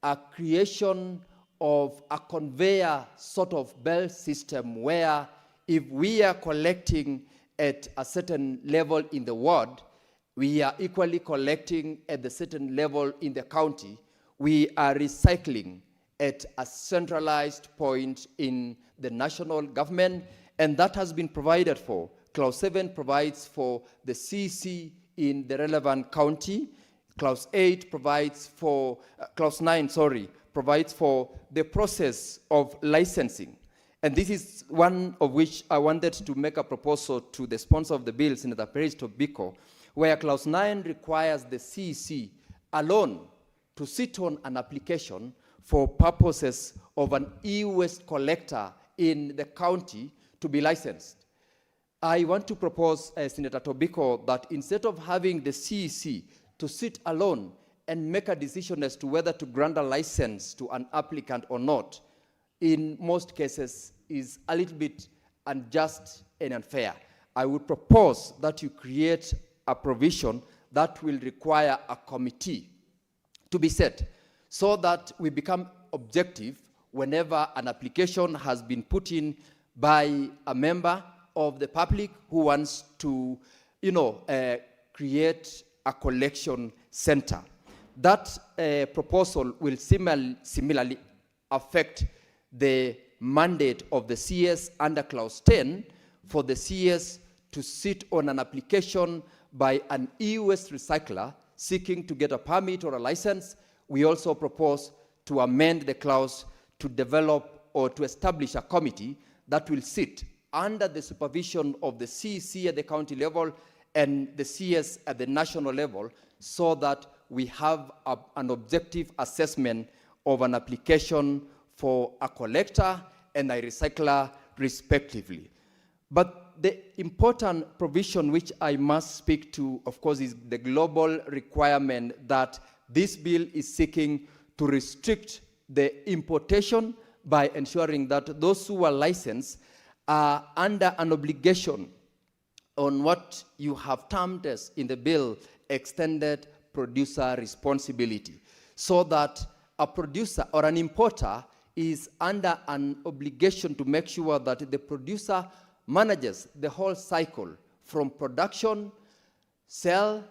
a creation of a conveyor sort of belt system where if we are collecting at a certain level in the ward, we are equally collecting at the certain level in the county, we are recycling at a centralized point in the national government, and that has been provided for. Clause 7 provides for the CC in the relevant county. Clause 8 provides for, Clause 9, sorry, provides for the process of licensing. And this is one of which I wanted to make a proposal to the sponsor of the bill, Senator Perez Tobiko, where Clause 9 requires the CC alone to sit on an application for purposes of an e-waste collector in the county to be licensed. I want to propose, Senator Tobiko, that instead of having the CEC to sit alone and make a decision as to whether to grant a license to an applicant or not, in most cases is a little bit unjust and unfair. I would propose that you create a provision that will require a committee to be set so that we become objective whenever an application has been put in by a member of the public who wants to, create a collection center. That proposal will similarly affect the mandate of the CS under Clause 10 for the CS to sit on an application by an e-waste recycler seeking to get a permit or a license. We also propose to amend the clause to develop or to establish a committee that will sit under the supervision of the CEC at the county level and the CS at the national level, so that we have an objective assessment of an application for a collector and a recycler respectively. But the important provision which I must speak to, of course, is the global requirement that this bill is seeking to restrict the importation by ensuring that those who are licensed are under an obligation on what you have termed as in the bill extended producer responsibility, so that a producer or an importer is under an obligation to make sure that the producer manages the whole cycle from production, sale,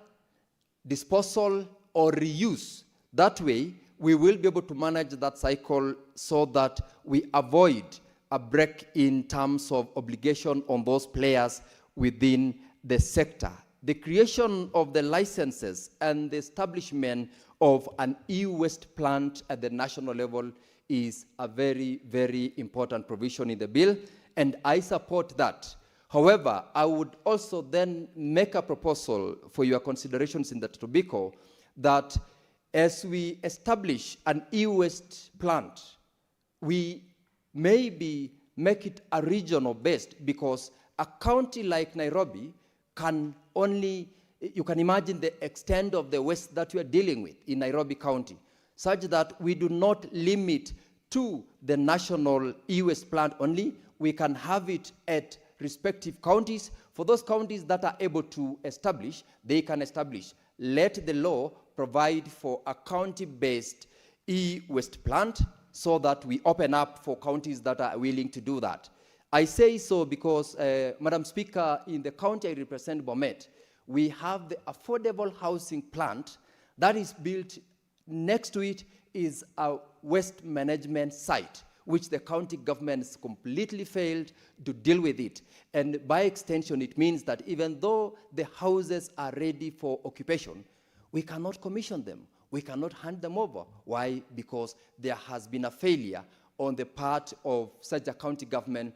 disposal, or reuse. That way, we will be able to manage that cycle so that we avoid a break in terms of obligation on those players within the sector. The creation of the licenses and the establishment of an e-waste plant at the national level is a very, very important provision in the bill, and I support that. However, I would also then make a proposal for your considerations in the Tobiko that as we establish an e-waste plant, we maybe make it a regional based, because a county like Nairobi can only, you can imagine the extent of the waste that we are dealing with in Nairobi County, such that we do not limit to the national e-waste plant only. We can have it at respective counties. For those counties that are able to establish, they can establish. Let the law provide for a county-based e-waste plant so that we open up for counties that are willing to do that. I say so because, Madam Speaker, in the county I represent, Bomet, we have the affordable housing plant that is built. Next to it is a waste management site, which the county government has completely failed to deal with it. And by extension, it means that even though the houses are ready for occupation, we cannot commission them. We cannot hand them over. Why? Because there has been a failure on the part of such a county government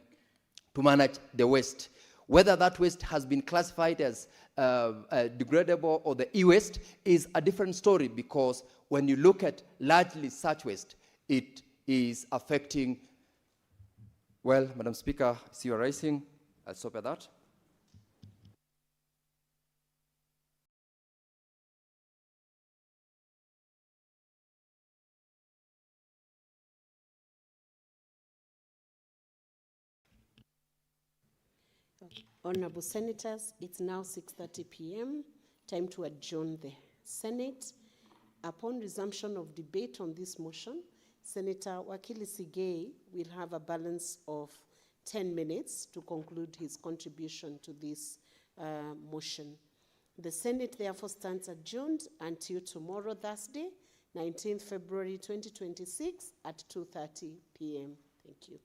to manage the waste. Whether that waste has been classified as degradable or the e-waste is a different story, because when you look at largely such waste, it is affecting, well, Madam Speaker, I see you are rising. I'll stop at that. Honorable Senators, it's now 6:30 p.m. Time to adjourn the Senate. Upon resumption of debate on this motion, Senator Wakili Sigei will have a balance of 10 minutes to conclude his contribution to this motion. The Senate therefore stands adjourned until tomorrow, Thursday, 19th February 2026 at 2:30 p.m. Thank you.